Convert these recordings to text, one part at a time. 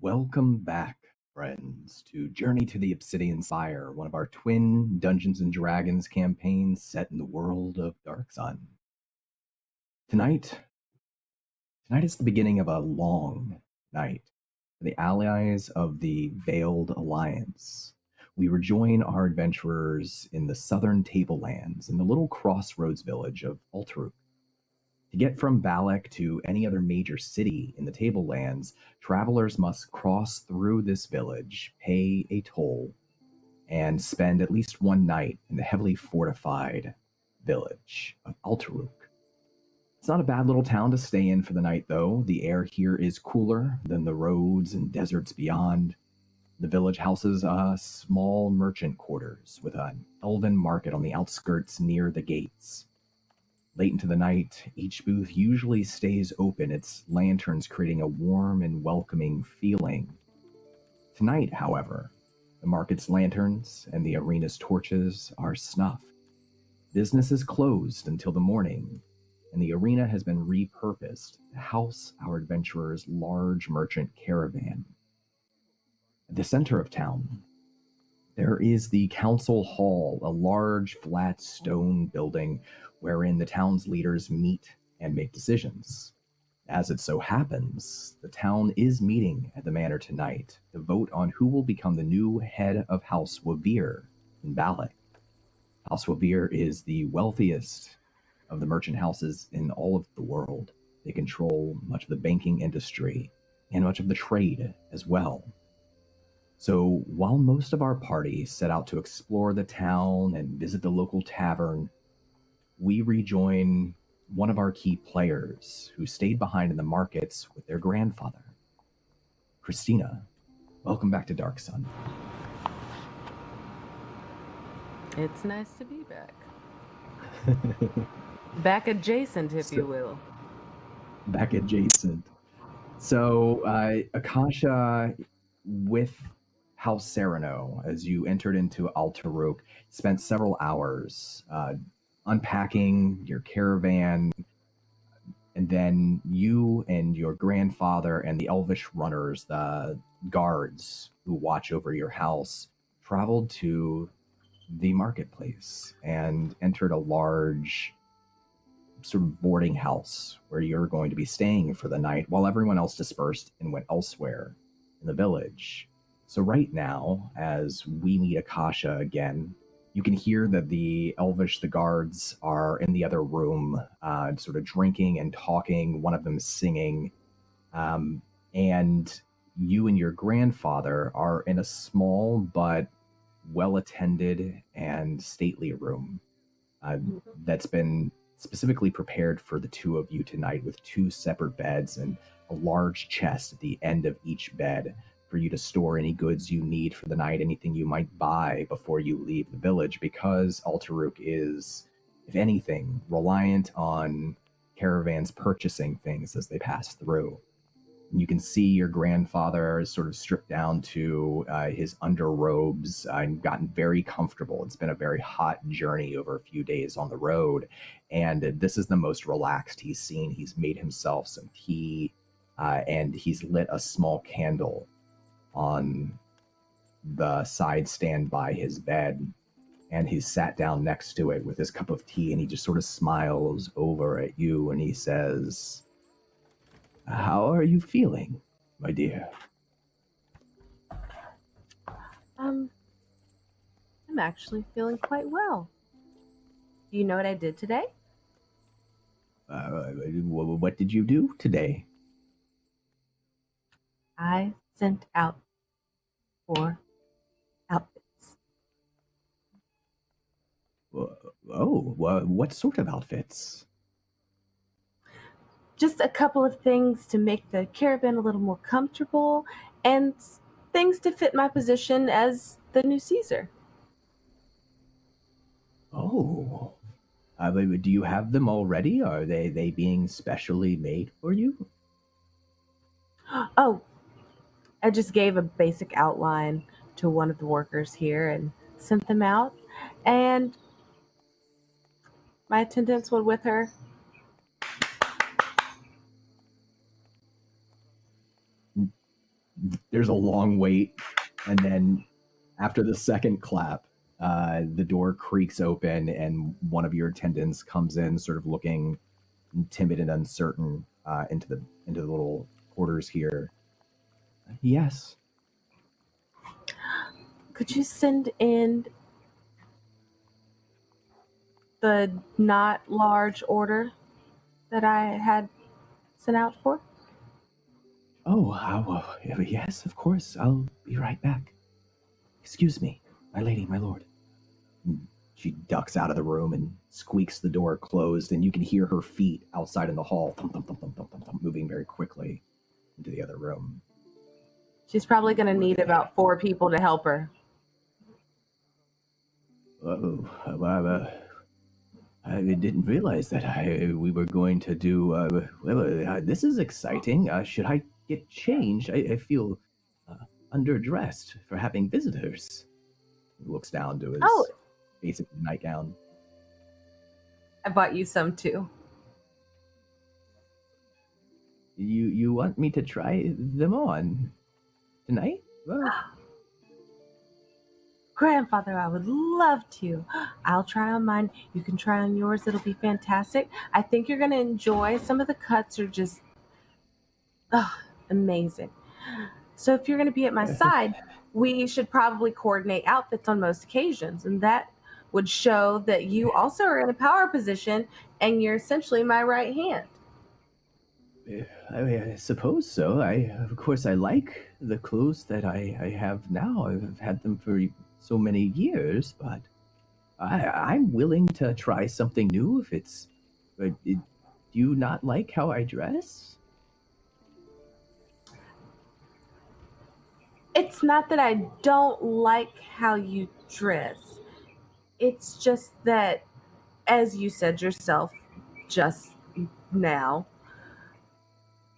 Welcome back, friends, to Journey to the Obsidian Spire, one of our twin Dungeons & Dragons campaigns set in the world of Dark Sun. Tonight is the beginning of a long night for the allies of the Veiled Alliance. We rejoin our adventurers in the southern tablelands in the little crossroads village of Alteruk. To get from Balak to any other major city in the Tablelands, travelers must cross through this village, pay a toll, and spend at least one night in the heavily fortified village of Alteruk. It's not a bad little town to stay in for the night, though. The air here is cooler than the roads and deserts beyond. The village houses small merchant quarters with an elven market on the outskirts near the gates. Late into the night, each booth usually stays open, its lanterns creating a warm and welcoming feeling. Tonight, however, the market's lanterns and the arena's torches are snuffed. Business is closed until the morning, and the arena has been repurposed to house our adventurers' large merchant caravan. At the center of town, there is the Council Hall, a large, flat stone building wherein the town's leaders meet and make decisions. As it so happens, the town is meeting at the manor tonight to vote on who will become the new head of House Wavir in Balak. House Wavir is the wealthiest of the merchant houses in all of the world. They control much of the banking industry and much of the trade as well. So while most of our party set out to explore the town and visit the local tavern, we rejoin one of our key players who stayed behind in the markets with their grandfather. Christina, welcome back to Dark Sun. It's nice to be back. Back adjacent, if you will. Back adjacent. So, Akasha, with House Sereno, as you entered into Alteruk, spent several hours unpacking your caravan, and then you and your grandfather and the elvish runners, the guards who watch over your house, traveled to the marketplace and entered a large sort of boarding house where you're going to be staying for the night while everyone else dispersed and went elsewhere in the village. So right now, as we meet Akasha again, you can hear that the guards are in the other room, sort of drinking and talking, one of them singing, and you and your grandfather are in a small but well-attended and stately room that's been specifically prepared for the two of you tonight, with two separate beds and a large chest at the end of each bed for you to store any goods you need for the night, anything you might buy before you leave the village, because Alteruk is, if anything, reliant on caravans purchasing things as they pass through. You can see your grandfather is sort of stripped down to his underrobes and gotten very comfortable. It's been a very hot journey over a few days on the road, and this is the most relaxed he's seen. He's made himself some tea, and he's lit a small candle on the side stand by his bed, and he's sat down next to it with his cup of tea, and he just sort of smiles over at you, and he says, "How are you feeling, my dear?" I'm actually feeling quite well. Do you know what I did today? What did you do today? I sent out for outfits. What sort of outfits? Just a couple of things to make the caravan a little more comfortable, and things to fit my position as the new Caesar. Oh, do you have them already? Are they being specially made for you? Oh, I just gave a basic outline to one of the workers here and sent them out, and my attendants were with her. there's a long wait, and then after the second clap, the door creaks open, and one of your attendants comes in, sort of looking timid and uncertain, into the little quarters here. Yes. Could you send in the not large order that I had sent out for? Oh, well, yes, of course. I'll be right back. Excuse me, my lady, my lord. She ducks out of the room and squeaks the door closed, and you can hear her feet outside in the hall, thump, thump, thump, thump, thump, thump, thump, moving very quickly into the other room. She's probably going to need about 4 people to help her. Oh, I didn't realize that we were going to do. This is exciting. Should I get changed? I feel underdressed for having visitors. He looks down to his basic nightgown. I bought you some too. You want me to try them on tonight? Well, Grandfather, I would love to. I'll try on mine. You can try on yours. It'll be fantastic. I think you're going to enjoy. Some of the cuts are just amazing. So if you're going to be at my side, we should probably coordinate outfits on most occasions. And that would show that you also are in a power position and you're essentially my right hand. I suppose so. Of course, I like the clothes that I have now. I've had them for so many years, but I'm willing to try something new if it's. Do you not like how I dress? It's not that I don't like how you dress. It's just that, as you said yourself just now,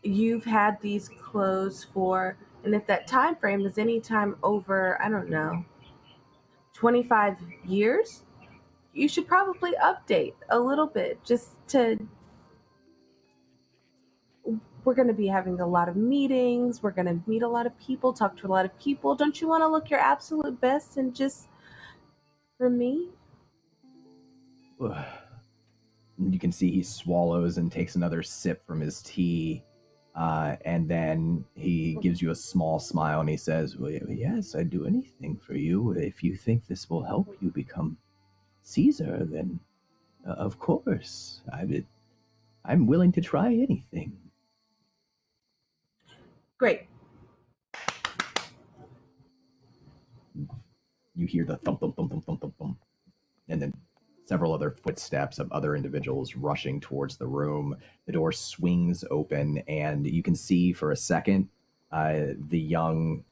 you've had these clothes for, and if that time frame is any time over, I don't know, 25 years, you should probably update a little bit just to. We're going to be having a lot of meetings. We're going to meet a lot of people, talk to a lot of people. Don't you want to look your absolute best and just for me? You can see he swallows and takes another sip from his tea. And then he gives you a small smile and he says, well, yes, I'd do anything for you. If you think this will help you become Caesar, then of course, I'm willing to try anything. Great. You hear the thump, thump, thump, thump, thump, thump, thump. And then several other footsteps of other individuals rushing towards the room. The door swings open, and you can see for a second the young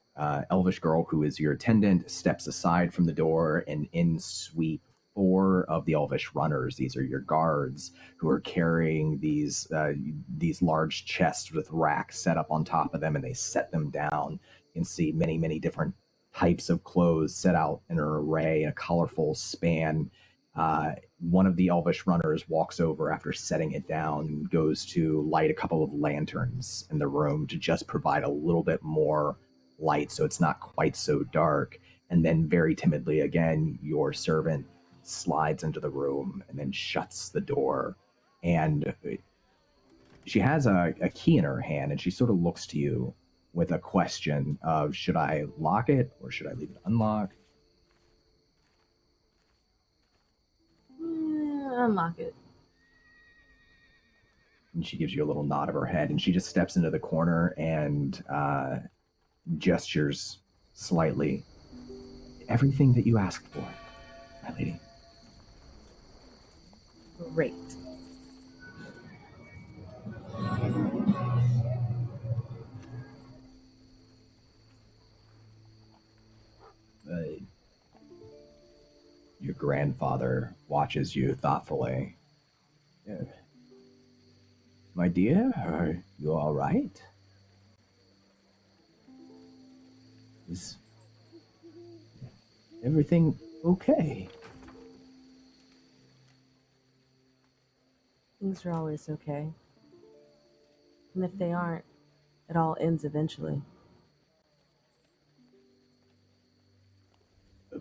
elvish girl who is your attendant steps aside from the door, and in sweep 4 of the elvish runners. These are your guards who are carrying these large chests with racks set up on top of them, and they set them down. You can see many, many different types of clothes set out in an array, a colorful span. One of the elvish runners walks over after setting it down and goes to light a couple of lanterns in the room to just provide a little bit more light so it's not quite so dark. And then very timidly again, your servant slides into the room and then shuts the door. And she has a key in her hand, and she sort of looks to you with a question of, should I lock it or should I leave it unlocked? Unlock it. And she gives you a little nod of her head, and she just steps into the corner and gestures slightly. Everything that you asked for, my lady. Great. Your grandfather watches you thoughtfully. My dear, are you all right? Is everything okay? Things are always okay. And if they aren't, it all ends eventually.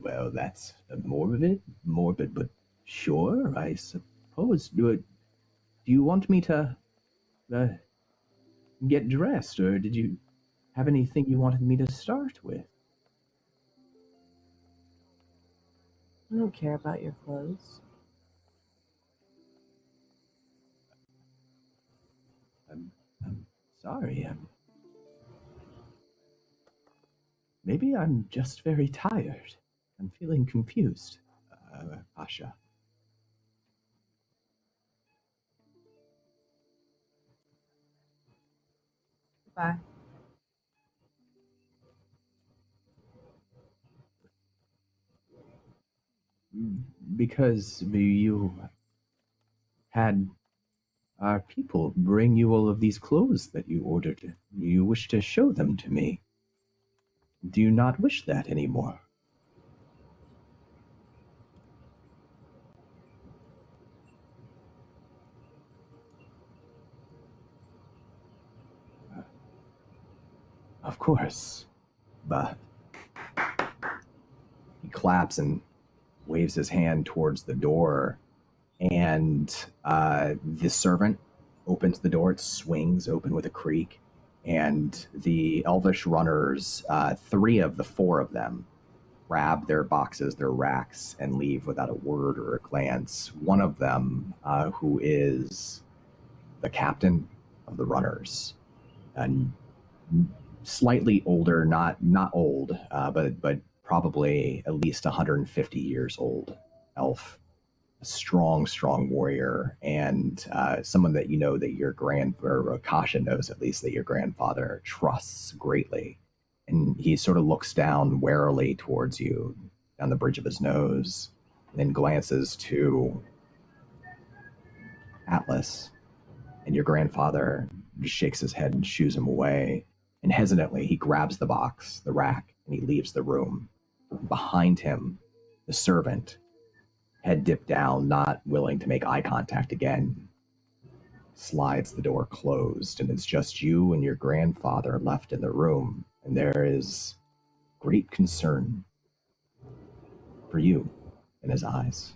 Well, that's morbid, but sure, I suppose. Do you want me to uh, get dressed, or did you have anything you wanted me to start with? I don't care about your clothes. I'm sorry. Maybe I'm just very tired. I'm feeling confused, Pasha. Bye. Because you had our people bring you all of these clothes that you ordered. You wish to show them to me. Do you not wish that anymore? Of course. But he claps and waves his hand towards the door, and the servant opens the door. It swings open with a creak, and the elvish runners, three of the four of them, grab their boxes, their racks, and leave without a word or a glance. One of them, who is the captain of the runners, and slightly older, not old, but probably at least 150 years old elf, a strong warrior, and someone that you know that your or Akasha knows at least that your grandfather trusts greatly. And he sort of looks down warily towards you, down the bridge of his nose, and then glances to Atlas. And your grandfather just shakes his head and shoos him away. And hesitantly, he grabs the box, the rack, and he leaves the room. Behind him, the servant, head dipped down, not willing to make eye contact again, slides the door closed, and it's just you and your grandfather left in the room. And there is great concern for you in his eyes.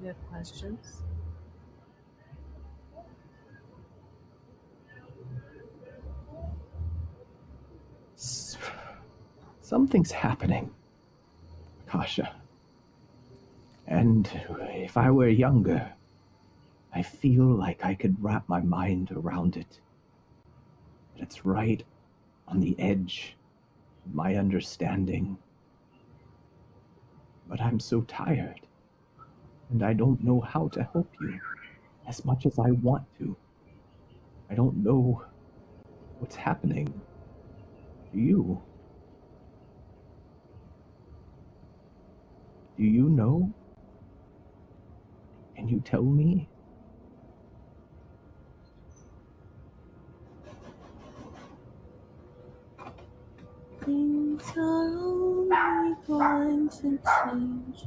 You have questions? Something's happening, Kasha. And if I were younger, I feel like I could wrap my mind around it. But it's right on the edge of my understanding. But I'm so tired, and I don't know how to help you as much as I want to. I don't know what's happening to you. Do you know? Can you tell me? Things are only going to change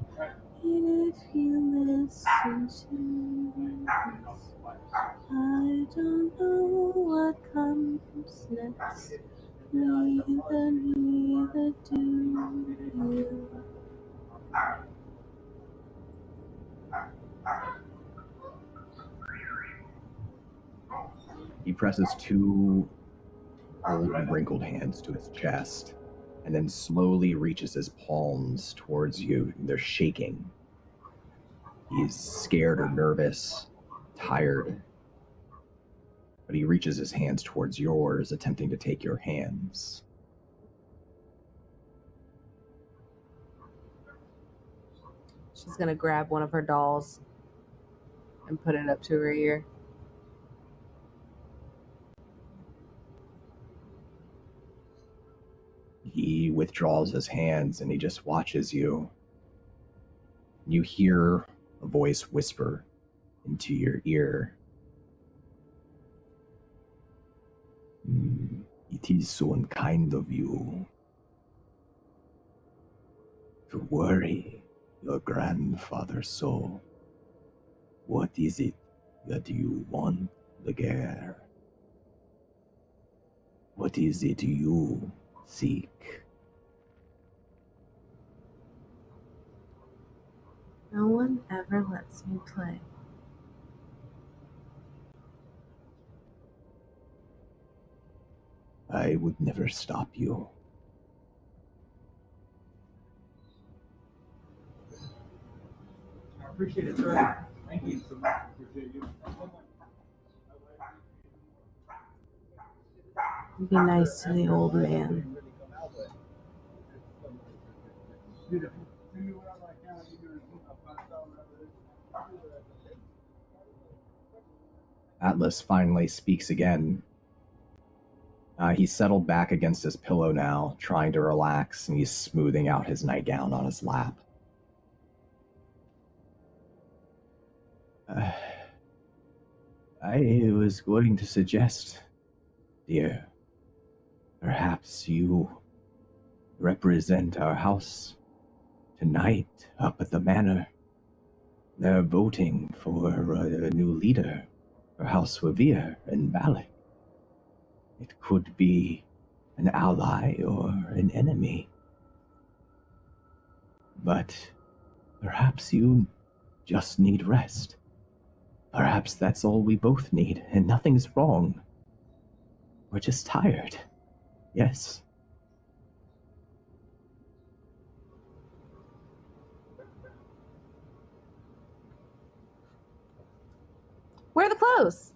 if you listen to this. I don't know what comes next. Neither do you. He presses two old wrinkled hands to his chest and then slowly reaches his palms towards you. They're shaking. He's scared or nervous, tired, but he reaches his hands towards yours, attempting to take your hands. She's gonna grab one of her dolls and put it up to her ear. He withdraws his hands and he just watches you. You hear a voice whisper into your ear. It is so unkind of you to worry your grandfather so. What is it that you want, Laguerre? What is it you seek? No one ever lets me play. I would never stop you. I appreciate it, sir. Thank you so much. Appreciate you. Be nice to the old man. Atlas finally speaks again. He's settled back against his pillow now, trying to relax, and he's smoothing out his nightgown on his lap. I was going to suggest, dear, perhaps you represent our house tonight up at the manor. They're voting for a new leader for House Revere in Balak. It could be an ally or an enemy. But perhaps you just need rest. Perhaps that's all we both need, and nothing's wrong. We're just tired. Yes. Where are the clothes?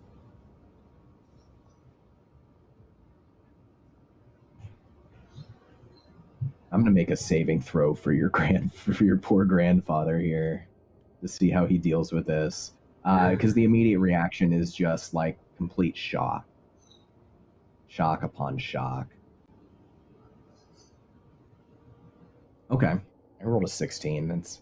I'm gonna make a saving throw for your for your poor grandfather here to see how he deals with this. Because the immediate reaction is just like complete shock. Shock upon shock. Okay. I rolled a 16. That's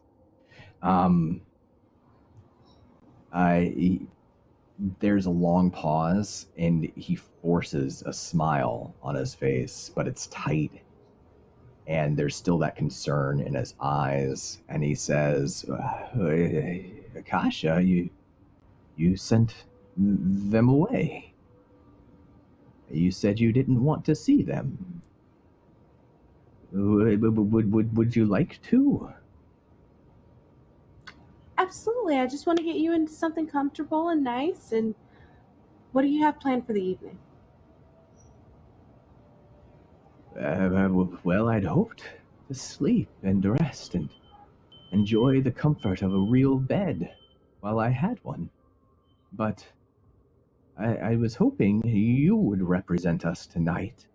there's a long pause and he forces a smile on his face, but it's tight. And there's still that concern in his eyes, and he says, Akasha, you sent them away. You said you didn't want to see them. Would you like to? Absolutely. I just want to get you into something comfortable and nice. And what do you have planned for the evening? Well, I'd hoped to sleep and rest and enjoy the comfort of a real bed while I had one. But I was hoping you would represent us tonight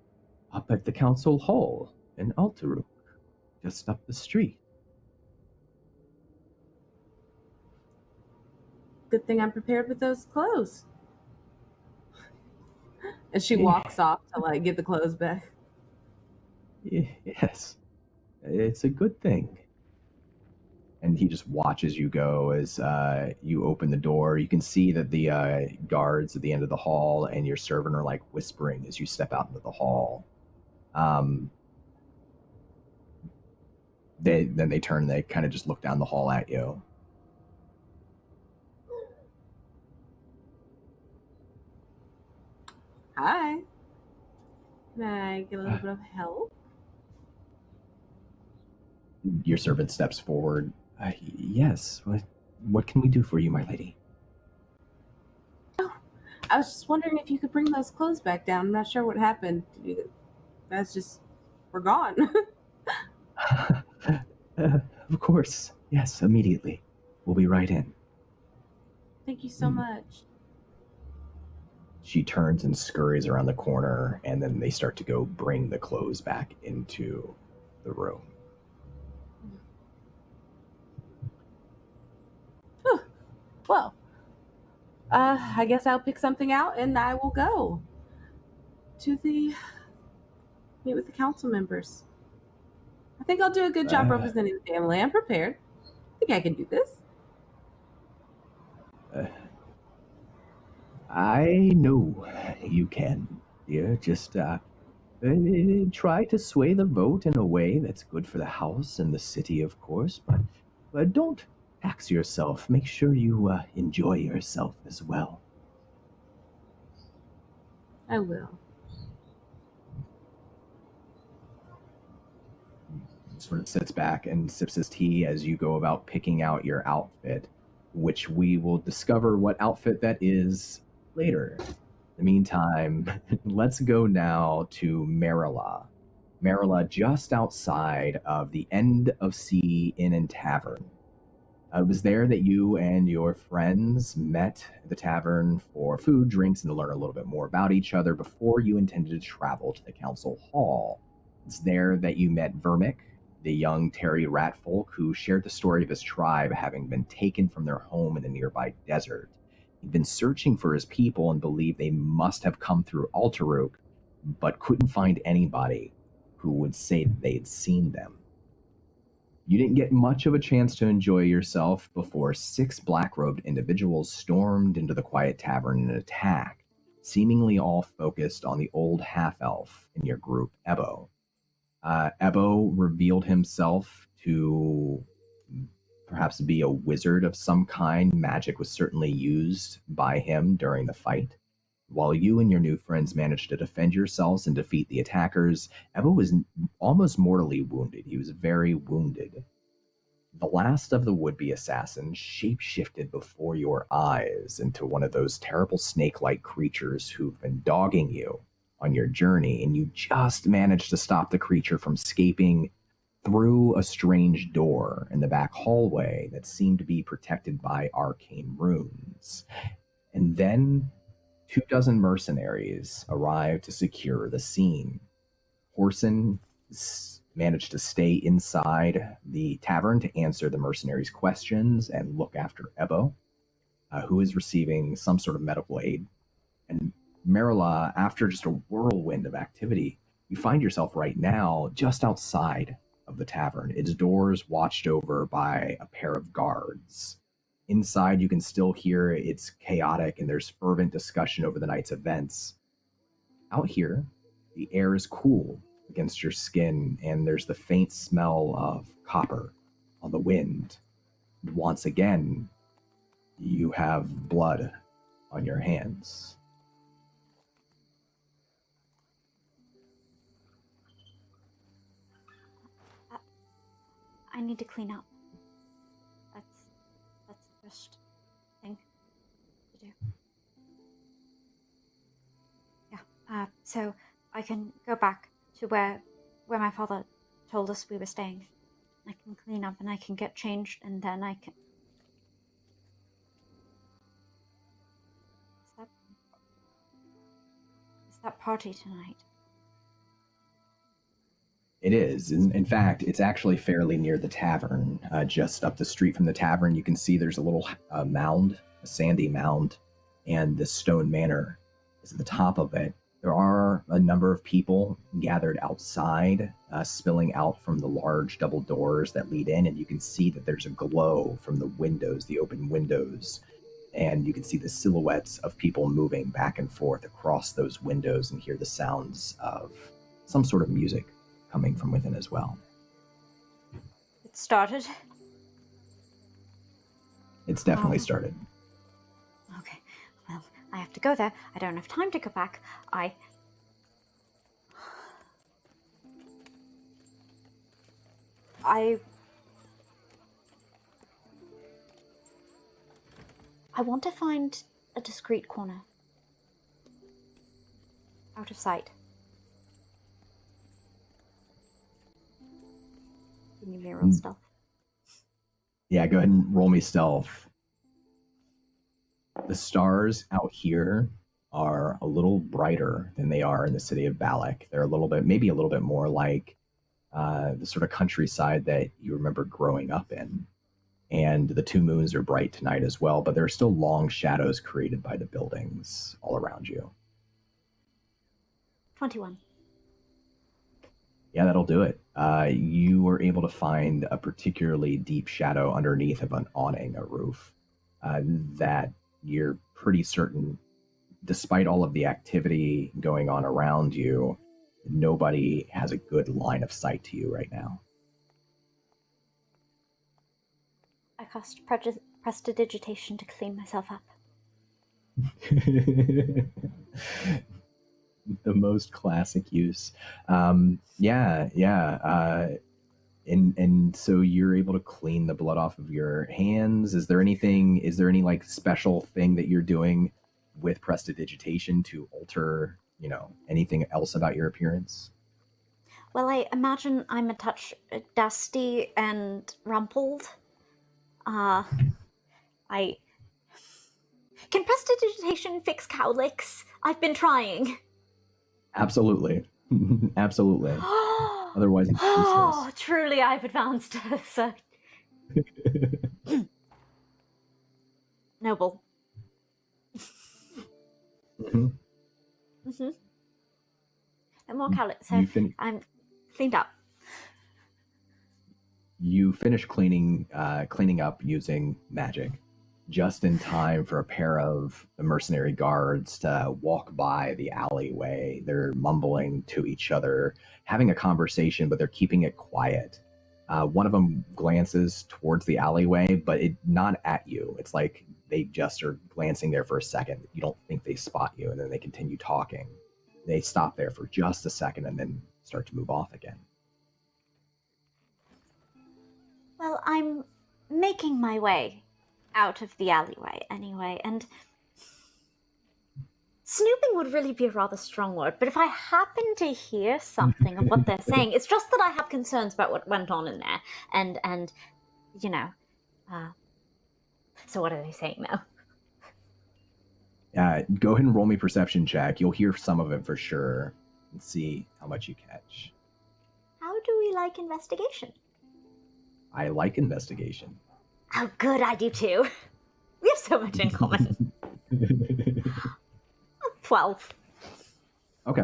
up at the council hall in Alteruk, just up the street. Good thing I'm prepared with those clothes. And she walks off to like get the clothes back. Yes, it's a good thing. And he just watches you go as you open the door. You can see that the guards at the end of the hall and your servant are like whispering as you step out into the hall. They turn and they kind of just look down the hall at you. Hi. Can I get a little bit of help? Your servant steps forward. Yes, what can we do for you, my lady? Oh, I was just wondering if you could bring those clothes back down. I'm not sure what happened. That's just, we're gone. Of course. Yes, immediately. We'll be right in. Thank you so much. She turns and scurries around the corner, and then they start to go bring the clothes back into the room. Well, I guess I'll pick something out and I will go to meet with the council members. I think I'll do a good job representing the family. I'm prepared. I think I can do this. I know you can, dear. Just try to sway the vote in a way that's good for the house and the city, of course, but don't tax yourself. Make sure you enjoy yourself as well. I will. sort of sits back and sips his tea as you go about picking out your outfit, which we will discover what outfit that is later. In the meantime, let's go now to Marilla. Marilla, just outside of the End of Sea Inn and Tavern. It was there that you and your friends met at the tavern for food, drinks, and to learn a little bit more about each other before you intended to travel to the council hall. It's there that you met Vermic, the young Terry ratfolk who shared the story of his tribe having been taken from their home in the nearby desert. He'd been searching for his people and believed they must have come through Alterook, but couldn't find anybody who would say that they had seen them. You didn't get much of a chance to enjoy yourself before 6 black-robed individuals stormed into the quiet tavern and attacked, seemingly all focused on the old half-elf in your group, Ebo. Ebo revealed himself to perhaps be a wizard of some kind. Magic was certainly used by him during the fight. While you and your new friends managed to defend yourselves and defeat the attackers, Ebo was almost mortally wounded. He was very wounded. The last of the would-be assassins shape-shifted before your eyes into one of those terrible snake-like creatures who've been dogging you on your journey, and you just managed to stop the creature from escaping through a strange door in the back hallway that seemed to be protected by arcane runes. And then 24 mercenaries arrived to secure the scene. Horson managed to stay inside the tavern to answer the mercenaries' questions and look after Ebo, who is receiving some sort of medical aid. And Marilla, after just a whirlwind of activity, you find yourself right now just outside of the tavern, its doors watched over by a pair of guards. Inside, you can still hear it's chaotic and there's fervent discussion over the night's events. Out here, the air is cool against your skin, and there's the faint smell of copper on the wind. And once again, you have blood on your hands. I need to clean up. That's the first thing to do. Yeah. So I can go back to where my father told us we were staying. I can clean up and I can get changed, and then I can. Is that party tonight? It is. In fact, it's actually fairly near the tavern. Just up the street from the tavern, you can see there's a little mound, a sandy mound, and the stone manor is at the top of it. There are a number of people gathered outside, spilling out from the large double doors that lead in, and you can see that there's a glow from the windows, the open windows, and you can see the silhouettes of people moving back and forth across those windows and hear the sounds of some sort of music coming from within as well. It started? It's definitely started. Okay, well, I have to go there. I don't have time to go back. I want to find a discreet corner. Out of sight. Give me mirror stealth. Yeah, go ahead and roll me stealth. The stars out here are a little brighter than they are in the city of Balak. They're maybe a little bit more like the sort of countryside that you remember growing up in. And the 2 moons are bright tonight as well, but there are still long shadows created by the buildings all around you. 21. Yeah, that'll do it. You were able to find a particularly deep shadow underneath of an awning, a roof, that you're pretty certain, despite all of the activity going on around you, nobody has a good line of sight to you right now. I cast prestidigitation to clean myself up. The most classic use. And so you're able to clean the blood off of your hands. Is there any like special thing that you're doing with prestidigitation to alter, anything else about your appearance? Well, I imagine I'm a touch dusty and rumpled. I can prestidigitation fix cowlicks? I've been trying. Absolutely. Absolutely. Otherwise it's useless. Truly I've advanced, sir. Noble. Mhm. Mm-hmm. And more cowlicks, so I'm cleaned up. You finish cleaning up using magic just in time for a pair of the mercenary guards to walk by the alleyway. They're mumbling to each other, having a conversation, but they're keeping it quiet. One of them glances towards the alleyway, but not at you. It's like they just are glancing there for a second. You don't think they spot you, and then they continue talking. They stop there for just a second and then start to move off again. Well, I'm making my way out of the alleyway anyway, and snooping would really be a rather strong word, but if I happen to hear something of what they're saying, it's just that I have concerns about what went on in there, and so what are they saying now? Go ahead and roll me perception check. You'll hear some of it for sure and see how much you catch. How do we like investigation? I like investigation. Oh, good, I do too. We have so much in common. 12. Okay.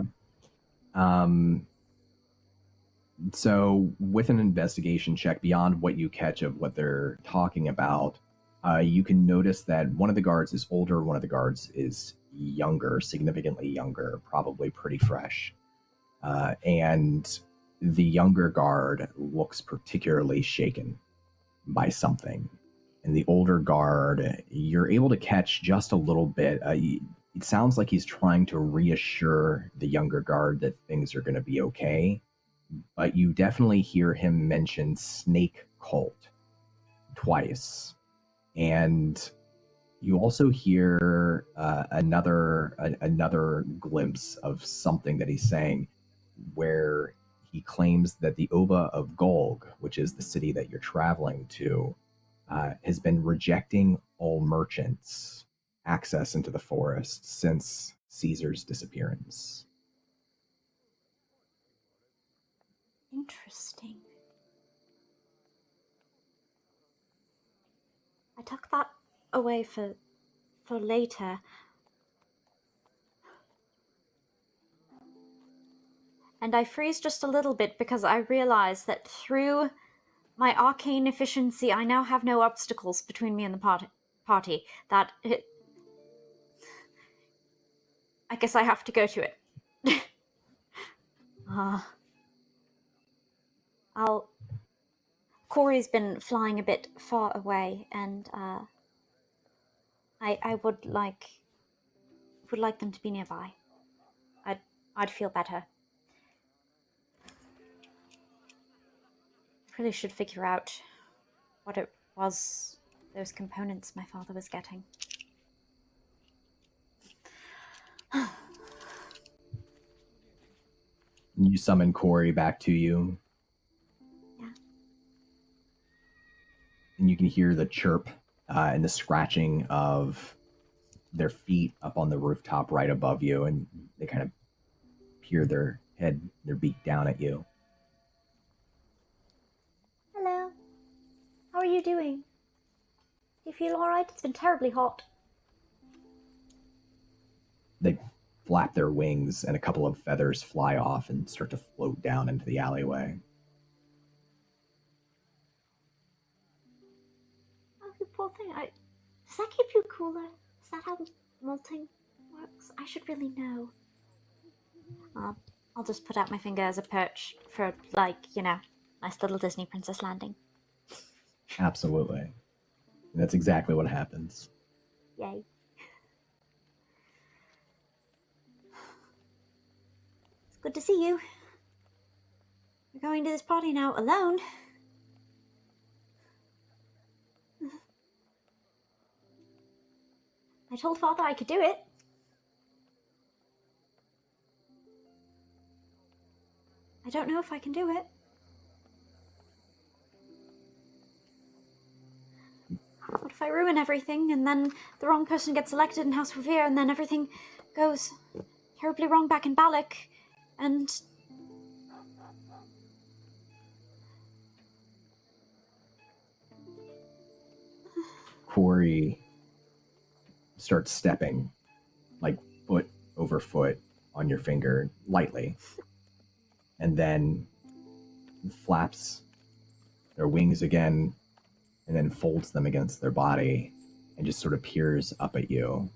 So with an investigation check, beyond what you catch of what they're talking about, you can notice that one of the guards is older, one of the guards is younger, significantly younger, probably pretty fresh. And the younger guard looks particularly shaken by something. And the older guard, you're able to catch just a little bit. It sounds like he's trying to reassure the younger guard that things are going to be okay. But you definitely hear him mention snake cult twice. And you also hear another glimpse of something that he's saying, where he claims that the Oba of Golg, which is the city that you're traveling to, has been rejecting all merchants access into the forest since Caesar's disappearance. Interesting. I took that away for later. And I freeze just a little bit because I realize that through my arcane efficiency, I now have no obstacles between me and the party. I guess I have to go to it. Corey's been flying a bit far away, and I would like them to be nearby. I'd feel better. Really should figure out what it was, those components my father was getting. You summon Corey back to you. Yeah. And you can hear the chirp and the scratching of their feet up on the rooftop right above you, and they kind of peer their beak down at you. Hello. How are you doing? Do you feel alright? It's been terribly hot. They flap their wings, and a couple of feathers fly off and start to float down into the alleyway. Oh, you poor thing. Does that keep you cooler? Is that how molting works? I should really know. I'll just put out my finger as a perch for, nice little Disney princess landing. Absolutely. And that's exactly what happens. Yay. It's good to see you. You're going to this party now alone? I told Father I could do it. I don't know if I can do it. What if I ruin everything, and then the wrong person gets elected in House Revere, and then everything goes terribly wrong back in Balak, and... Corey starts stepping, like foot over foot on your finger, lightly, and then flaps their wings again, and then folds them against their body, and just sort of peers up at you,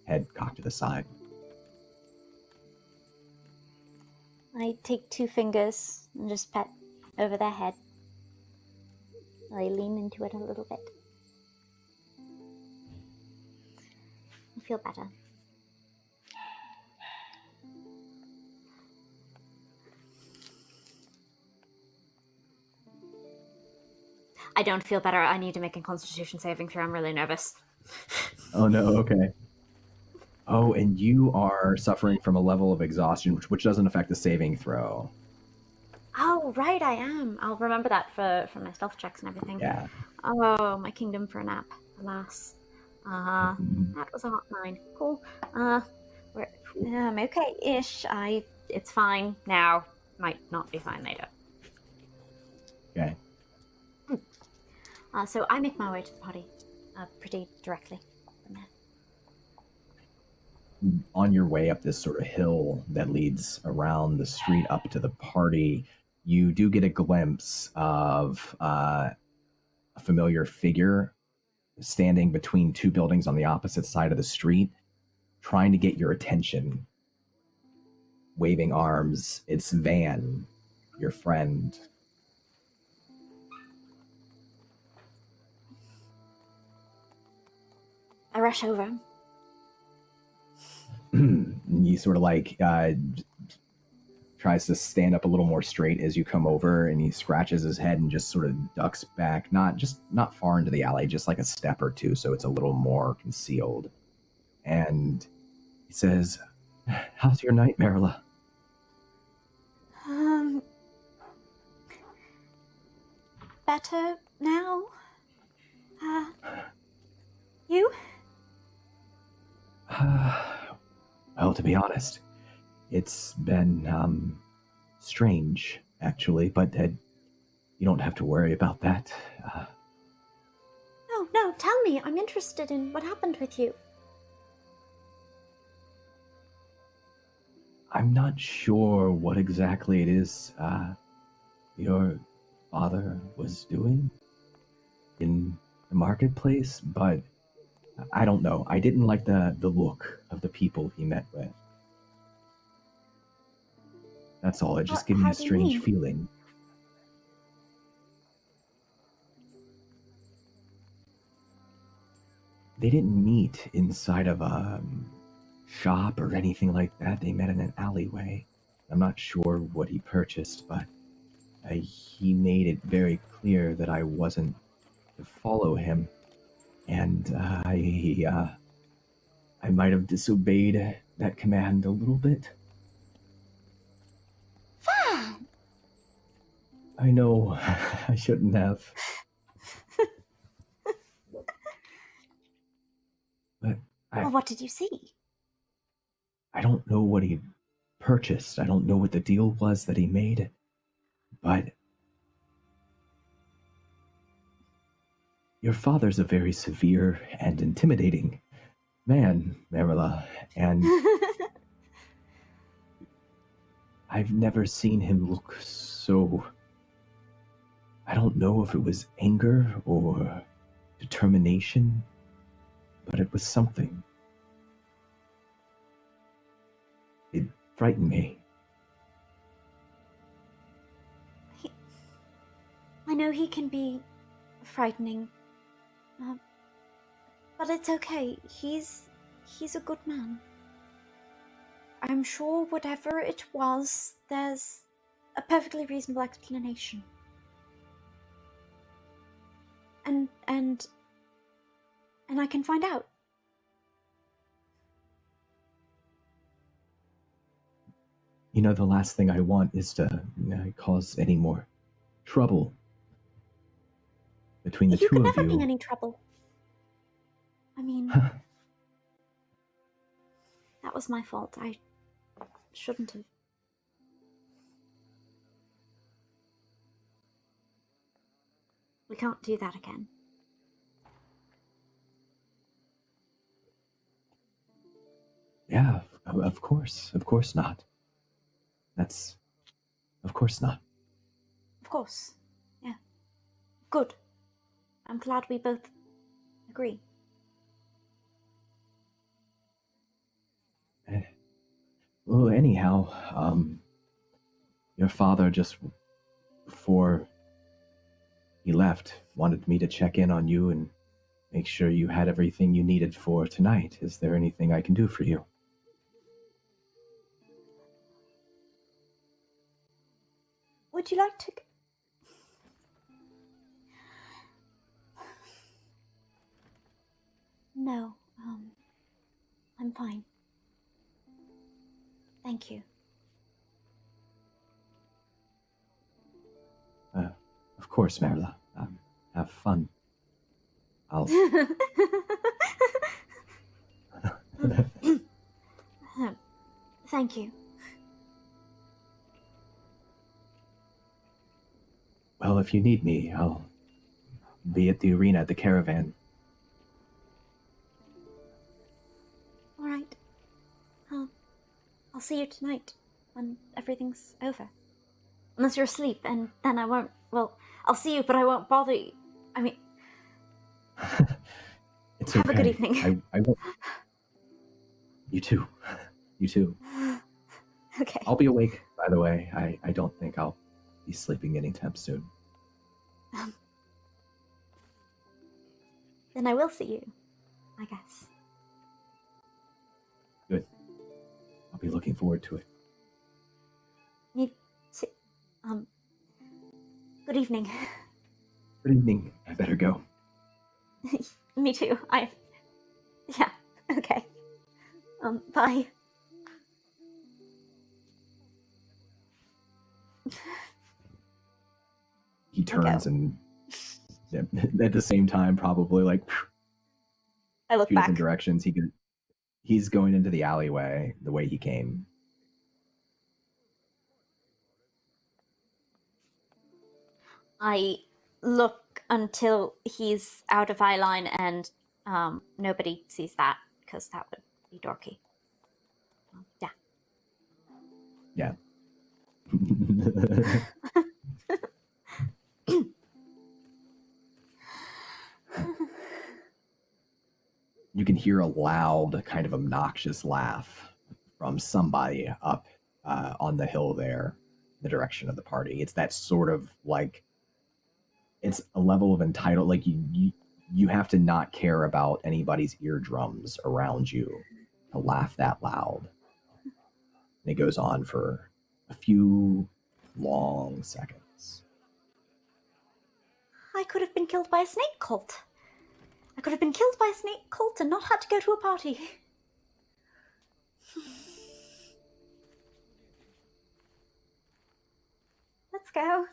head cocked to the side. I take 2 fingers and just pet over their head. I lean into it a little bit. I feel better. I don't feel better. I need to make a Constitution saving throw. I'm really nervous. Oh no, okay. Oh, and you are suffering from a level of exhaustion, which doesn't affect the saving throw. Oh, right, I am. I'll remember that for my stealth checks and everything. Yeah. Oh, my kingdom for a nap, alas. That was a hot 9. Cool. I'm okay-ish. It's fine now. Might not be fine later. Okay. So I make my way to the party pretty directly from there. On your way up this sort of hill that leads around the street up to the party, you do get a glimpse of a familiar figure standing between 2 buildings on the opposite side of the street, trying to get your attention, waving arms. It's Van, your friend. I rush over. He sort of like tries to stand up a little more straight as you come over, and he scratches his head and just sort of ducks back, not far into the alley, just like a step or two, so it's a little more concealed. And he says, "How's your night, Marilla?" Better now. You? Well, to be honest, it's been strange, actually, but you don't have to worry about that. No, tell me. I'm interested in what happened with you. I'm not sure what exactly it is your father was doing in the marketplace, but I don't know. I didn't like the look of the people he met with. That's all. It just gave me a strange feeling. They didn't meet inside of a shop or anything like that. They met in an alleyway. I'm not sure what he purchased, but he made it very clear that I wasn't to follow him, and I might have disobeyed that command a little bit. Fan! I know I shouldn't have. But Well, what did you see? I don't know what he purchased. I don't know what the deal was that he made, but your father's a very severe and intimidating man, Marilla, and I've never seen him look so... I don't know if it was anger or determination, but it was something. It frightened me. I know he can be frightening, but it's okay. He's a good man. I'm sure whatever it was, there's a perfectly reasonable explanation. And I can find out. You know, the last thing I want is to cause any more trouble between the You two could of never be you. any trouble. I mean, that was my fault. I shouldn't have. We can't do that again. Yeah, of course not. That's, of course not. Of course. Yeah. Good. I'm glad we both agree. Well, anyhow, your father just before he left wanted me to check in on you and make sure you had everything you needed for tonight. Is there anything I can do for you? Would you like to... No, I'm fine. Thank you. Of course, Merla. Have fun. I'll... Thank you. Well, if you need me, I'll be at the arena at the caravan. All right. I'll see you tonight when everything's over. Unless you're asleep, and then I won't... Well, I'll see you, but I won't bother you. I mean... It's Have okay. a good evening. I won't. You too. You too. Okay. I'll be awake, by the way. I don't think I'll be sleeping anytime soon. Then I will see you, I guess. Good. I'll be looking forward to it. You too. Good evening. Good evening. I better go. Me too. Yeah, okay. Bye. He turns and at the same time, probably like I look two back. different directions. He's going into the alleyway the way he came. I look until he's out of eye line, and nobody sees that because that would be dorky. Yeah. Yeah. You can hear a loud, kind of obnoxious laugh from somebody up on the hill there, the direction of the party. It's that sort of like, it's a level of entitled, like you have to not care about anybody's eardrums around you to laugh that loud. And it goes on for a few long seconds. I could have been killed by a snake cult. I could have been killed by a snake cult and not had to go to a party. Let's go.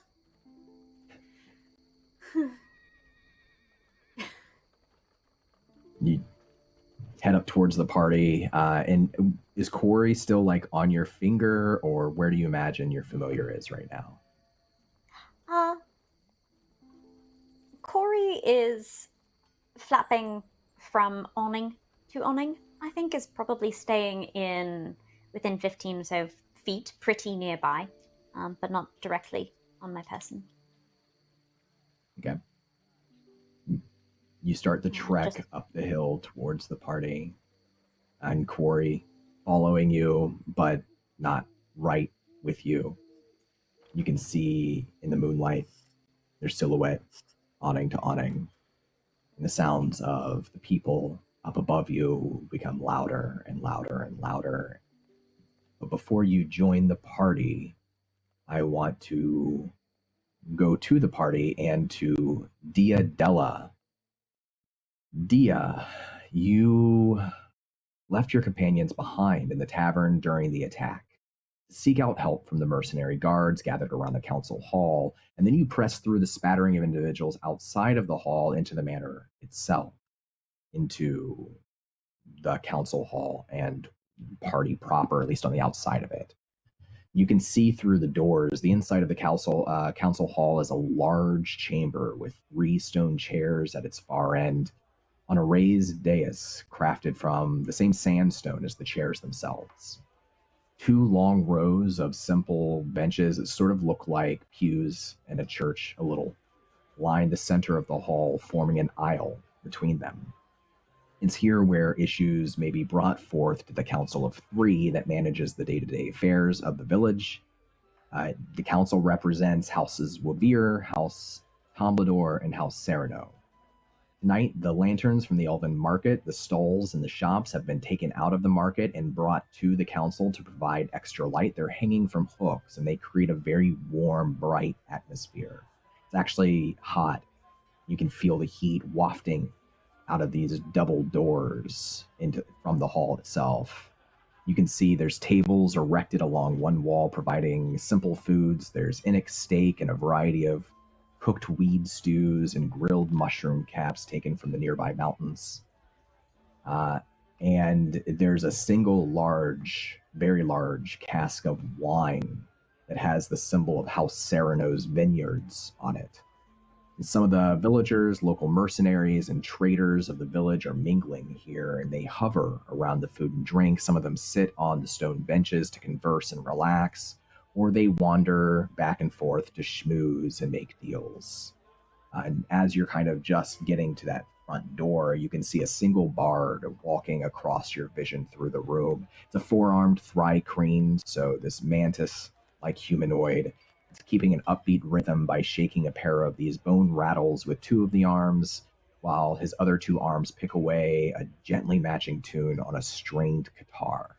You head up towards the party, and is Corey still like on your finger, or where do you imagine your familiar is right now? Corey is flapping from awning to awning. I think is probably staying within 15 or so feet, pretty nearby, but not directly on my person. Okay. You start the trek up the hill towards the party, and Corey following you, but not right with you. You can see in the moonlight their silhouette, awning to awning, and the sounds of the people up above you become louder and louder and louder. But before you join the party, I want to go to the party and to Dia Della. Dia, you left your companions behind in the tavern during the attack. seek out help from the mercenary guards gathered around the council hall, and then you press through the spattering of individuals outside of the hall into the manor itself, into the council hall and party proper, at least on the outside of it. You can see through the doors. The inside of the council hall is a large chamber with 3 stone chairs at its far end on a raised dais crafted from the same sandstone as the chairs themselves. 2 long rows of simple benches that sort of look like pews in a church a little line the center of the hall, forming an aisle between them. It's here where issues may be brought forth to the Council of 3 that manages the day-to-day affairs of the village. The council represents Houses Wavir, House Tomblador, and House Sereno. Tonight, the lanterns from the Elven Market, the stalls, and the shops have been taken out of the market and brought to the council to provide extra light. They're hanging from hooks, and they create a very warm, bright atmosphere. It's actually hot. You can feel the heat wafting out of these double doors from the hall itself. You can see there's tables erected along one wall providing simple foods. There's Innick steak and a variety of cooked weed stews and grilled mushroom caps taken from the nearby mountains. And there's a single large, very large cask of wine that has the symbol of House Sereno's vineyards on it. And some of the villagers, local mercenaries, and traders of the village are mingling here, and they hover around the food and drink. Some of them sit on the stone benches to converse and relax, or they wander back and forth to schmooze and make deals. And as you're kind of just getting to that front door, you can see a single bard walking across your vision through the room. It's a 4-armed thri-kreen, so this mantis-like humanoid. It's keeping an upbeat rhythm by shaking a pair of these bone rattles with 2 of the arms, while his other 2 arms pick away a gently matching tune on a stringed guitar.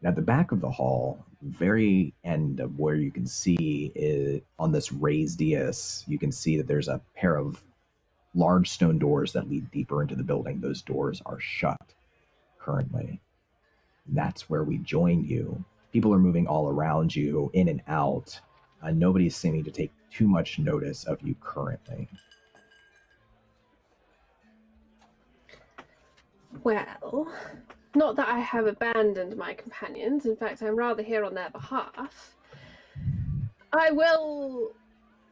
And at the back of the hall, very end of where you can see is, on this raised dais, you can see that there's a pair of large stone doors that lead deeper into the building. Those doors are shut currently. And that's where we join you. People are moving all around you, in and out. Nobody's seeming to take too much notice of you currently. Well, not that I have abandoned my companions. In fact, I'm rather here on their behalf. I will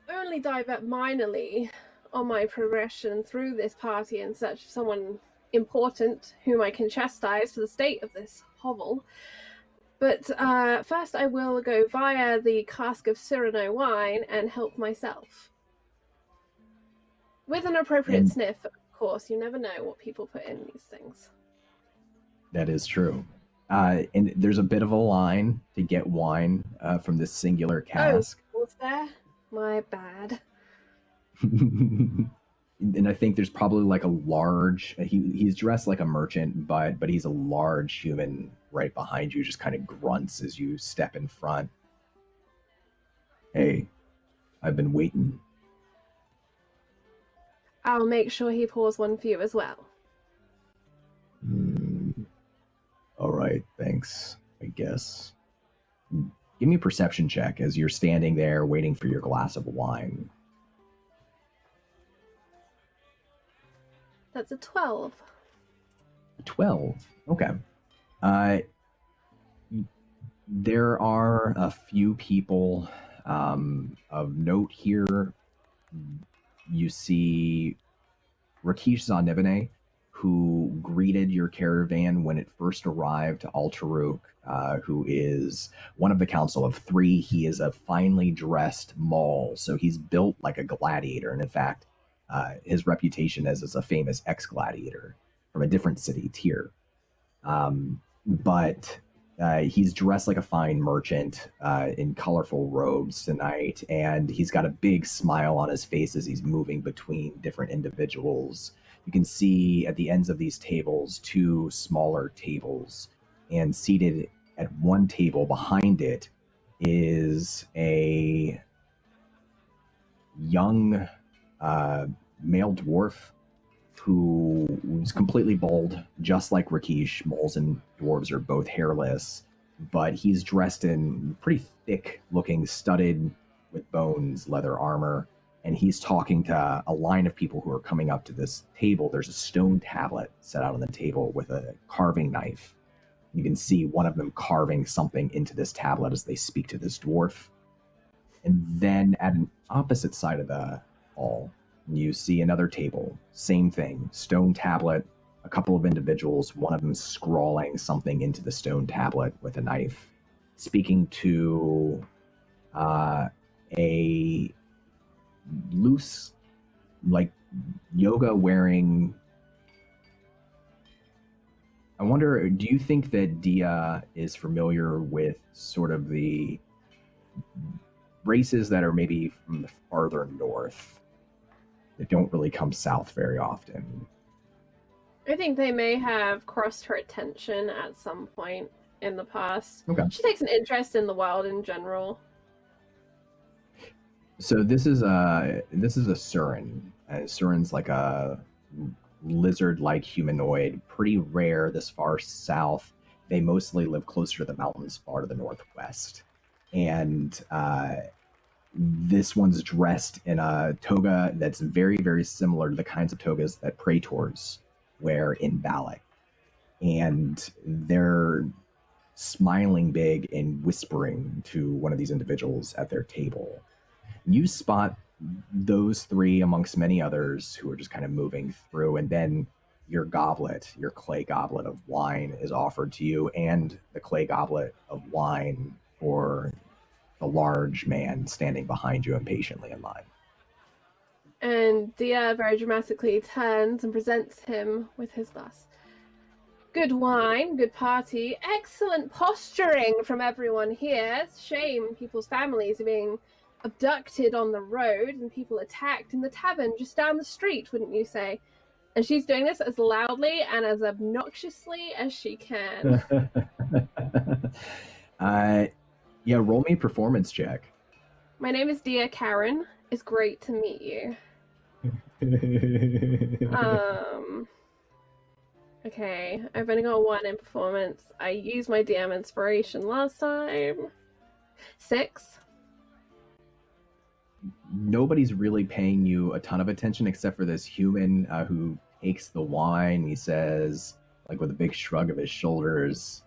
only divert minorly on my progression through this party in search of someone important whom I can chastise for the state of this hovel. But first I will go via the cask of Cyrano wine and help myself. With an appropriate sniff, of course. You never know what people put in these things. That is true. And there's a bit of a line to get wine from this singular cask. Oh, was there? My bad. And I think there's probably like a large, he's dressed like a merchant, but he's a large human right behind you, just kind of grunts as you step in front. Hey, I've been waiting. I'll make sure he pours one for you as well. All right, thanks, I guess. Give me a perception check as you're standing there waiting for your glass of wine. That's a 12. 12. Okay. There are a few people of note here. You see Rakesh Zanibane, who greeted your caravan when it first arrived to Altaruk, who is one of the Council of 3. He is a finely dressed Maul, so he's built like a gladiator, and in fact, his reputation as a famous ex-gladiator from a different city, Tyr. But he's dressed like a fine merchant in colorful robes tonight, and he's got a big smile on his face as he's moving between different individuals. You can see at the ends of these tables 2 smaller tables, and seated at one table behind it is a young male dwarf who was completely bald, just like Rakesh. Moles and dwarves are both hairless. but he's dressed in pretty thick-looking, studded with bones, leather armor, and he's talking to a line of people who are coming up to this table. There's a stone tablet set out on the table with a carving knife. You can see one of them carving something into this tablet as they speak to this dwarf. And then at an opposite side of the hall, you see another table. Same thing, stone tablet, a couple of individuals, one of them scrawling something into the stone tablet with a knife, speaking to a loose, like, yoga wearing. I wonder, do you think that Dia is familiar with sort of the races that are maybe from the farther north that don't really come south very often? I think they may have crossed her attention at some point in the past. Okay. She takes an interest in the world in general. So this is a Surin. Surin's like a lizard-like humanoid, pretty rare this far south. They mostly live closer to the mountains, far to the northwest. And this one's dressed in a toga that's very, very similar to the kinds of togas that praetors wear in Balak. And they're smiling big and whispering to one of these individuals at their table. You spot those three amongst many others who are just kind of moving through, and then your clay goblet of wine is offered to you, and the clay goblet of wine for the large man standing behind you impatiently in line. And Dia very dramatically turns and presents him with his glass. Good wine, good party, excellent posturing from everyone here. Shame people's families are being abducted on the road and people attacked in the tavern just down the street, wouldn't you say? And she's doing this as loudly and as obnoxiously as she can. Yeah, roll me a performance check. My name is Dia Karen. It's great to meet you. Okay, I've only got 1 in performance. I used my DM inspiration last time. 6. Nobody's really paying you a ton of attention except for this human who takes the wine. He says, like with a big shrug of his shoulders,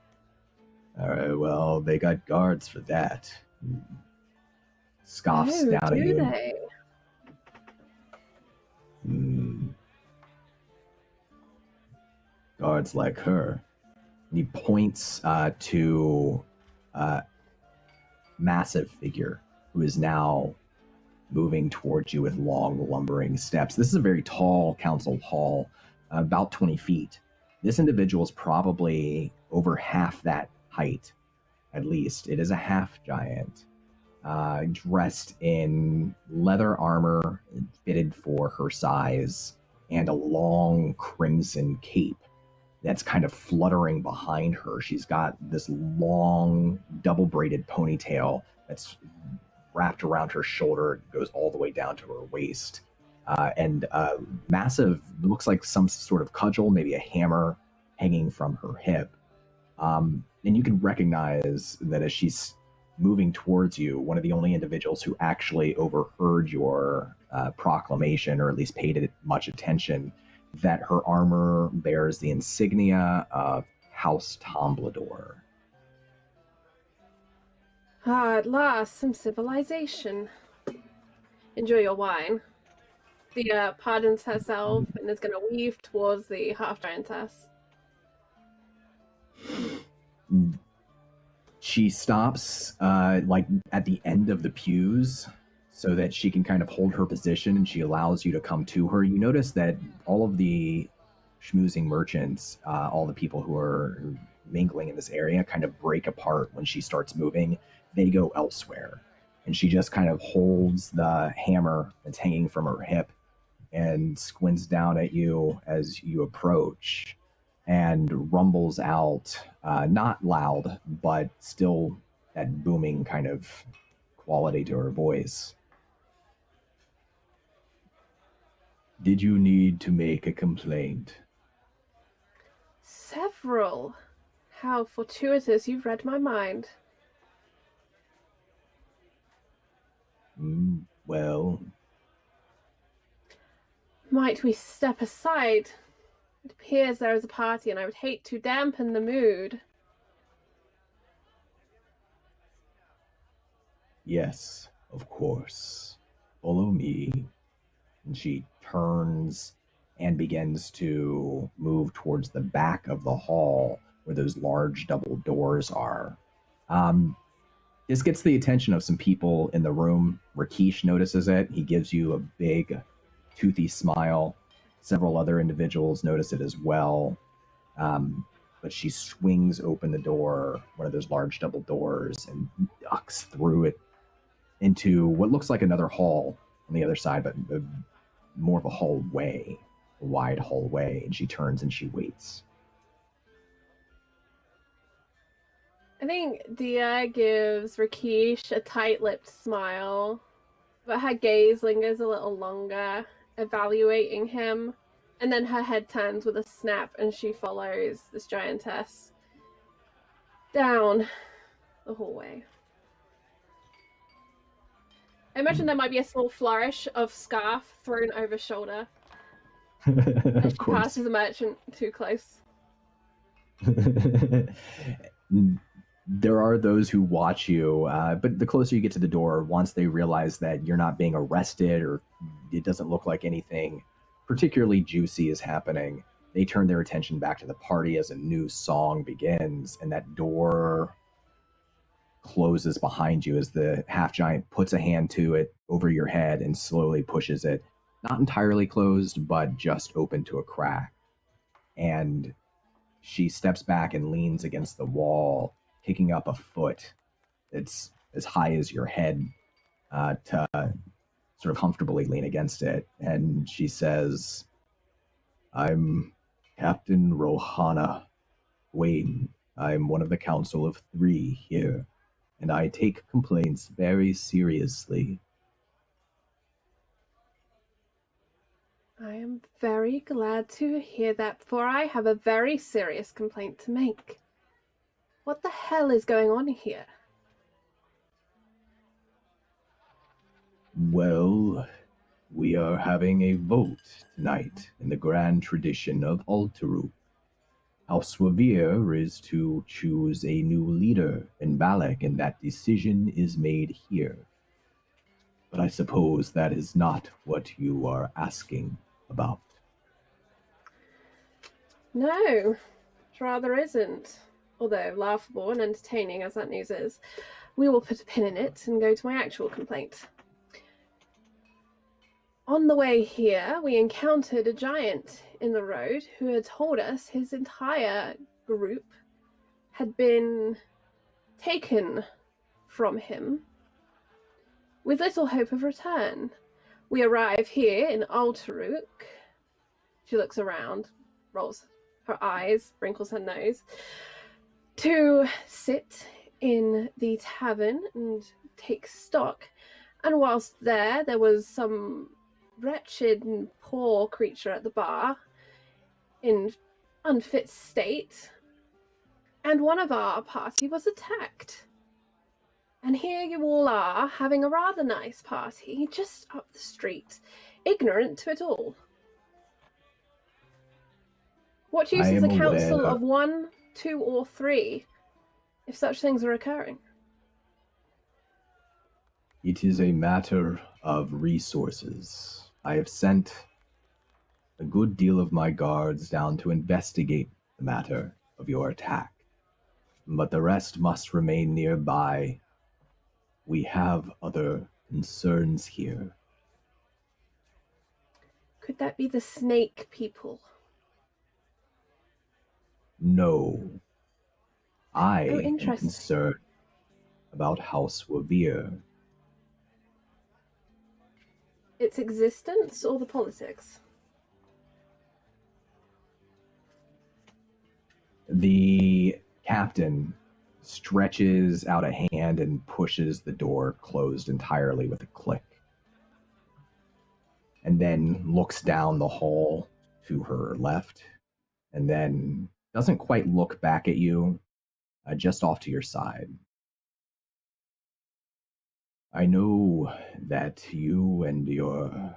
"All right, well, they got guards for that." Scoffs down at you. Do they? Guards like her. And he points to a massive figure who is now moving towards you with long, lumbering steps. This is a very tall council hall, about 20 feet. This individual is probably over half that height, at least. It is a half giant, dressed in leather armor fitted for her size and a long crimson cape that's kind of fluttering behind her. She's got this long, double braided ponytail that's wrapped around her shoulder, goes all the way down to her waist. And massive, looks like some sort of cudgel, maybe a hammer hanging from her hip. And you can recognize that as she's moving towards you, one of the only individuals who actually overheard your proclamation, or at least paid it much attention, that her armor bears the insignia of House Tomblador. At last, some civilization. Enjoy your wine. Dia pardons herself and is going to weave towards the half-giantess. She stops like at the end of the pews so that she can kind of hold her position, and she allows you to come to her. You notice that all of the schmoozing merchants, all the people who are mingling in this area, kind of break apart when she starts moving. They go elsewhere, and she just kind of holds the hammer that's hanging from her hip and squints down at you as you approach and rumbles out, not loud, but still that booming kind of quality to her voice. Did you need to make a complaint? Several. How fortuitous, you've read my mind. Well, might we step aside? It appears there is a party, and I would hate to dampen the mood. yes, of course. Follow me. And she turns and begins to move towards the back of the hall where those large double doors are. This gets the attention of some people in the room. Rakesh notices it. He gives you a big, toothy smile. Several other individuals notice it as well. But she swings open the door, one of those large double doors, and ducks through it into what looks like another hall on the other side, but more of a hallway, a wide hallway. And she turns and she waits. I think Dia gives Rakesh a tight-lipped smile, but her gaze lingers a little longer, evaluating him, and then her head turns with a snap and she follows this giantess down the hallway. I imagine there might be a small flourish of scarf thrown over shoulder. Of she course. passes the merchant too close. There are those who watch you, but the closer you get to the door, once they realize that you're not being arrested or it doesn't look like anything particularly juicy is happening, they turn their attention back to the party as a new song begins, and that door closes behind you as the half giant puts a hand to it over your head and slowly pushes it, not entirely closed, but just open to a crack. And she steps back and leans against the wall, kicking up a foot that's as high as your head to sort of comfortably lean against it. And she says, "I'm Captain Rohana Wayne. I'm one of the Council of Three here, and I take complaints very seriously." I am very glad to hear that, for I have a very serious complaint to make. What the hell is going on here? Well, we are having a vote tonight in the grand tradition of Alteru. House Swavir is to choose a new leader in Valak, and that decision is made here. But I suppose that is not what you are asking about. No, it rather isn't. Although laughable and entertaining as that news is, we will put a pin in it and go to my actual complaint. On the way here, we encountered a giant in the road who had told us his entire group had been taken from him with little hope of return. We arrive here in Alteruk. She looks around, rolls her eyes, wrinkles her nose, to sit in the tavern and take stock. And whilst there was some wretched and poor creature at the bar in unfit state, and one of our party was attacked. And here you all are, having a rather nice party just up the street, ignorant to it all. What use is a council of 1, 2, or 3 if such things are occurring? It is a matter of resources. I have sent a good deal of my guards down to investigate the matter of your attack, but the rest must remain nearby. We have other concerns here. Could that be the snake people? No. I am interesting. concerned about House Wavir. Its existence or the politics? The captain stretches out a hand and pushes the door closed entirely with a click, and then looks down the hall to her left, and then doesn't quite look back at you, just off to your side. I know that you and your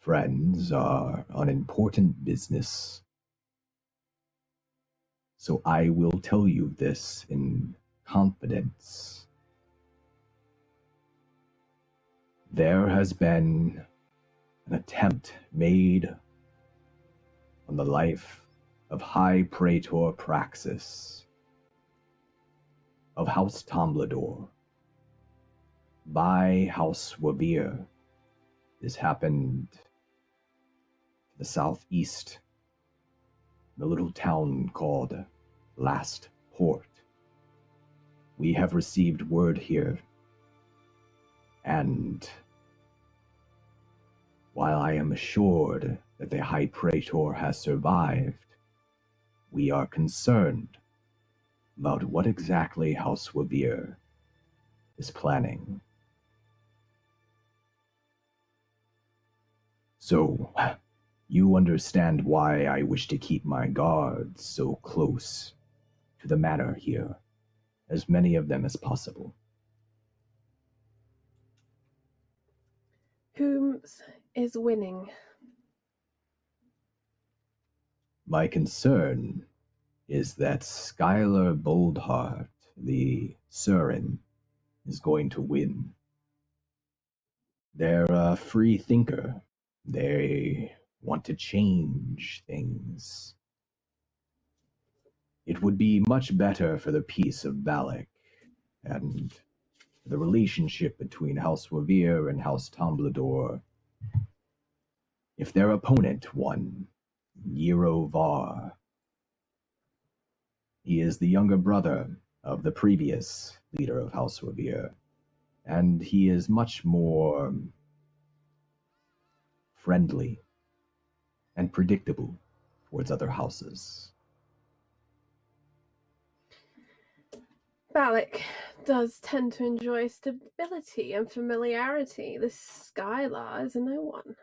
friends are on important business, so I will tell you this in confidence. There has been an attempt made on the life of High Praetor Praxis of House Tomblador by House Wavir. This happened to the southeast, in a little town called Last Port. We have received word here, and while I am assured that the High Praetor has survived, we are concerned about what exactly House Wavir is planning. So, you understand why I wish to keep my guards so close to the manor here, as many of them as possible. Whom is winning? My concern is that Skylar Boldheart, the Surin, is going to win. They're a free thinker. They want to change things. It would be much better for the peace of Balak and the relationship between House Wavir and House Tomblador if their opponent won, Yero Var. He is the younger brother of the previous leader of House Wavir, and he is much more friendly and predictable towards other houses. Balak does tend to enjoy stability and familiarity. This Skylar is a no one.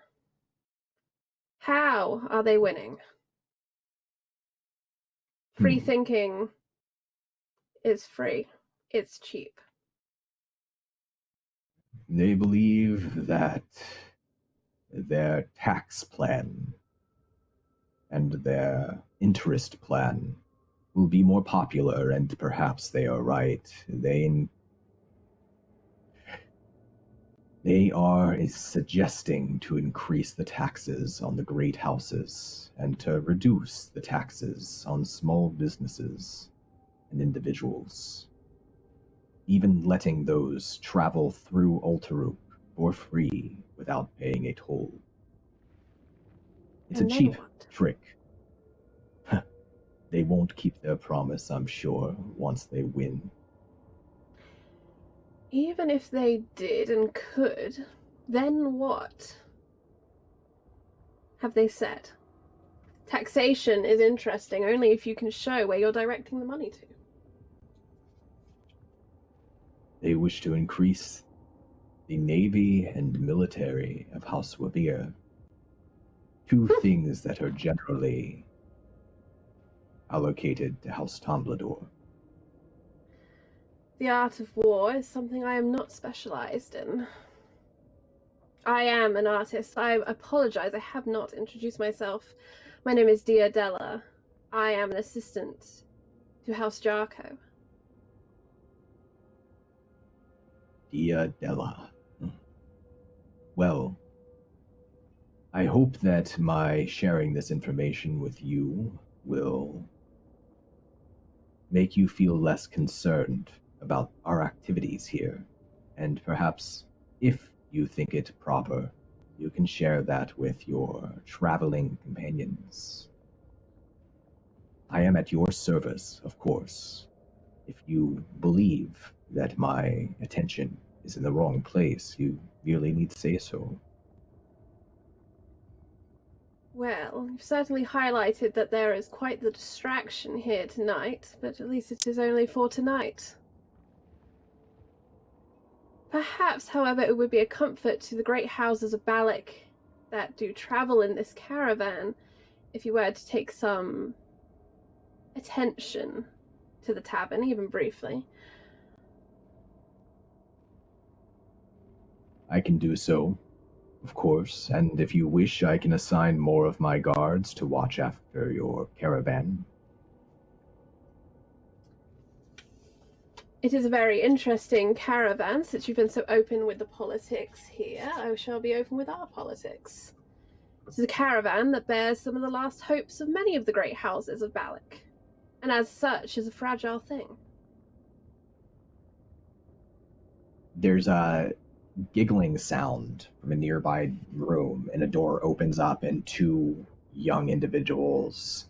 How are they winning? Free thinking is free. It's cheap. They believe that their tax plan and their interest plan will be more popular, and perhaps they are right. They are suggesting to increase the taxes on the great houses and to reduce the taxes on small businesses and individuals, even letting those travel through Ultaruk for free without paying a toll. It's a cheap trick. They won't keep their promise, I'm sure, once they win. Even if they did and could, then what? Have they said? Taxation is interesting only if you can show where you're directing the money to. They wish to increase the navy and military of House Wavir. Two things that are generally allocated to House Tomblador. The art of war is something I am not specialized in. I am an artist. I apologize, I have not introduced myself. My name is Diadella. I am an assistant to House Jarko. Diadella. Well, I hope that my sharing this information with you will make you feel less concerned about our activities here, and perhaps, if you think it proper, you can share that with your traveling companions. I am at your service, of course. If you believe that my attention is in the wrong place, you merely need to say so. Well, you've certainly highlighted that there is quite the distraction here tonight, but at least it is only for tonight. Perhaps, however, it would be a comfort to the great houses of Balak that do travel in this caravan if you were to take some attention to the tavern, even briefly. I can do so, of course, and if you wish, I can assign more of my guards to watch after your caravan. It is a very interesting caravan. Since you've been so open with the politics here, I shall be open with our politics. This is a caravan that bears some of the last hopes of many of the great houses of Balak, and as such is a fragile thing. There's a giggling sound from a nearby room, and a door opens up, and two young individuals,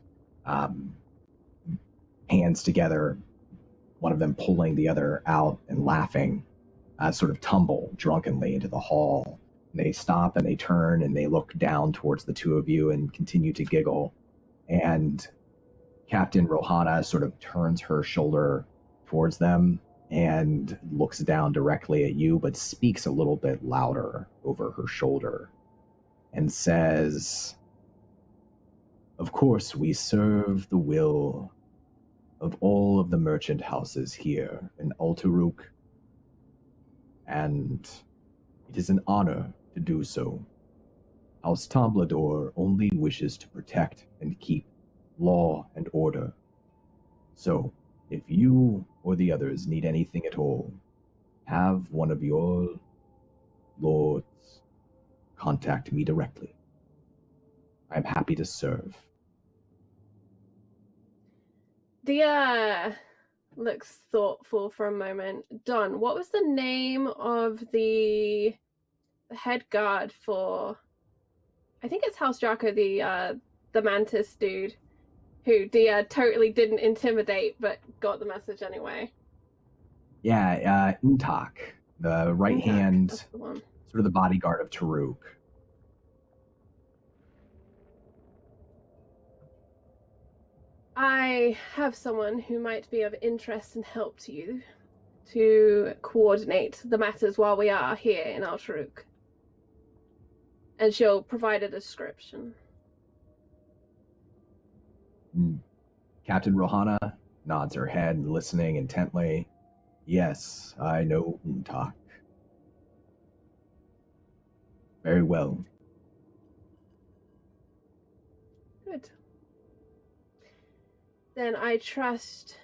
hands together, one of them pulling the other out and laughing, sort of tumble drunkenly into the hall. They stop and they turn and they look down towards the two of you and continue to giggle. And Captain Rohana sort of turns her shoulder towards them and looks down directly at you, but speaks a little bit louder over her shoulder and says, "Of course, we serve the will of all of the merchant houses here in Ultaruk, and it is an honor to do so. House Tomblador only wishes to protect and keep law and order. So, if you or the others need anything at all, have one of your lords contact me directly. I'm happy to serve." Dia looks thoughtful for a moment. Don, what was the name of the head guard for, I think it's House Draco, the mantis dude, who Dia totally didn't intimidate but got the message anyway? Yeah, Untak, the right Untak, hand, that's the one. sort of the bodyguard of Taruk. I have someone who might be of interest and help to you to coordinate the matters while we are here in Ultaruk. And she'll provide a description. Captain Rohana nods her head, listening intently. "Yes, I know Untak. Very well." Good. Then I trust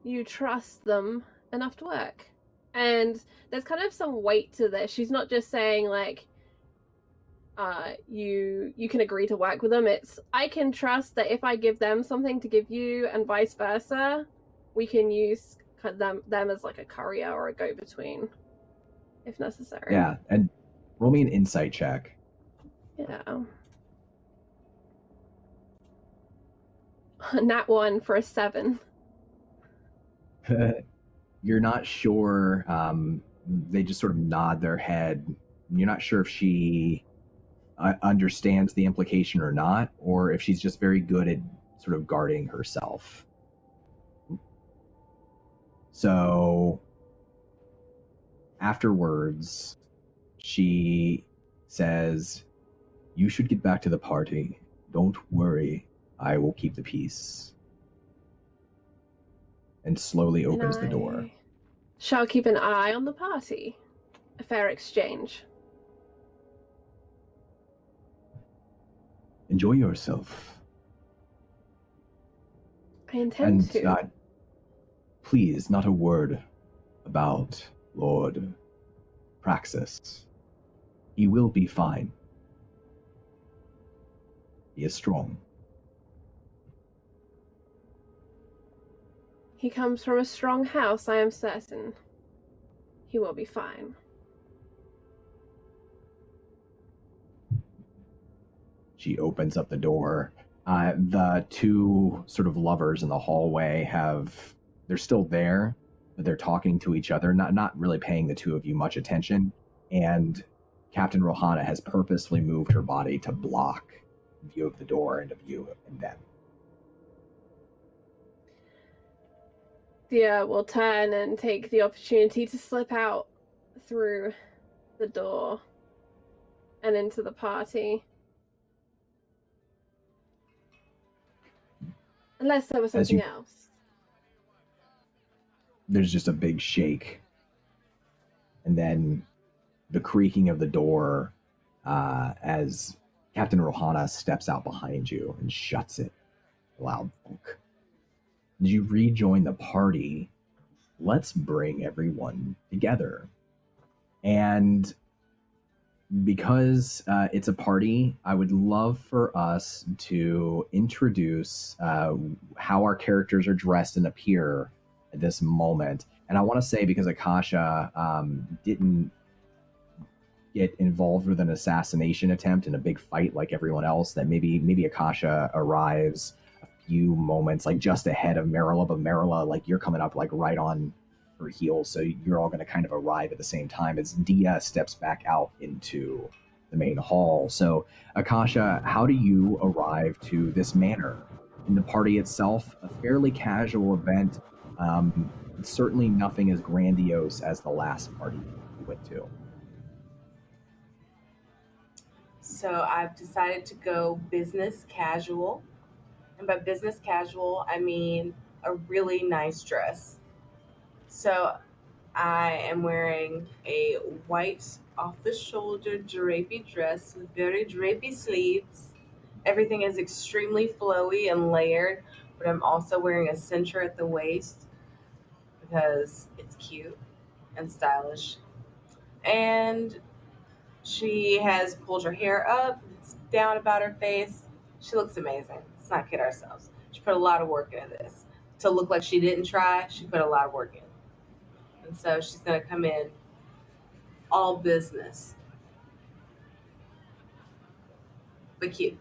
you trust them enough to work. And there's kind of some weight to this. She's not just saying like, you can agree to work with them. It's, I can trust that if I give them something to give you and vice versa, we can use them as like a courier or a go-between if necessary. Yeah, and roll me an insight check. Yeah. Nat 1 for a 7. You're not sure. They just sort of nod their head. You're not sure if she understands the implication or not, or if she's just very good at sort of guarding herself. So afterwards, she says, "You should get back to the party. Don't worry. I will keep the peace." And slowly opens the door. Shall keep an eye on the party. A fair exchange. Enjoy yourself. I intend to. And please, not a word about Lord Praxis. He will be fine. He is strong. He comes from a strong house, I am certain. He will be fine. She opens up the door. The two sort of lovers in the hallway they're still there, but they're talking to each other, not really paying the two of you much attention. And Captain Rohana has purposefully moved her body to block view of the door and of you and them. Dia will turn and take the opportunity to slip out through the door and into the party. Unless there was something else. there's just a big shake. And then the creaking of the door as Captain Rohana steps out behind you and shuts it. Loud thunk. As you rejoin the party, let's bring everyone together. And because it's a party, I would love for us to introduce how our characters are dressed and appear at this moment. And I want to say, because Akasha didn't get involved with an assassination attempt in a big fight like everyone else, that maybe Akasha arrives a few moments like just ahead of Marilla, but Marilla, like you're coming up like right on her heels, so you're all going to kind of arrive at the same time as Dia steps back out into the main hall. So Akasha, how do you arrive to this manor? In the party itself, a fairly casual event. Certainly nothing as grandiose as the last party you went to. So I've decided to go business casual. And by business casual, I mean a really nice dress. So I am wearing a white off the shoulder drapey dress with very drapey sleeves. Everything is extremely flowy and layered, but I'm also wearing a cincher at the waist because it's cute and stylish. And she has pulled her hair up, it's down about her face. She looks amazing. Let's not kid ourselves. She put a lot of work into this. To look like she didn't try, she put a lot of work in. And so she's going to come in all business, but cute.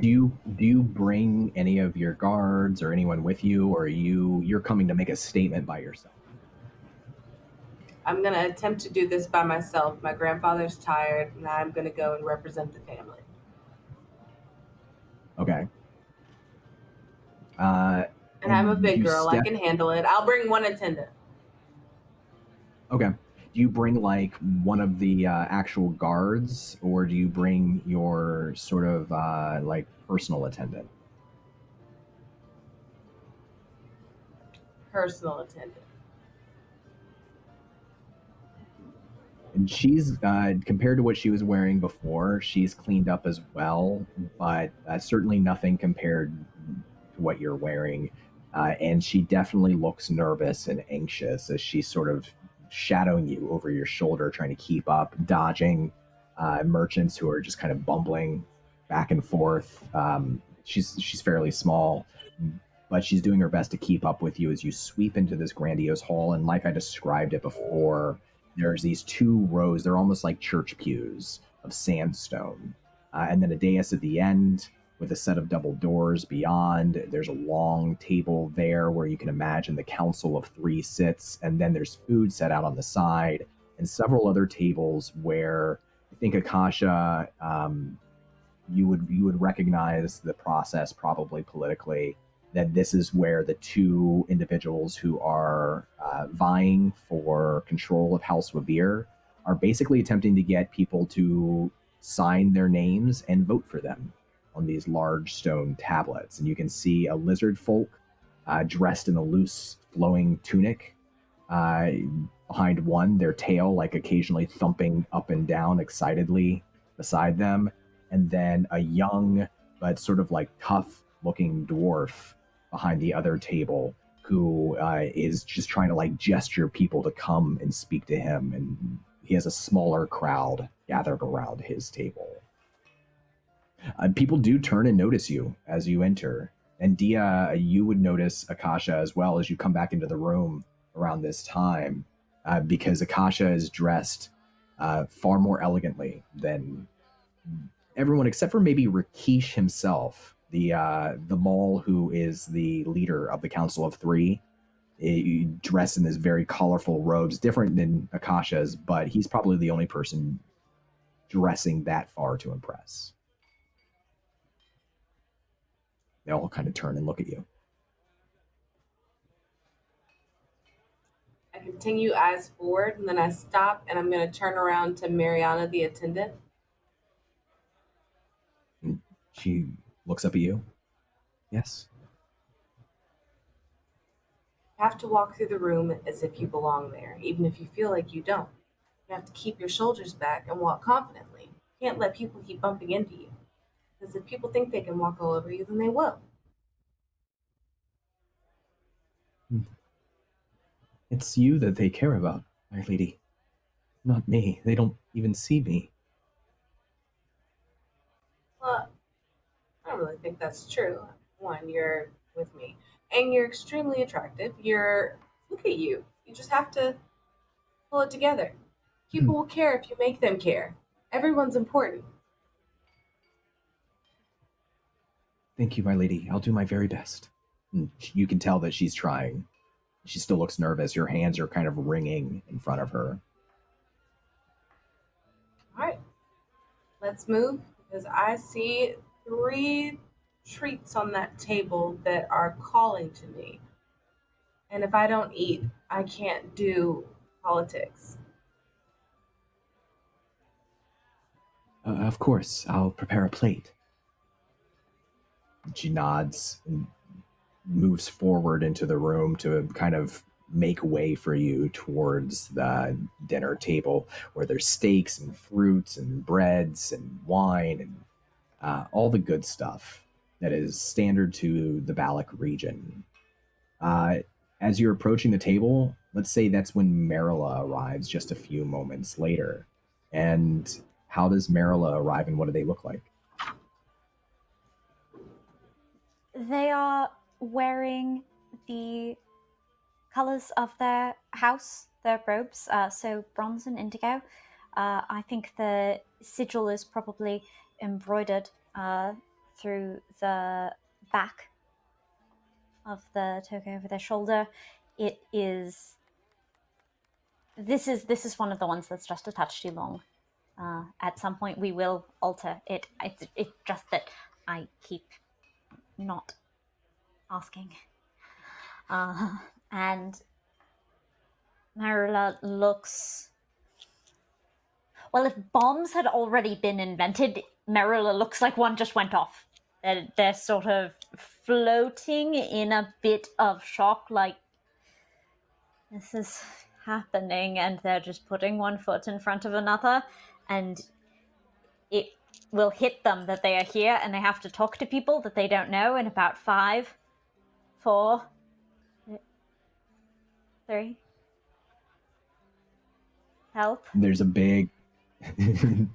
Do you bring any of your guards or anyone with you, or you're coming to make a statement by yourself? I'm going to attempt to do this by myself. My grandfather's tired, and I'm going to go and represent the family. Okay. And I'm a big girl. I step- can handle it. I'll bring one attendant. Okay. Do you bring like one of the actual guards, or do you bring your sort of like personal attendant? Personal attendant. And she's compared to what she was wearing before, she's cleaned up as well, but certainly nothing compared to what you're wearing. And she definitely looks nervous and anxious as she's sort of shadowing you over your shoulder, trying to keep up, dodging merchants who are just kind of bumbling back and forth. She's fairly small, but she's doing her best to keep up with you as you sweep into this grandiose hall. And like I described it before, there's these two rows, they're almost like church pews of sandstone. And then a dais at the end with a set of double doors beyond. There's a long table there where you can imagine the council of three sits. And then there's food set out on the side and several other tables where I think Akasha, you would recognize the process probably politically, that this is where the two individuals who are vying for control of House Wavir are basically attempting to get people to sign their names and vote for them on these large stone tablets. And you can see a lizard folk dressed in a loose flowing tunic behind one, their tail like occasionally thumping up and down excitedly beside them. And then a young but sort of like tough looking dwarf behind the other table who is just trying to like gesture people to come and speak to him, and he has a smaller crowd gathered around his table. People do turn and notice you as you enter, and Dia, you would notice Akasha as well as you come back into the room around this time, because Akasha is dressed far more elegantly than everyone except for maybe Rakesh himself, the mall who is the leader of the Council of Three, dressed in this very colorful robes, different than Akasha's, but he's probably the only person dressing that far to impress. They all kind of turn and look at you. I continue eyes forward, and then I stop, and I'm going to turn around to Mariana, the attendant. And she looks up at you. Yes. You have to walk through the room as if you belong there, even if you feel like you don't. You have to keep your shoulders back and walk confidently. You can't let people keep bumping into you. Because if people think they can walk all over you, then they will. It's you that they care about, my lady. Not me. They don't even see me. Well, I don't really think that's true. One, you're with me. And you're extremely attractive. Look at you. You just have to pull it together. People will care if you make them care. Everyone's important. Thank you, my lady. I'll do my very best. And you can tell that she's trying. She still looks nervous. Your hands are kind of wringing in front of her. All right. Let's move because I see 3 treats on that table that are calling to me. And if I don't eat, I can't do politics. Of course, I'll prepare a plate. She nods and moves forward into the room to kind of make way for you towards the dinner table where there's steaks and fruits and breads and wine and all the good stuff that is standard to the Balak region. As you're approaching the table, let's say that's when Marilla arrives just a few moments later. And how does Marilla arrive and what do they look like? They are wearing the colors of their house, their robes, so bronze and indigo. I think the sigil is probably embroidered through the back of the toga over their shoulder. It is. This is one of the ones that's just a touch too long. At some point, we will alter it. It's just that I keep not asking. And Marilla looks. Well, if bombs had already been invented, Marilla looks like one just went off. They're sort of floating in a bit of shock, like, this is happening, and they're just putting one foot in front of another, and it will hit them that they are here, and they have to talk to people that they don't know in about 5, 4, 3. Help. There's a big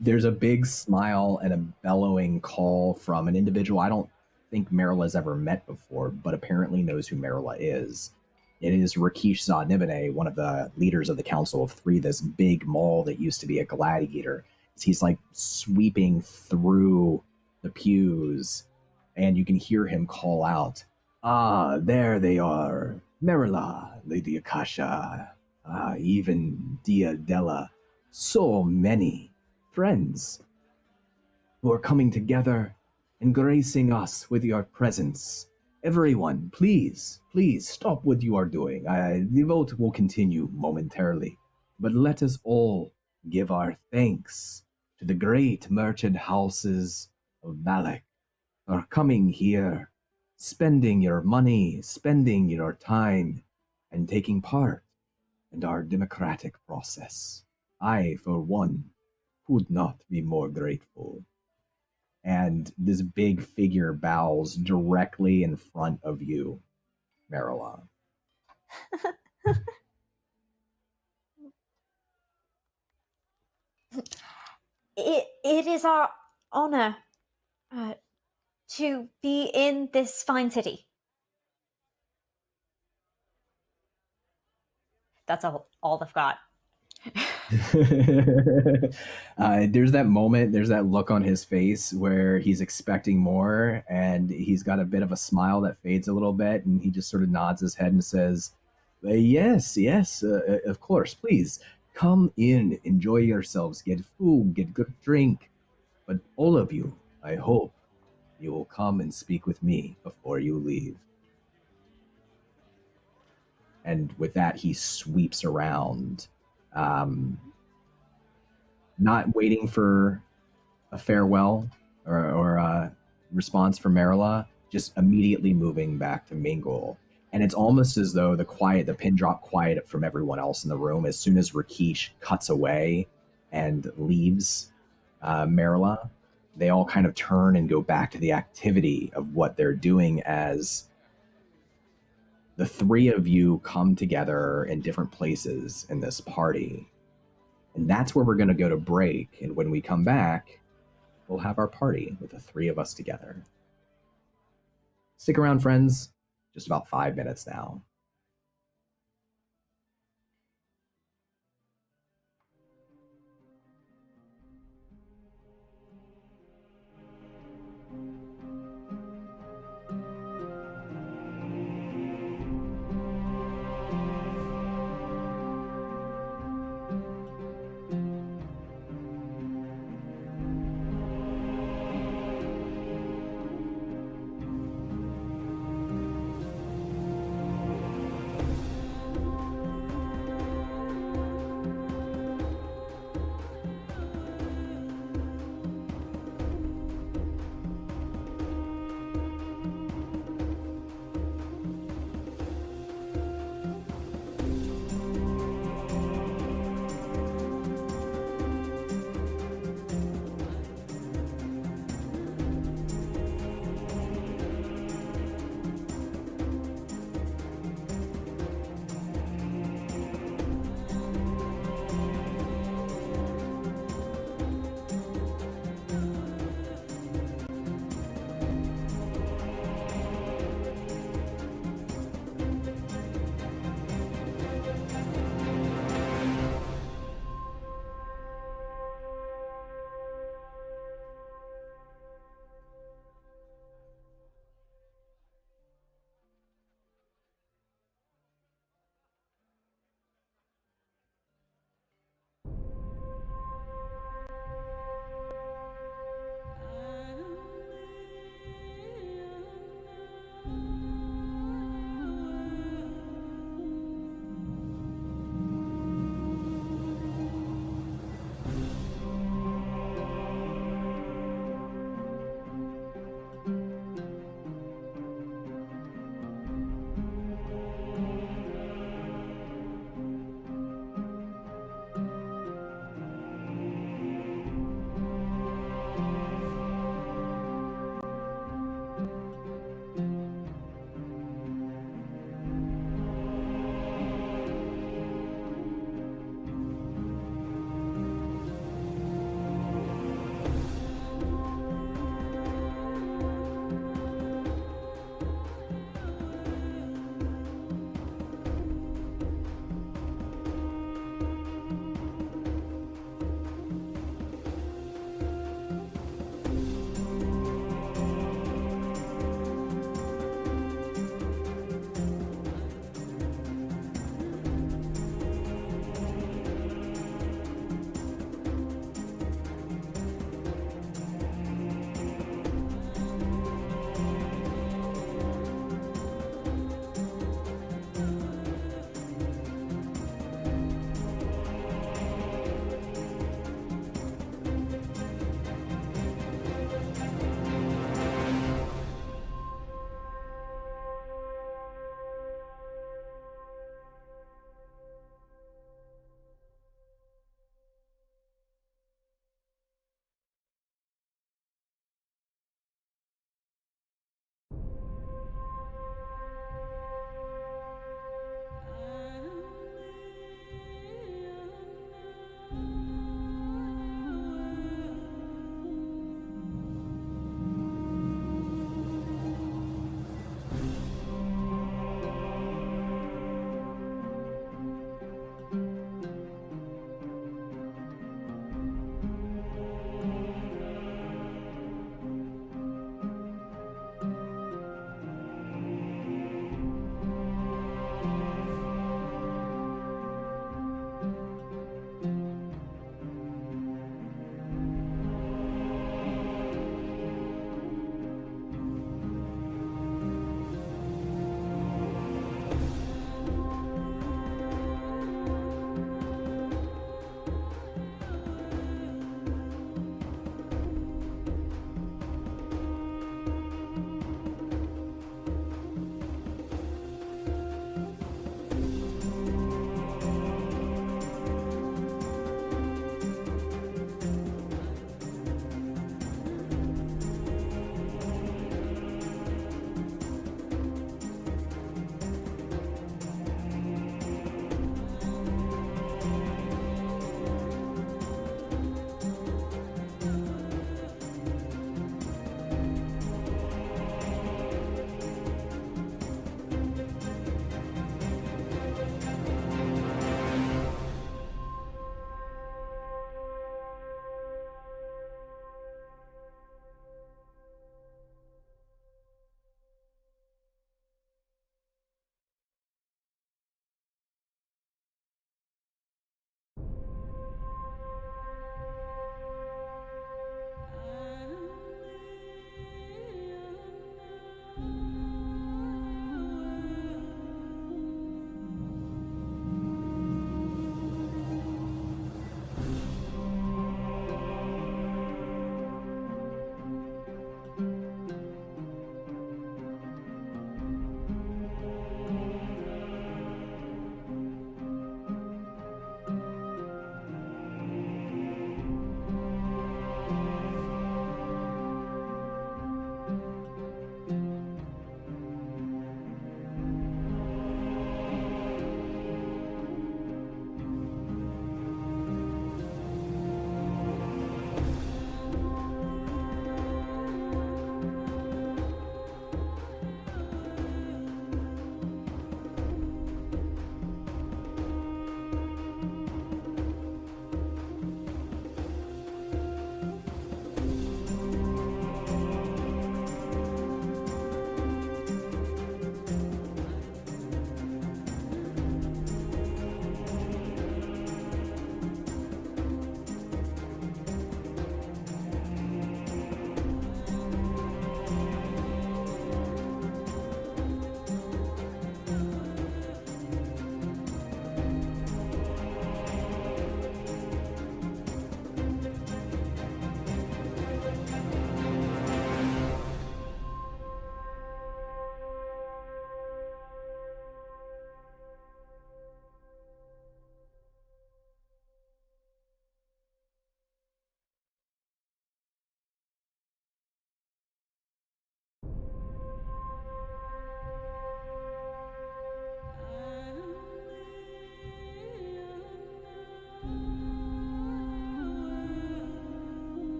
there's a big smile and a bellowing call from an individual I don't think Marilla's ever met before, but apparently knows who Marilla is. It is Rakesh Zodnibane, one of the leaders of the Council of Three, this big mall that used to be a gladiator. He's like sweeping through the pews, and you can hear him call out, "Ah, there they are. Marilla, Lady Akasha, even Dia Della. So many friends who are coming together and gracing us with your presence. Everyone, please stop what you are doing. The vote will continue momentarily, but let us all give our thanks to the great merchant houses of Balak who are coming here, spending your money, spending your time, and taking part in our democratic process. I, for one, could not be more grateful." And this big figure bows directly in front of you, Marilla. It is our honor to be in this fine city. That's all they've got. There's that moment, there's that look on his face where he's expecting more, and he's got a bit of a smile that fades a little bit, and he just sort of nods his head and says, yes, of course, please, come in, enjoy yourselves, get food, get good drink. But all of you, I hope you will come and speak with me before you leave. And with that, he sweeps around, not waiting for a farewell or a response from Marilla, just immediately moving back to mingle. And it's almost as though the pin drop quiet from everyone else in the room, as soon as Rakesh cuts away and leaves Marilla, they all kind of turn and go back to the activity of what they're doing as the three of you come together in different places in this party. And that's where we're going to go to break. And when we come back, we'll have our party with the three of us together. Stick around, friends. Just about 5 minutes now.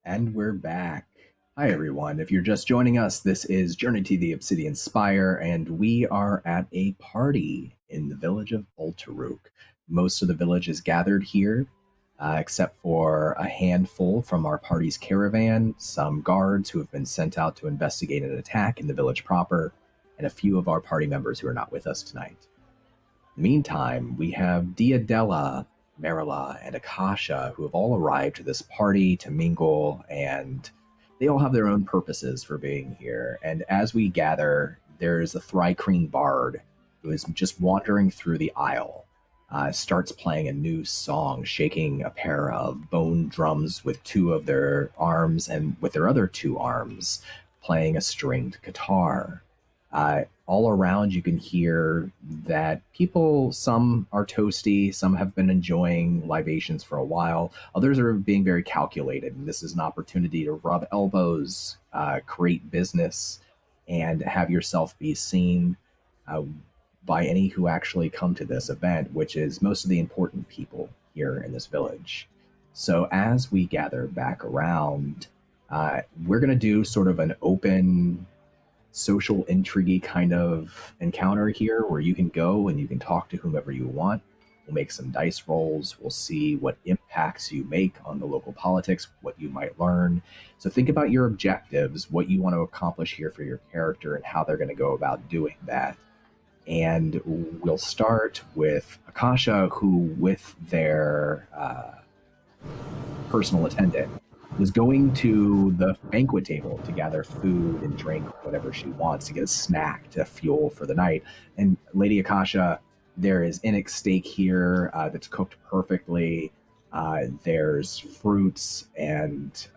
And we're back. Hi, everyone. If you're just joining us, this is Journey to the Obsidian Spire, and we are at a party in the village of Ultaruk. Most of the village is gathered here, except for a handful from our party's caravan, some guards who have been sent out to investigate an attack in the village proper, and a few of our party members who are not with us tonight. In the meantime, we have Diadella, Marilla, and Akasha, who have all arrived to this party to mingle, and they all have their own purposes for being here. And as we gather, there's a Thrycreen bard who is just wandering through the aisle, starts playing a new song, shaking a pair of bone drums with two of their arms, and with their other two arms, playing a stringed guitar. All around, you can hear that people, some are toasty, some have been enjoying libations for a while, others are being very calculated, and this is an opportunity to rub elbows, create business, and have yourself be seen by any who actually come to this event, which is most of the important people here in this village. So as we gather back around, we're going to do sort of an open social intrigue kind of encounter here where you can go and you can talk to whomever you want. We'll make some dice rolls. We'll see what impacts you make on the local politics, what you might learn. So think about your objectives, what you want to accomplish here for your character, and how they're going to go about doing that. And we'll start with Akasha, who, with their personal attendant, was going to the banquet table to gather food and drink, whatever she wants, to get a snack to fuel for the night. And Lady Akasha, there is Innick steak here that's cooked perfectly. There's fruits and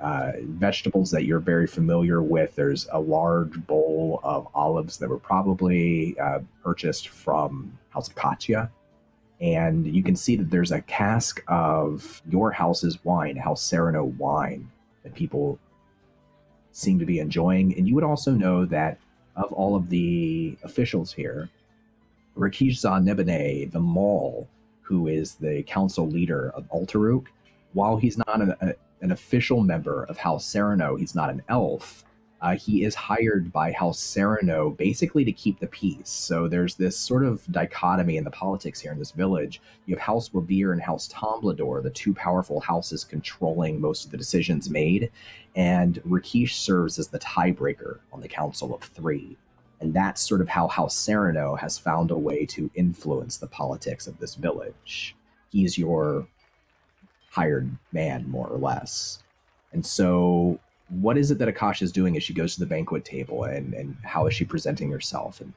vegetables that you're very familiar with. There's a large bowl of olives that were probably purchased from House of Katya. And you can see that there's a cask of your house's wine, House Sereno wine, that people seem to be enjoying. And you would also know that of all of the officials here, Rakesh Nebene, the Maul, who is the council leader of Ultaruk, while he's not an official member of House Sereno, he's not an elf. He is hired by House Sereno basically to keep the peace. So there's this sort of dichotomy in the politics here in this village. You have House Wabir and House Tomblador, the two powerful houses controlling most of the decisions made. And Rakesh serves as the tiebreaker on the Council of Three. And that's sort of how House Sereno has found a way to influence the politics of this village. He's your hired man, more or less. And so what is it that Akasha is doing as she goes to the banquet table, and how is she presenting herself and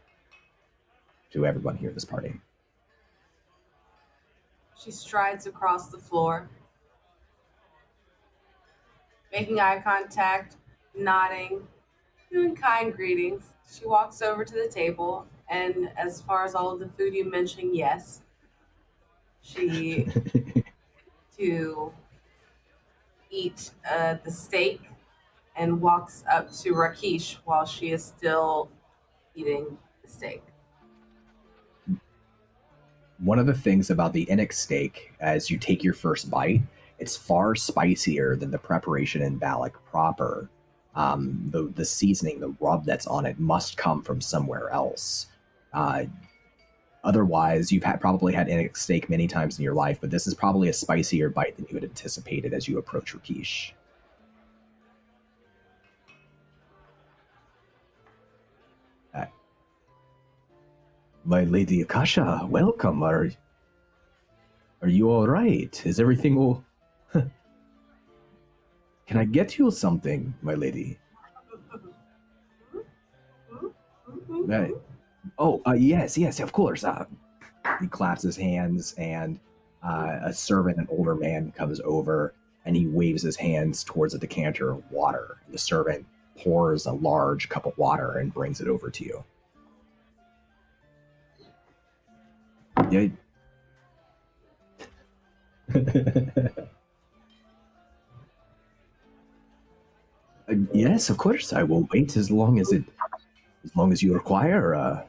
to everyone here at this party? She strides across the floor, making eye contact, nodding, doing kind greetings. She walks over to the table, and as far as all of the food you mentioned, yes, she to eat the steak and walks up to Rakesh while she is still eating the steak. One of the things about the Innick steak, as you take your first bite, it's far spicier than the preparation in Balak proper. The seasoning, the rub that's on it must come from somewhere else. Otherwise, you've probably had Innick steak many times in your life, but this is probably a spicier bite than you had anticipated as you approach Rakesh. My Lady Akasha, welcome. Are you all right? Is everything all... Can I get you something, my lady? Yes, of course. He claps his hands, and a servant, an older man, comes over, and he waves his hands towards a decanter of water. The servant pours a large cup of water and brings it over to you. Yeah. Yes, of course. I will wait as long as you require.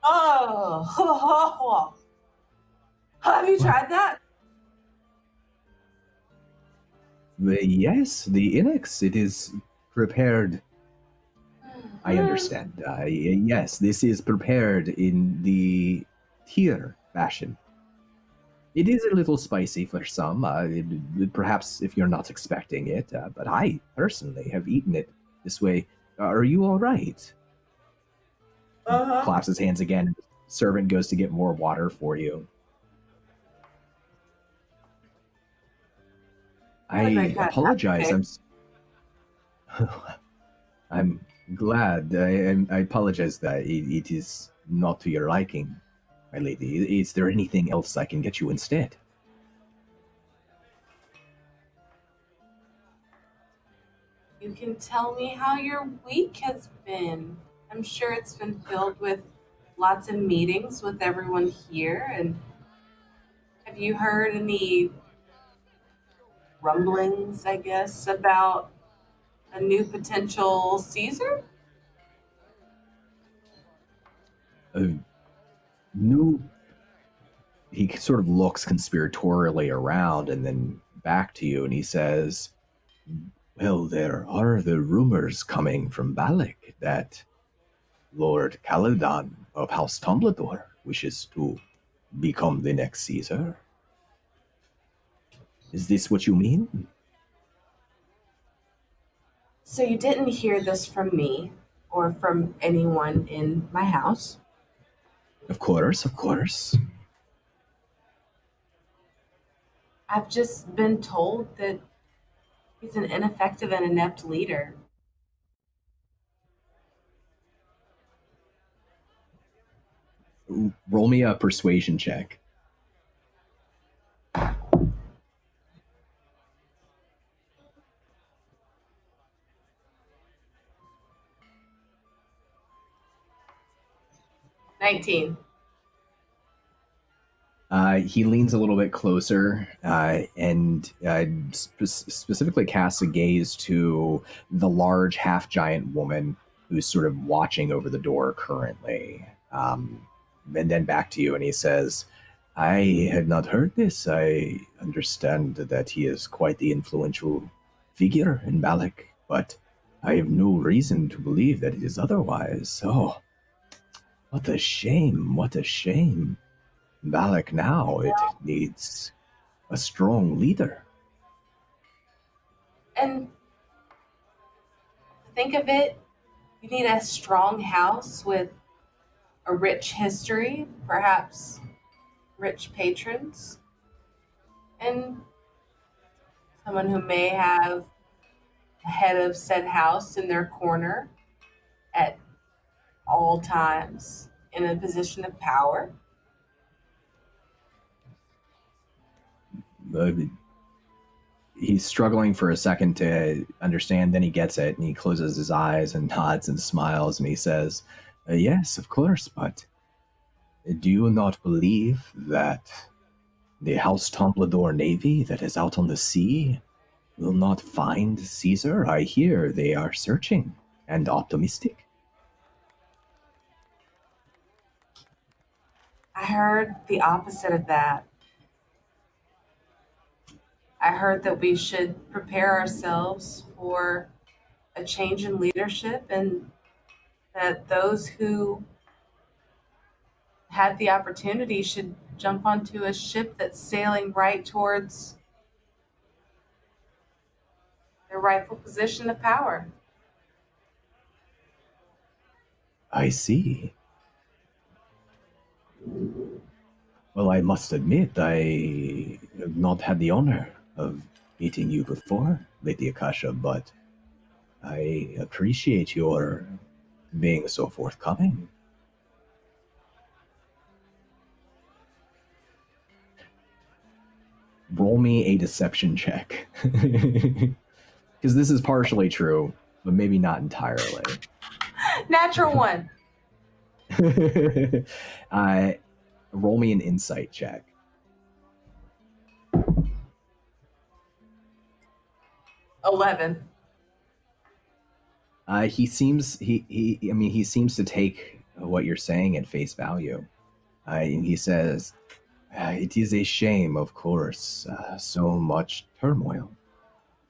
Oh, have you tried that? Yes, the Inex, it is prepared. I understand. Yes, this is prepared in the tier fashion. It is a little spicy for some, perhaps if you're not expecting it, but I personally have eaten it this way. Are you all right? Claps his hands again. Servant goes to get more water for you. I apologize. I'm glad. I apologize that it is not to your liking, my lady. Is there anything else I can get you instead? You can tell me how your week has been. I'm sure it's been filled with lots of meetings with everyone here. And have you heard any rumblings, I guess, about a new potential Caesar? New. He sort of looks conspiratorially around and then back to you, and he says, well, there are the rumors coming from Balak that Lord Caladan of House Tumbledore wishes to become the next Caesar. Is this what you mean? So you didn't hear this from me or from anyone in my house. Of course, of course. I've just been told that he's an ineffective and inept leader. Roll me a persuasion check. $19. He leans a little bit closer and specifically casts a gaze to the large half-giant woman who's sort of watching over the door currently. And then back to you, and he says, I had not heard this. I understand that he is quite the influential figure in Balak, but I have no reason to believe that it is otherwise. Oh, what a shame, what a shame. Balak now, it needs a strong leader. And think of it, you need a strong house with a rich history, perhaps rich patrons, and someone who may have the head of said house in their corner at all times in a position of power. He's struggling for a second to understand, then he gets it, and he closes his eyes and nods and smiles, and he says, yes, of course, but do you not believe that the House Templador Navy that is out on the sea will not find Caesar? I hear they are searching and optimistic. I heard the opposite of that. I heard that we should prepare ourselves for a change in leadership and that those who had the opportunity should jump onto a ship that's sailing right towards their rightful position of power. I see. Well, I must admit, I have not had the honor of meeting you before, Lady Akasha, but I appreciate your being so forthcoming. Roll me a deception check. Because this is partially true, but maybe not entirely. Natural one. Roll me an insight check. 11. He seems to take what you're saying at face value. He says, it is a shame, of course, so much turmoil.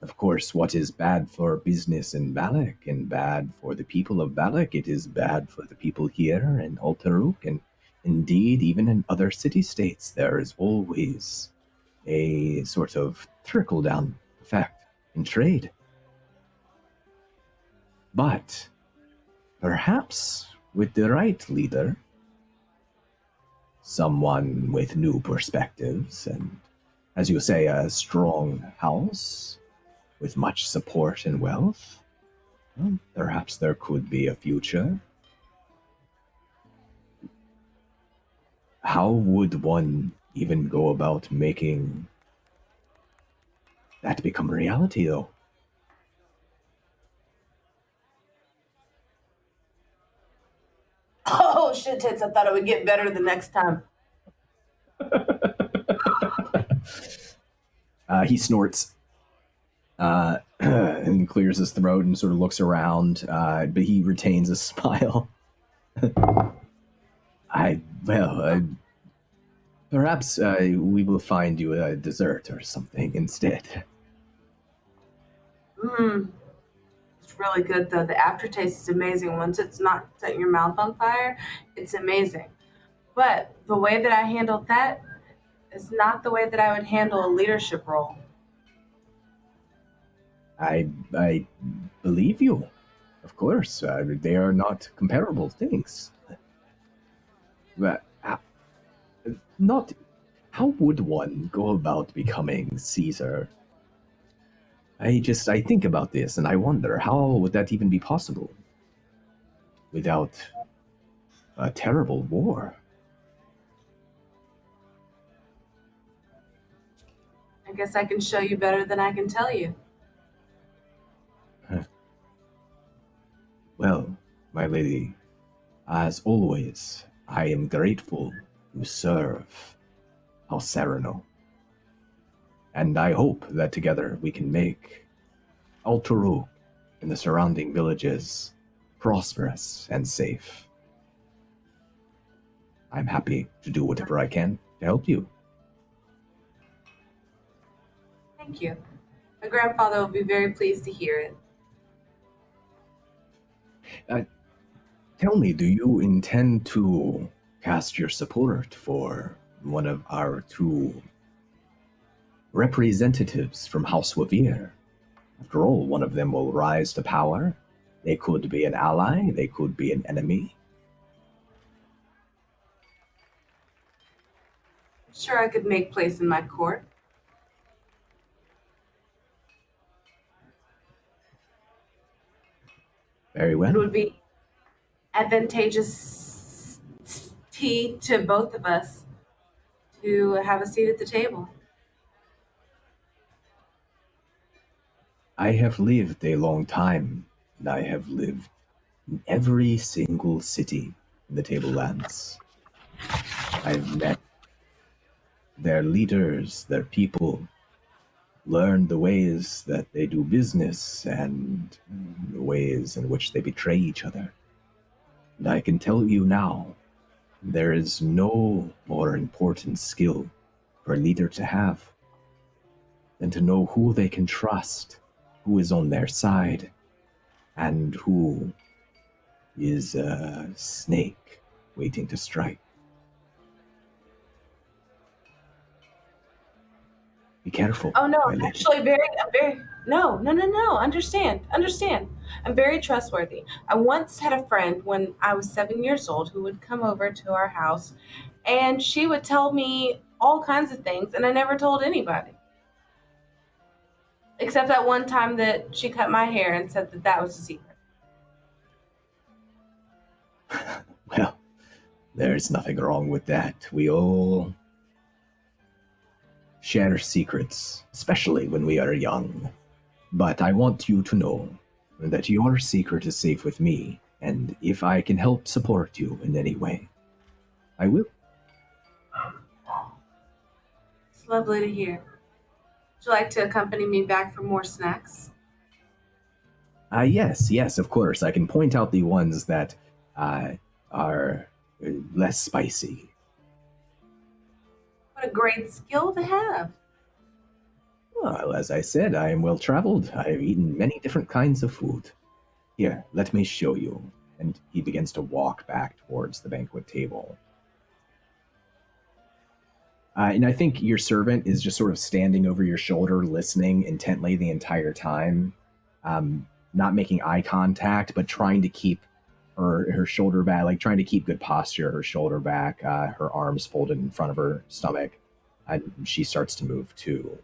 Of course, what is bad for business in Balak and bad for the people of Balak, it is bad for the people here in Ultaruk, and indeed even in other city-states. There is always a sort of trickle-down effect in trade. But perhaps with the right leader, someone with new perspectives and, as you say, a strong house with much support and wealth, well, perhaps there could be a future. How would one even go about making that become a reality, though? Oh, shit tits, I thought it would get better the next time. He snorts and clears his throat and sort of looks around, but he retains a smile. Perhaps we will find you a dessert or something instead. It's really good, though. The aftertaste is amazing. Once it's not setting your mouth on fire, it's amazing. But the way that I handled that is not the way that I would handle a leadership role. I believe you. Of course, they are not comparable things. But how would one go about becoming Caesar? I think about this and I wonder, how would that even be possible without a terrible war? I guess I can show you better than I can tell you. Well, my lady, as always, I am grateful to serve House Sereno. And I hope that together we can make Ultaruk and the surrounding villages prosperous and safe. I'm happy to do whatever I can to help you. Thank you. My grandfather will be very pleased to hear it. Tell me, do you intend to cast your support for one of our two representatives from House Wavir? After all, one of them will rise to power. They could be an ally, they could be an enemy. I'm sure I could make place in my court. Very well. It would be advantageous to both of us to have a seat at the table. I have lived a long time, and I have lived in every single city in the Tablelands. I've met their leaders, their people, learned the ways that they do business and the ways in which they betray each other. And I can tell you now, there is no more important skill for a leader to have than to know who they can trust, who is on their side, and who is a snake waiting to strike. Be careful. Oh no, my lady. actually, no. Understand. I'm very trustworthy. I once had a friend when I was 7 years old who would come over to our house, and she would tell me all kinds of things, and I never told anybody. Except that one time that she cut my hair and said that was a secret. Well, there's nothing wrong with that. We all share secrets, especially when we are young. But I want you to know that your secret is safe with me, and if I can help support you in any way, I will. It's lovely to hear. Would you like to accompany me back for more snacks? Yes, of course. I can point out the ones that are less spicy. What a great skill to have. Well, as I said, I am well traveled. I've eaten many different kinds of food. Here, let me show you. And he begins to walk back towards the banquet table. And I think your servant is just sort of standing over your shoulder, listening intently the entire time, not making eye contact, but trying to keep her shoulder back, like trying to keep good posture, her shoulder back, her arms folded in front of her stomach. And she starts to move too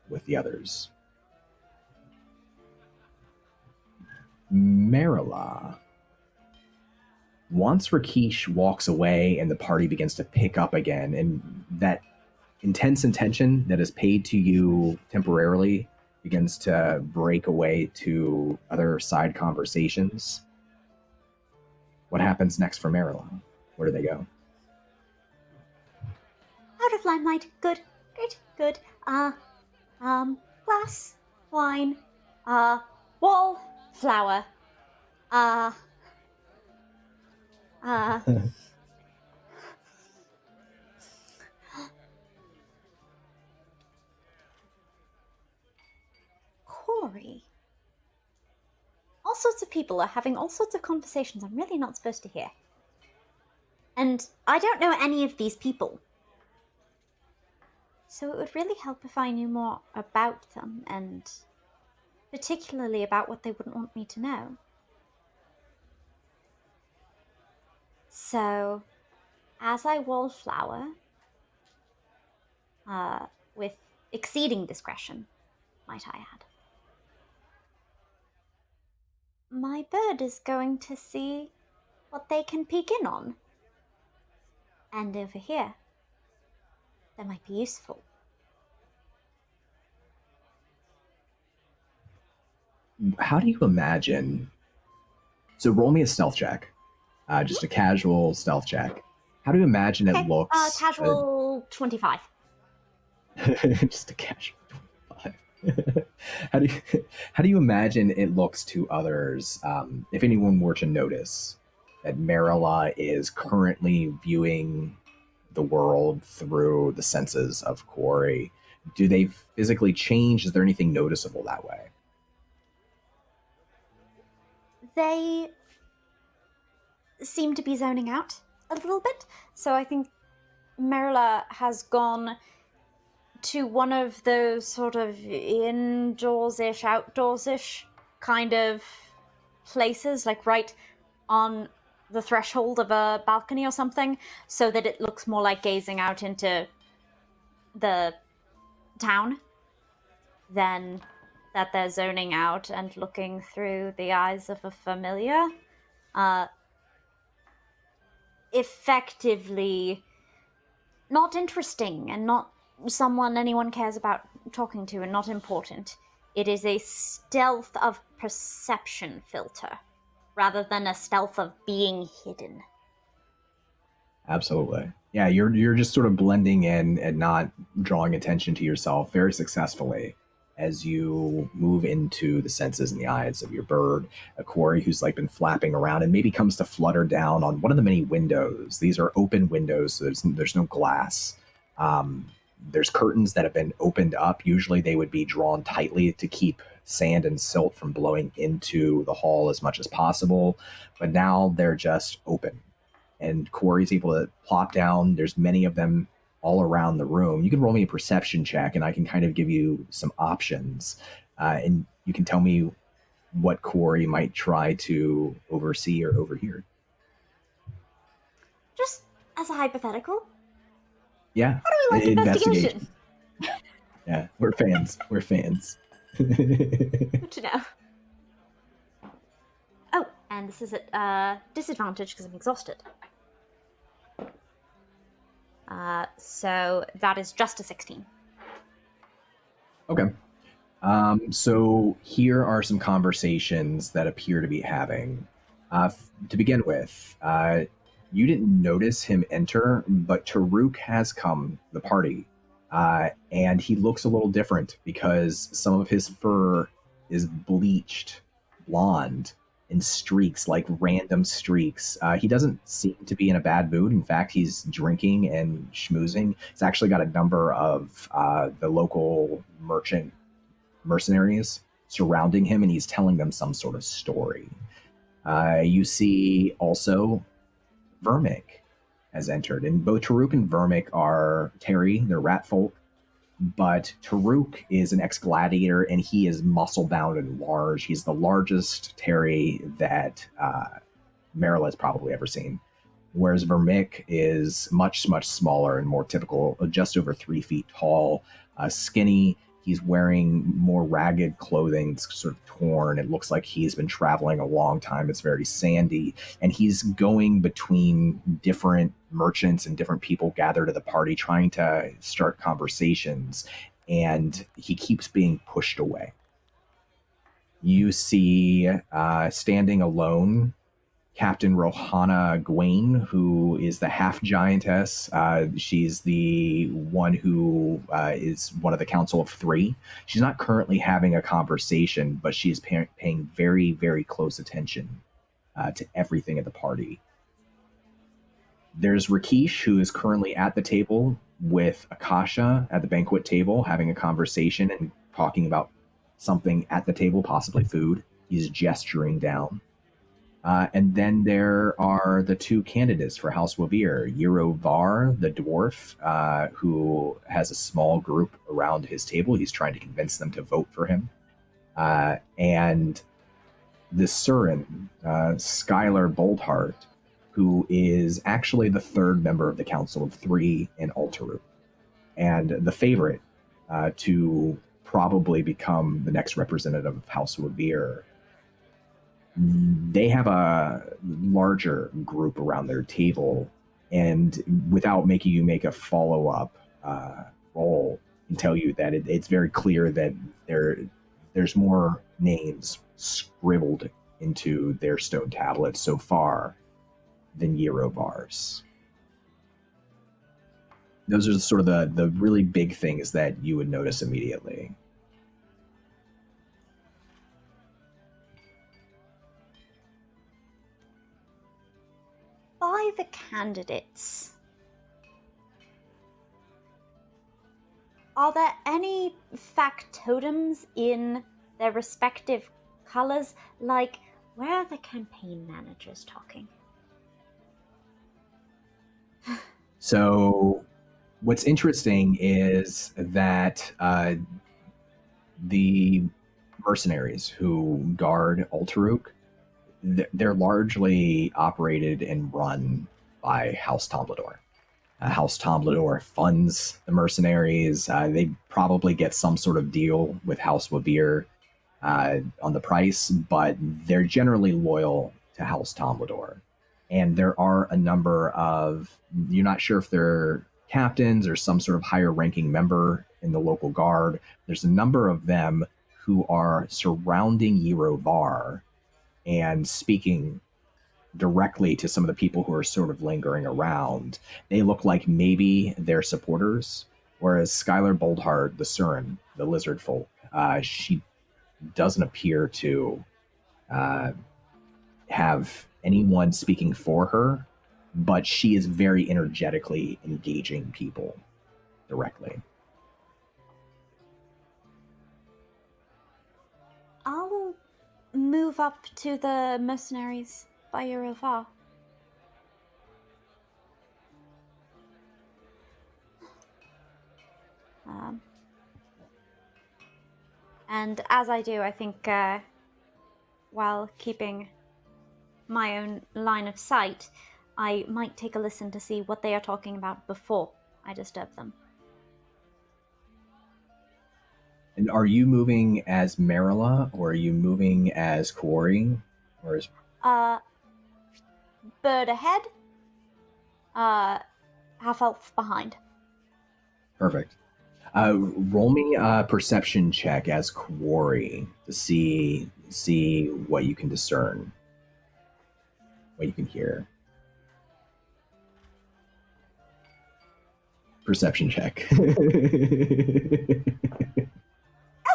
with the others. Marilla. Once Rakesh walks away and the party begins to pick up again, and that intense attention that is paid to you temporarily begins to break away to other side conversations, what happens next for Marilla? Where do they go? Out of limelight. Good. Great. Good. Glass. Wine. Wall. Flower. Corey. All sorts of people are having all sorts of conversations I'm really not supposed to hear. And I don't know any of these people. So it would really help if I knew more about them, and particularly about what they wouldn't want me to know. So, as I wallflower, with exceeding discretion, might I add, my bird is going to see what they can peek in on. And over here, that might be useful. How do you imagine? So roll me a stealth check, just a casual stealth check. How do you imagine it looks? Casual 25. Just a casual 25. How do you imagine it looks to others? If anyone were to notice that Marilla is currently viewing the world through the senses of Corey, do they physically change? Is there anything noticeable that way? They seem to be zoning out a little bit. So I think Marilla has gone to one of those sort of indoors-ish, outdoors-ish kind of places, like right on the threshold of a balcony or something, so that it looks more like gazing out into the town than that they're zoning out and looking through the eyes of a familiar. Effectively not interesting and not someone anyone cares about talking to and not important. It is a stealth of perception filter rather than a stealth of being hidden. Absolutely. Yeah, you're just sort of blending in and not drawing attention to yourself very successfully as you move into the senses and the eyes of your bird, a Corey who's like been flapping around and maybe comes to flutter down on one of the many windows. These are open windows, so there's no glass. There's curtains that have been opened up. Usually they would be drawn tightly to keep sand and silt from blowing into the hall as much as possible, but now they're just open. And Corey's able to plop down. There's many of them all around the room. You can roll me a perception check, and I can kind of give you some options. And you can tell me what Corey might try to oversee or overhear. Just as a hypothetical. Yeah. How do we like investigation? Yeah, we're fans. We're fans. Good to know. Oh, and this is at disadvantage because I'm exhausted. So that is just a 16. Okay. So here are some conversations that appear to be having. To begin with, you didn't notice him enter, but Taruk has come, the party, and he looks a little different because some of his fur is bleached blonde, in streaks, like random streaks. He doesn't seem to be in a bad mood. In fact, he's drinking and schmoozing. He's actually got a number of the local mercenaries surrounding him, and he's telling them some sort of story. You see also Vermic has entered, and both Taruk and Vermic are Terry, they're rat folk, but Taruk is an ex-gladiator, and he is muscle-bound and large. He's the largest Terry that Marilla has probably ever seen, whereas Vermic is much, much smaller and more typical, just over 3 feet tall, skinny. He's wearing more ragged clothing. It's sort of torn. It looks like he's been traveling a long time. It's very sandy. And he's going between different merchants and different people gathered at the party trying to start conversations. And he keeps being pushed away. You see standing alone Captain Rohana Gwaine, who is the half-giantess. She's the one who is one of the Council of Three. She's not currently having a conversation, but she's paying very, very close attention to everything at the party. There's Rakesh, who is currently at the table with Akasha at the banquet table, having a conversation and talking about something at the table, possibly food. He's gesturing down. And then there are the 2 candidates for House Wavir, Var, the dwarf, who has a small group around his table. He's trying to convince them to vote for him. And the Surin, Skylar Boldheart, who is actually the 3rd member of the Council of Three in Alteru, and the favorite to probably become the next representative of House Wavir. They have a larger group around their table, and without making you make a follow-up roll, I can tell you that it's very clear that there's more names scribbled into their stone tablets so far than Yerovar's. Those are sort of the really big things that you would notice immediately. By the candidates, are there any factotums in their respective colors? Like, where are the campaign managers talking? So what's interesting is that the mercenaries who guard Ultaruk, they're largely operated and run by House Tomblador. House Tomblador funds the mercenaries. They probably get some sort of deal with House Wavir on the price, but they're generally loyal to House Tomblador. And there are a number of, you're not sure if they're captains or some sort of higher ranking member in the local guard. There's a number of them who are surrounding Yerovar and speaking directly to some of the people who are sort of lingering around. They look like maybe they're supporters, whereas Skylar Boldheart, the Surin, the lizard folk, she doesn't appear to have anyone speaking for her, but she is very energetically engaging people directly. I'll move up to the mercenaries by Yerovar. And as I do, I think while keeping my own line of sight, I might take a listen to see what they are talking about before I disturb them. And are you moving as Marilla, or are you moving as Quarry, or as bird ahead, half elf behind. Perfect. Roll me a perception check as Quarry to see what you can discern, what you can hear. Perception check.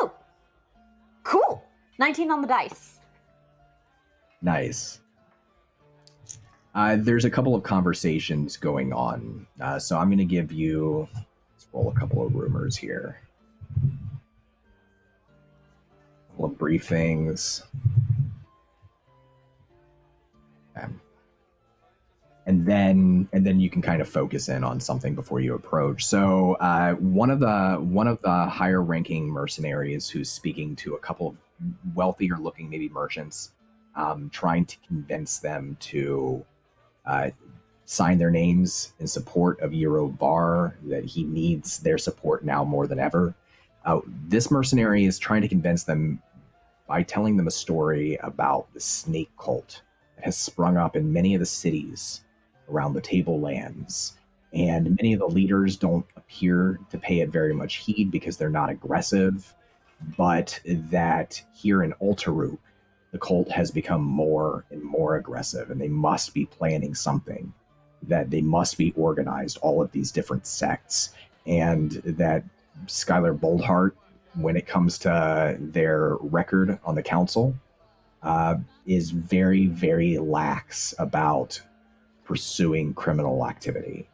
Oh, cool! 19 on the dice. Nice. There's a couple of conversations going on, so I'm going to give you. Let's roll a couple of rumors here. A couple of briefings. And then you can kind of focus in on something before you approach. So one of the higher ranking mercenaries who's speaking to a couple of wealthier looking maybe merchants, trying to convince them to sign their names in support of Eurovar, that he needs their support now more than ever. This mercenary is trying to convince them by telling them a story about the snake cult that has sprung up in many of the cities around the Tablelands. And many of the leaders don't appear to pay it very much heed because they're not aggressive, but that here in Ultaruk, the cult has become more and more aggressive, and they must be planning something, that they must be organized, all of these different sects, and that Skylar Boldheart, when it comes to their record on the council, is very, very lax about pursuing criminal activity.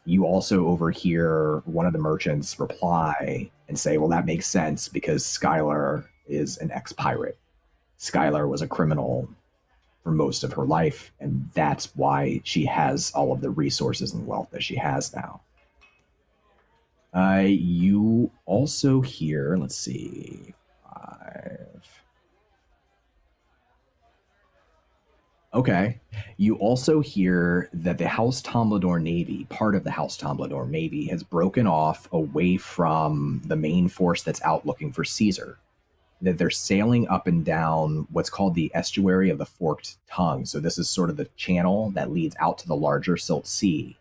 You also overhear one of the merchants reply and say, well, that makes sense because Skylar is an ex-pirate. Skylar was a criminal for most of her life, and that's why she has all of the resources and wealth that she has now. You also hear, let's see, 5. Okay. You also hear that the House Tomblador Navy, part of the House Tomblador Navy, has broken off away from the main force that's out looking for Caesar. That they're sailing up and down what's called the estuary of the Forked Tongue. So this is sort of the channel that leads out to the larger Silt Sea.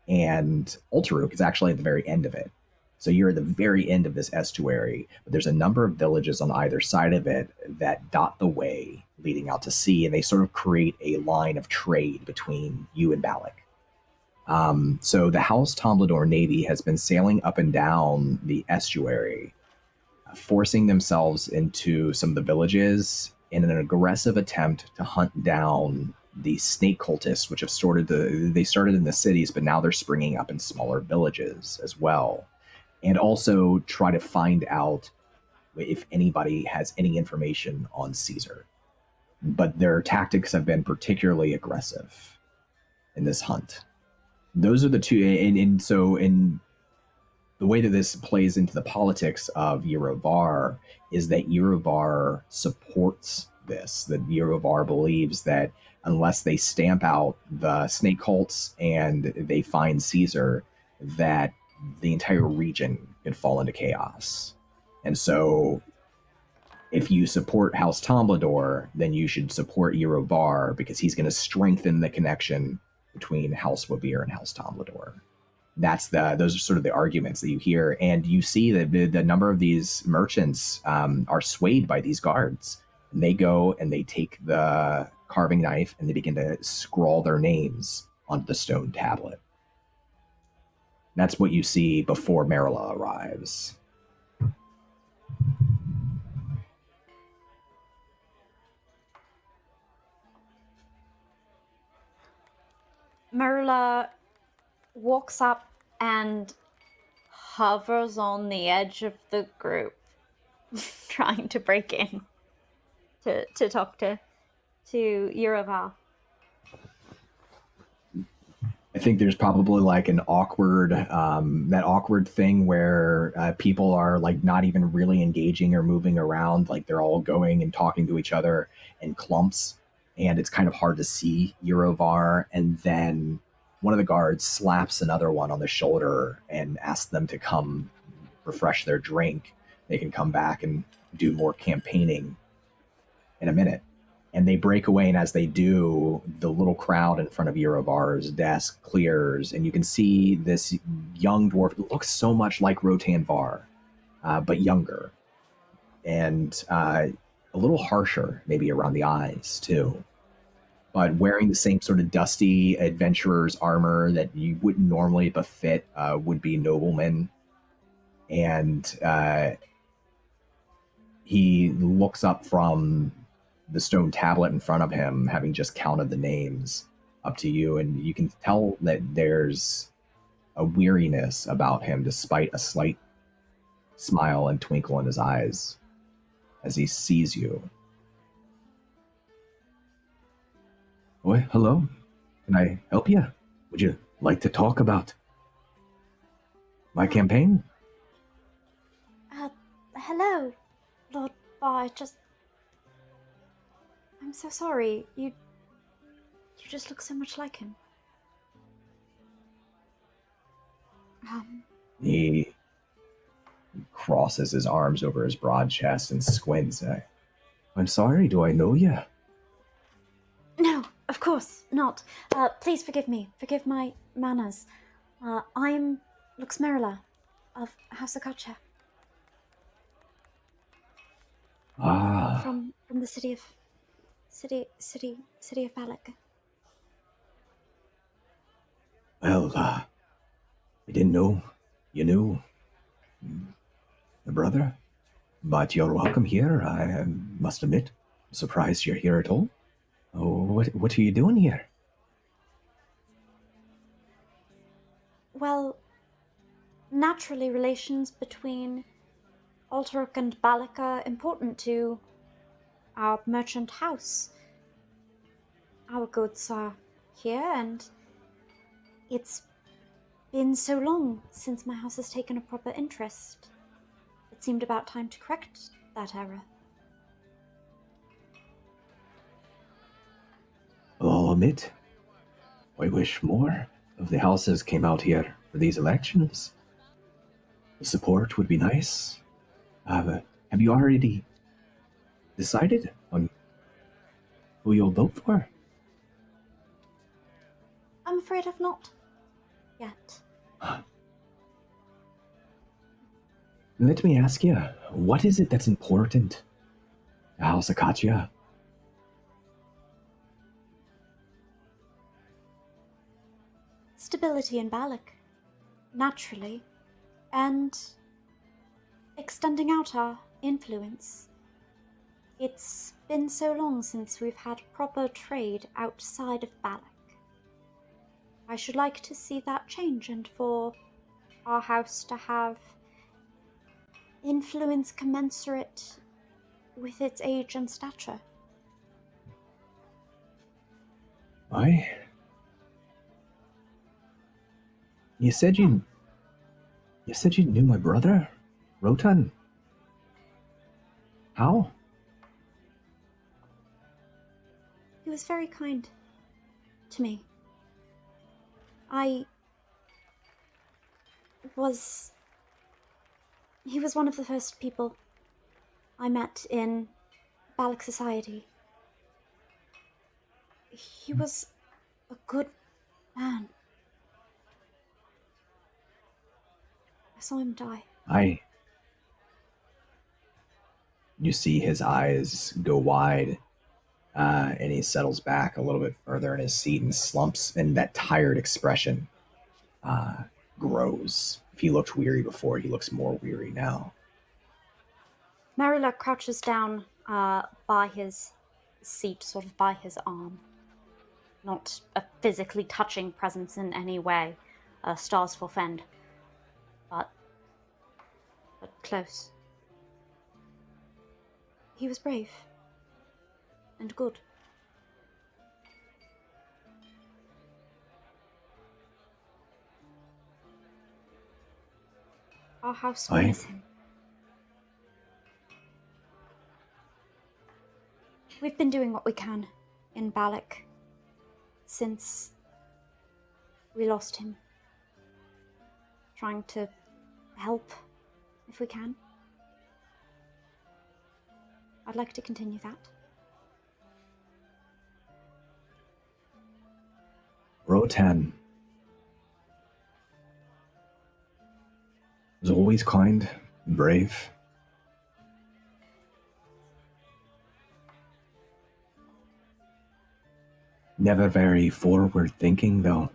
And Ultaruk is actually at the very end of it. So you're at the very end of this estuary, but there's a number of villages on either side of it that dot the way leading out to sea, and they sort of create a line of trade between you and Balak. So the House Tomblador Navy has been sailing up and down the estuary, forcing themselves into some of the villages in an aggressive attempt to hunt down the snake cultists, which have started in the cities, but now they're springing up in smaller villages as well. And also try to find out if anybody has any information on Caesar. But their tactics have been particularly aggressive in this hunt. Those are the two, and so in the way that this plays into the politics of Eurovar is that Eurovar supports this, that Eurovar believes that unless they stamp out the snake cults and they find Caesar, that the entire region could fall into chaos. And so if you support House Tomblador, then you should support Eurovar because he's going to strengthen the connection between House Wavir and House Tomblador. Those are sort of the arguments that you hear, and you see that the number of these merchants are swayed by these guards. And they go and they take the carving knife and they begin to scrawl their names onto the stone tablet. That's what you see before Marilla arrives. Marilla walks up and hovers on the edge of the group, trying to break in to talk to Eurovar. I think there's probably like an awkward, that awkward thing where people are like not even really engaging or moving around. Like they're all going and talking to each other in clumps. And it's kind of hard to see Eurovar. And then one of the guards slaps another one on the shoulder and asks them to come refresh their drink. They can come back and do more campaigning in a minute. And they break away, and as they do, the little crowd in front of Eurovar's desk clears, and you can see this young dwarf who looks so much like Rotan Var, but younger, and a little harsher, maybe around the eyes, too. But wearing the same sort of dusty adventurer's armor that you wouldn't normally befit would-be nobleman. And he looks up from the stone tablet in front of him, having just counted the names up to you, and you can tell that there's a weariness about him despite a slight smile and twinkle in his eyes as he sees you. Oh, hello. Can I help you? Would you like to talk about my campaign? Hello, Lord Bar. I'm so sorry. You just look so much like him. He crosses his arms over his broad chest and squints. I'm sorry, do I know you? No, of course not. Please forgive me. Forgive my manners. I'm Luxmerilla of House Akacha. Ah, From the city of Balak. well, I didn't know you knew the brother, but you're welcome here. I must admit, surprised you're here at all. Oh, what are you doing here? Well, naturally, relations between Alteruk and Balak are important to our merchant house. Our goods are here, and it's been so long since my house has taken a proper interest. It seemed about time to correct that error. Well, I'll admit, I wish more of the houses came out here for these elections. The support would be nice. Have you already decided on who you'll vote for? I'm afraid I've not yet. Let me ask you, what is it that's important to House Akacha? Stability in Balak, naturally, and extending out our influence. It's been so long since we've had proper trade outside of Balak. I should like to see that change, and for our house to have influence commensurate with its age and stature. You said you knew my brother, Rotan. How? He was very kind to me. He was one of the first people I met in Balak society. He was a good man. I saw him die. You see his eyes go wide, and he settles back a little bit further in his seat and slumps, and that tired expression grows. If he looked weary before, he looks more weary now. Marilla crouches down by his seat, sort of by his arm. Not a physically touching presence in any way, stars forfend, but close. He was brave and good. Our house will miss him. We've been doing what we can in Balak since we lost him. Trying to help if we can. I'd like to continue that. Rotan was always kind, brave. Never very forward-thinking, though.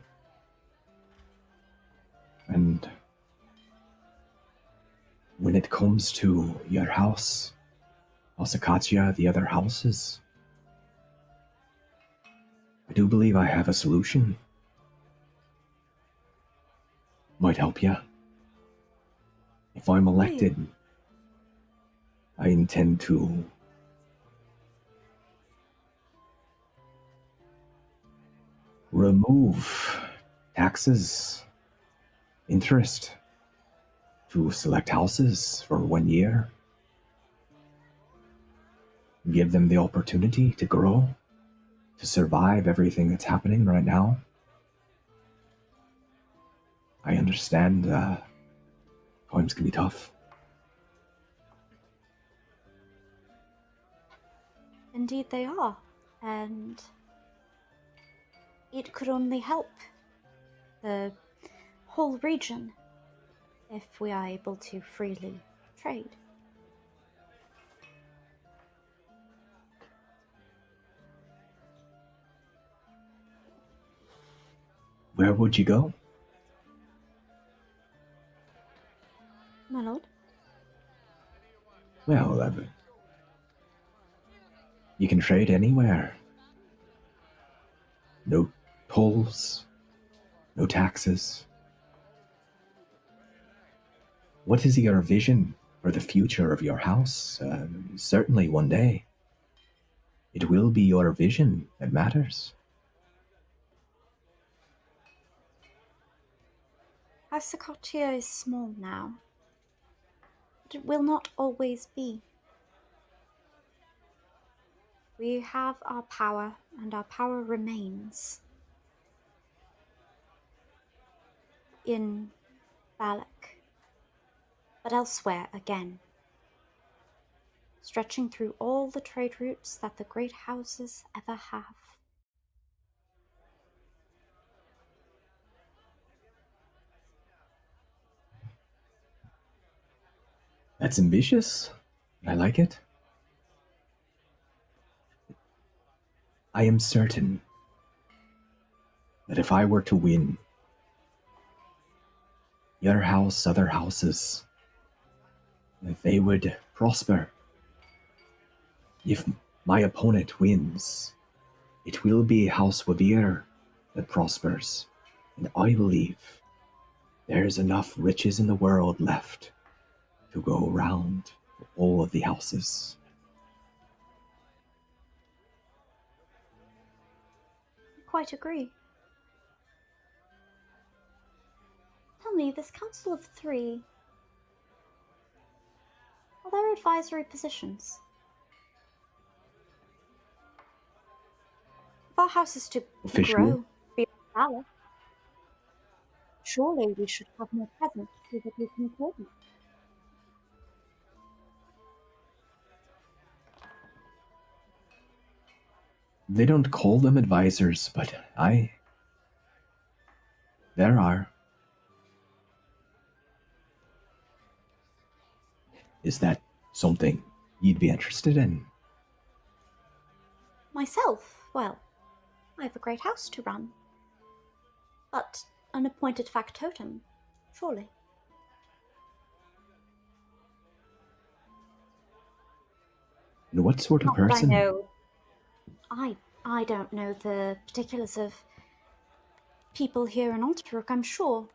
And when it comes to your house, Akacha, the other houses, I do believe I have a solution. Might help you. If I'm elected, I intend to remove taxes, interest to select houses for 1 year. Give them the opportunity to grow, to survive everything that's happening right now. I understand times can be tough. Indeed, they are, and it could only help the whole region if we are able to freely trade. Where would you go? My lord? Well, you can trade anywhere. No tolls, no taxes. What is your vision for the future of your house? Certainly one day, it will be your vision that matters. House Socotia is small now, but it will not always be. We have our power, and our power remains in Balak, but elsewhere again, stretching through all the trade routes that the great houses ever have. That's ambitious. I like it. I am certain that if I were to win, your house, other houses, that they would prosper. If my opponent wins, it will be House Wavir that prospers, and I believe there's enough riches in the world left to go around for all of the houses. I quite agree. Tell me, this Council of Three, are there advisory positions? If our house is to Officially? grow beyond power, surely we should have more presence so that we can coordinate. They don't call them advisors, but there are. Is that something you'd be interested in? Myself, well, I have a great house to run. But an appointed factotum, surely. And what sort of Not that person? I know. I don't know the particulars of people here in Alterbrook. I'm sure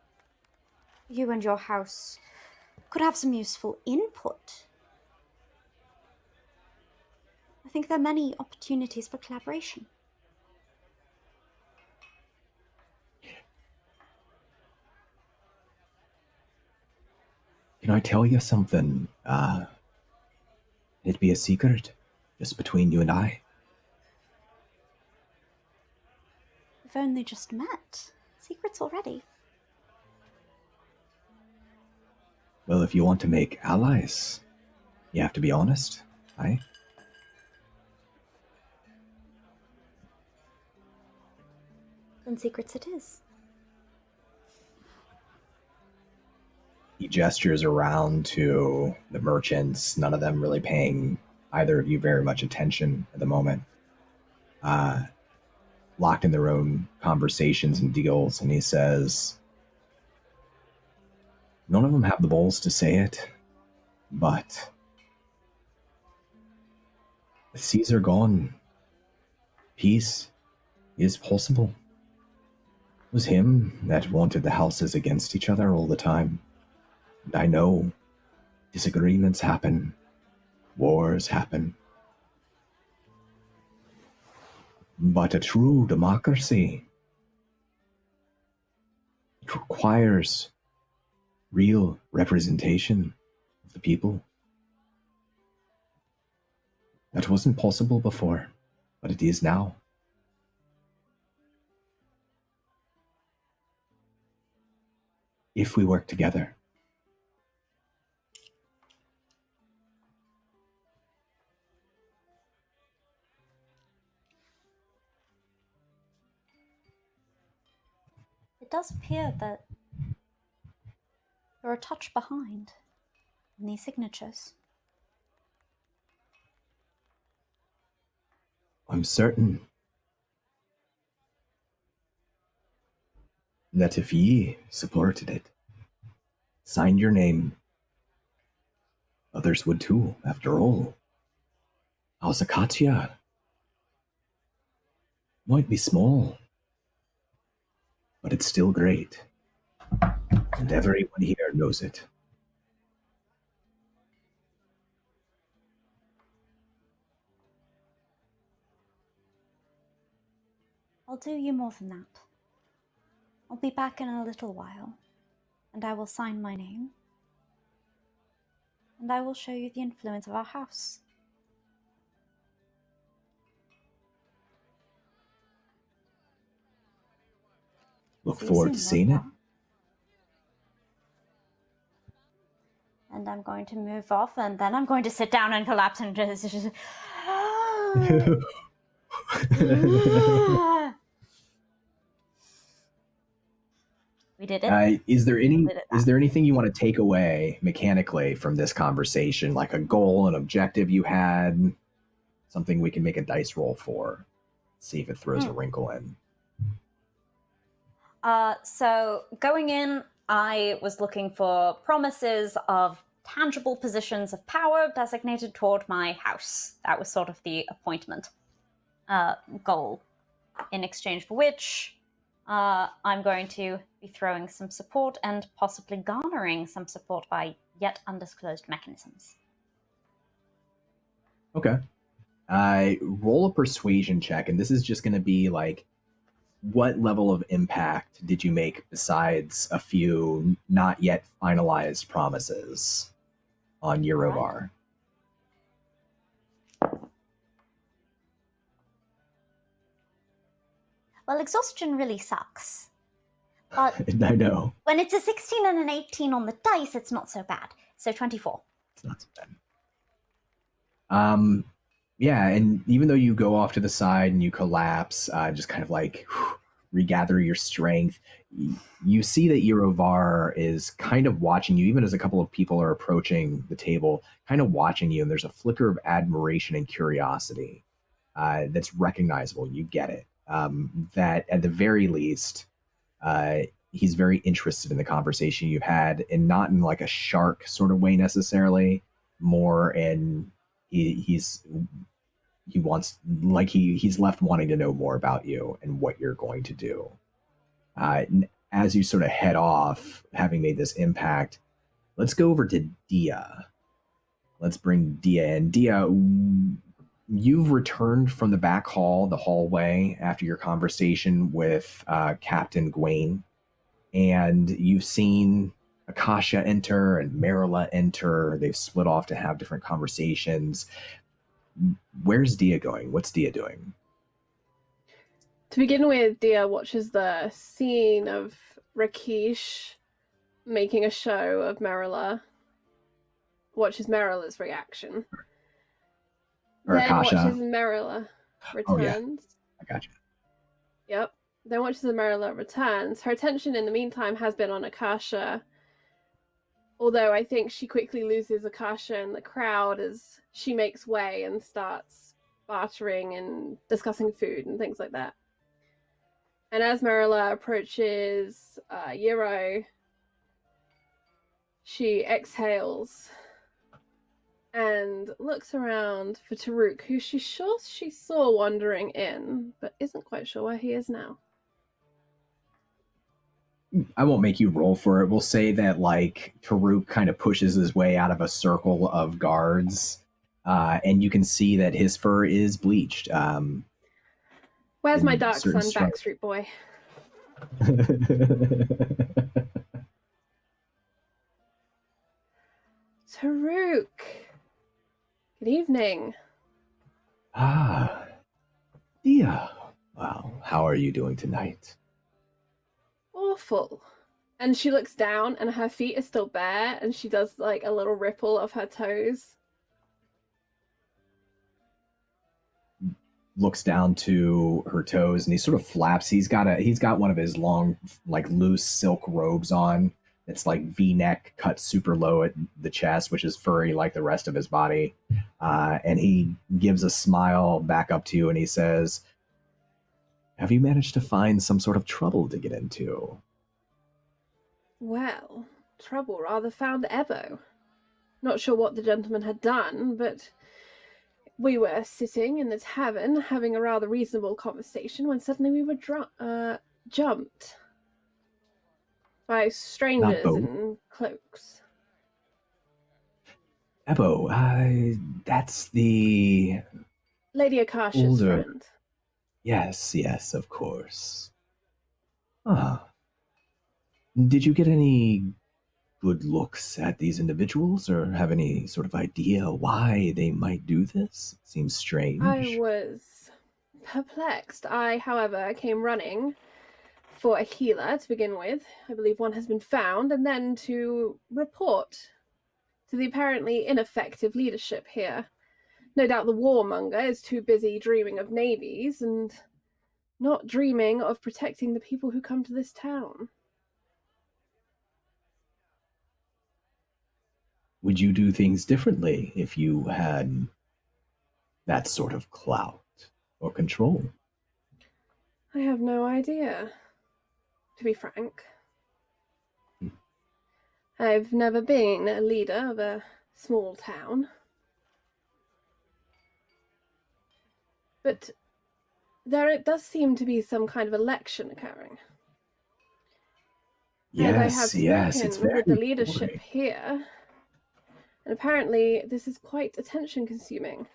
you and your house could have some useful input. I think there are many opportunities for collaboration. Can I tell you something? It'd be a secret, just between you and I. We've only just met. Secrets already. Well, if you want to make allies, you have to be honest, aye? Then secrets it is. He gestures around to the merchants, none of them really paying either of you very much attention at the moment. Locked in their own conversations and deals, and he says, none of them have the balls to say it, but the seas are gone. Peace is possible. It was him that wanted the houses against each other all the time. And I know disagreements happen, wars happen. But a true democracy, it requires real representation of the people. That wasn't possible before, but it is now. If we work together. It does appear that you're a touch behind in these signatures. I'm certain that if ye supported it, signed your name, others would too, after all. Ausakatia might be small, but it's still great. And everyone here knows it. I'll do you more than that. I'll be back in a little while, and I will sign my name. And I will show you the influence of our house. Look See you forward to soon, seeing it. Lord. And I'm going to move off, and then I'm going to sit down and collapse and just We did it. Is there anything you want to take away mechanically from this conversation, like a goal, an objective you had, something we can make a dice roll for, see if it throws a wrinkle in? So going in, I was looking for promises of tangible positions of power designated toward my house. That was sort of the appointment goal, in exchange for which I'm going to be throwing some support and possibly garnering some support by yet undisclosed mechanisms. Okay. Roll a persuasion check, and this is just going to be like, what level of impact did you make besides a few not yet finalized promises on Eurovar? Well, exhaustion really sucks. But I know. when it's a 16 and an 18 on the dice, it's not so bad. So 24. It's not so bad. Yeah, and even though you go off to the side and you collapse, just kind of like regather your strength, you see that Eurovar is kind of watching you, even as a couple of people are approaching the table, kind of watching you, and there's a flicker of admiration and curiosity that's recognizable. You get it. That at the very least, he's very interested in the conversation you've had, and not in like a shark sort of way necessarily, more in he's left wanting to know more about you and what you're going to do. As you sort of head off, having made this impact, let's go over to Dia. Let's bring Dia in. Dia, you've returned from the back hall, the hallway, after your conversation with Captain Gwaine, and you've seen Akasha enter and Marilla enter. They've split off to have different conversations. Where's Dia going? What's Dia doing? To begin with, Dia watches the scene of Rakesh making a show of Marilla. Watches Marilla's reaction. Or then Akasha. watches Marilla returns. Oh, yeah. I gotcha. Yep. Then watches Marilla returns. Her attention in the meantime has been on Akasha. Although I think she quickly loses Akasha in the crowd as she makes way and starts bartering and discussing food and things like that. And as Marilla approaches Euro, she exhales and looks around for Taruk, who she's sure she saw wandering in, but isn't quite sure where he is now. I won't make you roll for it. We'll say that like Taruk kind of pushes his way out of a circle of guards, and you can see that his fur is bleached. Where's my in Dark certain Sun stripes. Backstreet Boy? Taruk! Good evening. Ah, Dia. Well, how are you doing tonight? Awful. And she looks down and her feet are still bare and she does like a little ripple of her toes. Looks down to her toes and he sort of flaps. He's got one of his long, like loose silk robes on. It's like V-neck, cut super low at the chest, which is furry like the rest of his body. And he gives a smile back up to you and he says, "Have you managed to find some sort of trouble to get into?" Well, trouble rather found Ebo. Not sure what the gentleman had done, but we were sitting in the tavern having a rather reasonable conversation when suddenly we were jumped by strangers in cloaks. Ebo, that's the Lady Akasha's friend. Yes, of course. Ah. Did you get any good looks at these individuals or have any sort of idea why they might do this? It seems strange. I was perplexed. I, however, came running for a healer to begin with. I believe one has been found, and then to report to the apparently ineffective leadership here. No doubt the warmonger is too busy dreaming of navies and not dreaming of protecting the people who come to this town. Would you do things differently if you had that sort of clout or control? I have no idea, to be frank. I've never been a leader of a small town. But there does seem to be some kind of election occurring. And I have spoken with the leadership here, and apparently this is quite attention-consuming.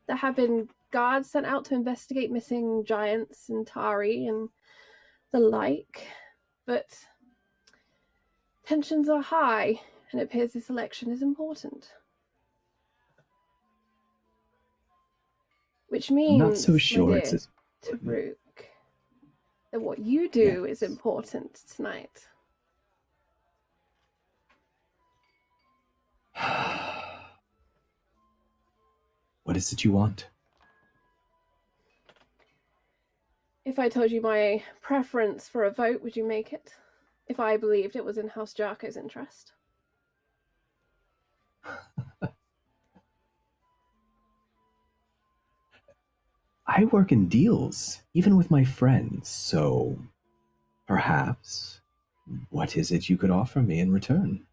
There have been guards sent out to investigate missing giants and Tari and the like, but tensions are high, and it appears this election is important. Which means, I'm not so sure it's as Taruk, that what you do is important tonight. What is it you want? If I told you my preference for a vote, would you make it? If I believed it was in House Jarko's interest? I work in deals, even with my friends, so perhaps, what is it you could offer me in return?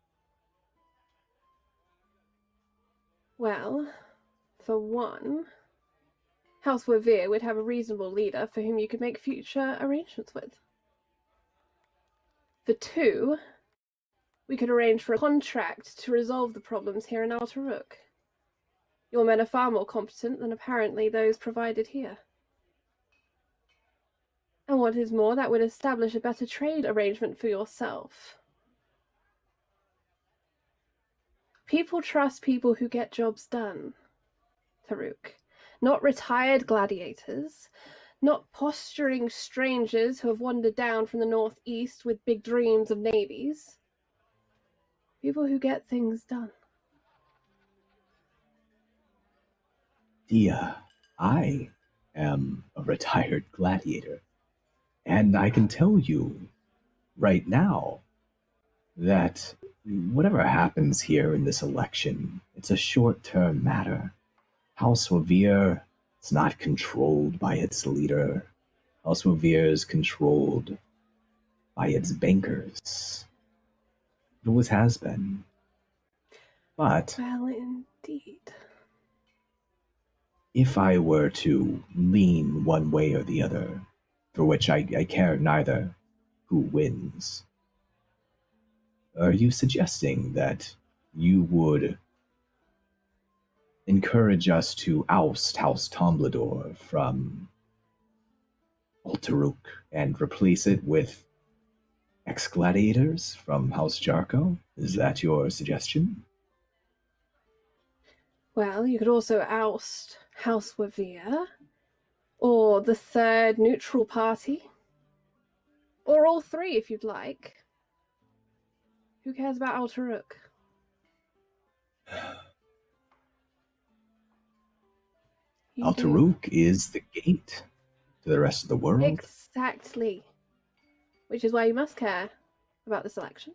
Well, for one, House Wavir would have a reasonable leader for whom you could make future arrangements with. For two, we could arrange for a contract to resolve the problems here in Al-Taruk. Your men are far more competent than apparently those provided here. And what is more, that would establish a better trade arrangement for yourself. People trust people who get jobs done, Taruk. Not retired gladiators, not posturing strangers who have wandered down from the northeast with big dreams of navies. People who get things done. Dia, I am a retired gladiator, and I can tell you right now that whatever happens here in this election, it's a short-term matter. House Wavir is not controlled by its leader. House Wavir is controlled by its bankers. It always has been. But Well, indeed. if I were to lean one way or the other, for which I care neither who wins, are you suggesting that you would encourage us to oust House Tomblador from Ultaruk and replace it with ex-gladiators from House Jarko? Is that your suggestion? Well, you could also oust House Wavir, or the third neutral party, or all three if you'd like. Who cares about Ultaruk? You do. Ultaruk is the gate to the rest of the world. Exactly. Which is why you must care about this election,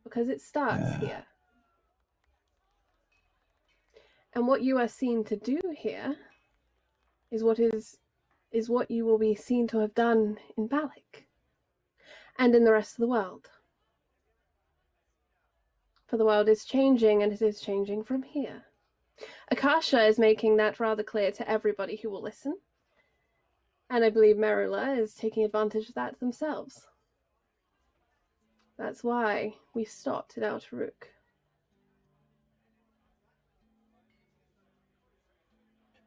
because it starts here. And what you are seen to do here is what you will be seen to have done in Balak and in the rest of the world. For the world is changing, and it is changing from here. Akasha is making that rather clear to everybody who will listen. And I believe Merula is taking advantage of that themselves. That's why we stopped at Outerrook.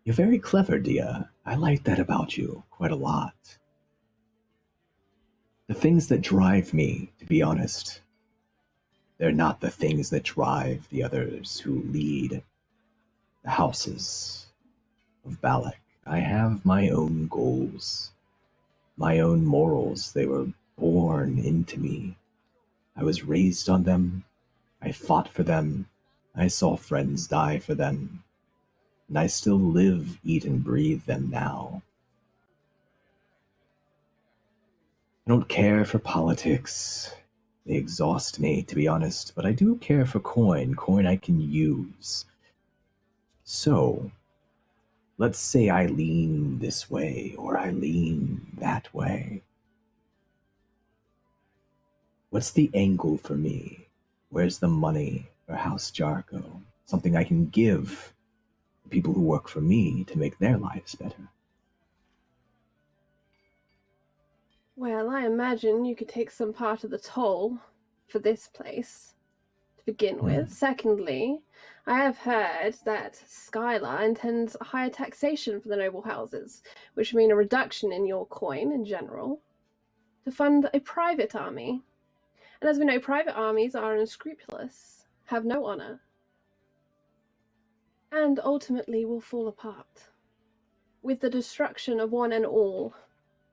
You're very clever, Dia. I like that about you quite a lot. The things that drive me, to be honest, they're not the things that drive the others who lead the houses of Balak. I have my own goals, my own morals. They were born into me. I was raised on them. I fought for them. I saw friends die for them. And I still live, eat, and breathe them now. I don't care for politics. They exhaust me, to be honest, but I do care for coin I can use. So, let's say I lean this way, or I lean that way. What's the angle for me? Where's the money for House Jarko? Something I can give the people who work for me to make their lives better. Well, I imagine you could take some part of the toll for this place to begin with. Secondly, I have heard that Skylar intends a higher taxation for the noble houses, which would mean a reduction in your coin in general, to fund a private army. And as we know, private armies are unscrupulous, have no honor, and ultimately will fall apart with the destruction of one and all,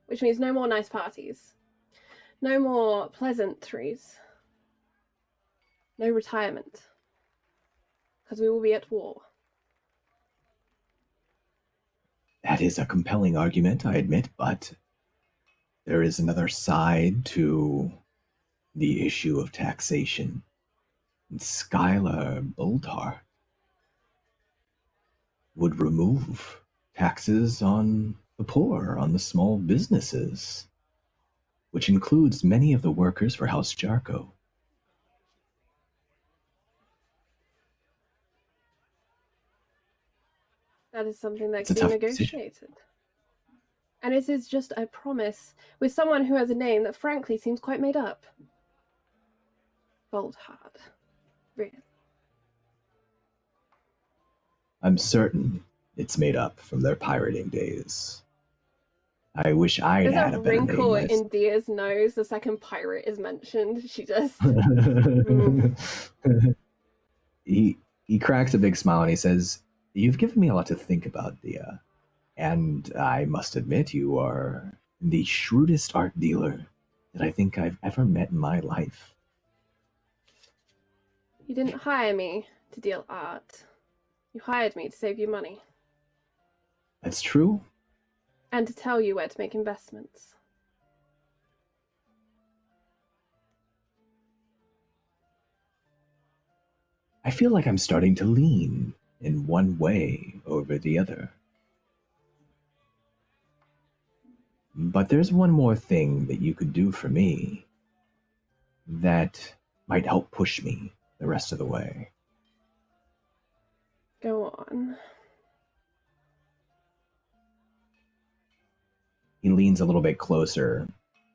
which means no more nice parties, no more pleasantries, no retirement, because we will be at war. That is a compelling argument, I admit, but there is another side to the issue of taxation. And Skylar Boltar would remove taxes on the poor, on the small businesses, which includes many of the workers for House Jarko. That is something that It's a can be tough decision. negotiated. And it is just a promise with someone who has a name that frankly seems quite made up. Boldhard. Really. I'm certain it's made up from their pirating days. I wish I'd There's had a a better name wrinkle list. in Dia's nose the second pirate is mentioned. She just... He cracks a big smile and he says, "You've given me a lot to think about, Dia. And I must admit, you are the shrewdest art dealer that I think I've ever met in my life." You didn't hire me to deal art. You hired me to save you money. That's true. And to tell you where to make investments. I feel like I'm starting to lean in one way over the other. But there's one more thing that you could do for me that might help push me the rest of the way. Go on. He leans a little bit closer.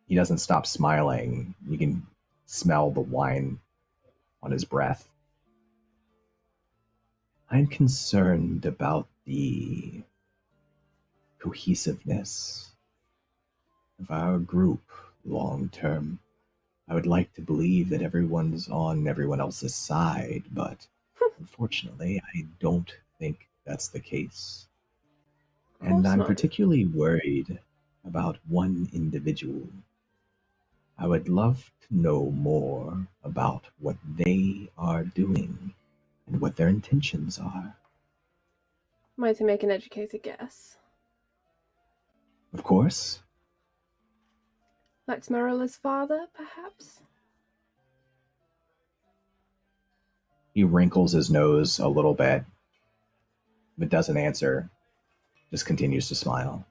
He doesn't stop smiling. You can smell the wine on his breath. I'm concerned about the cohesiveness of our group long term. I would like to believe that everyone's on everyone else's side, but unfortunately, I don't think that's the case. And I'm not. particularly worried about one individual. I would love to know more about what they are doing and what their intentions are. Might I make an educated guess? Of course. Lex Marilla's father, perhaps? He wrinkles his nose a little bit, but doesn't answer, just continues to smile.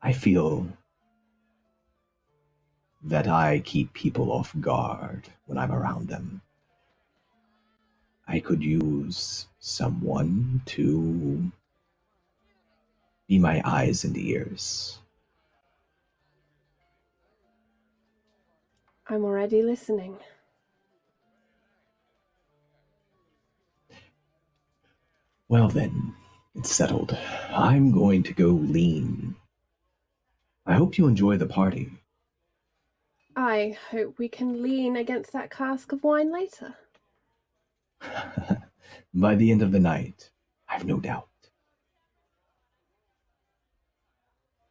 I feel that I keep people off guard when I'm around them. I could use someone to be my eyes and ears. I'm already listening. Well then, it's settled. I'm going to go lean. I hope you enjoy the party. I hope we can lean against that cask of wine later. By the end of the night, I've no doubt.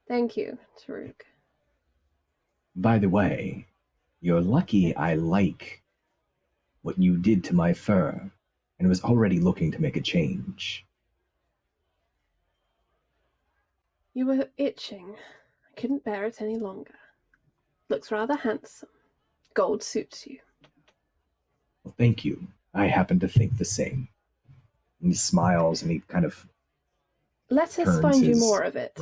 Thank you, Taruk. By the way, you're lucky I like what you did to my fur and was already looking to make a change. You were itching. I couldn't bear it any longer. Looks rather handsome. Gold suits you. Well, thank you. I happen to think the same. And he smiles and he kind of Let us turns find you his- more of it.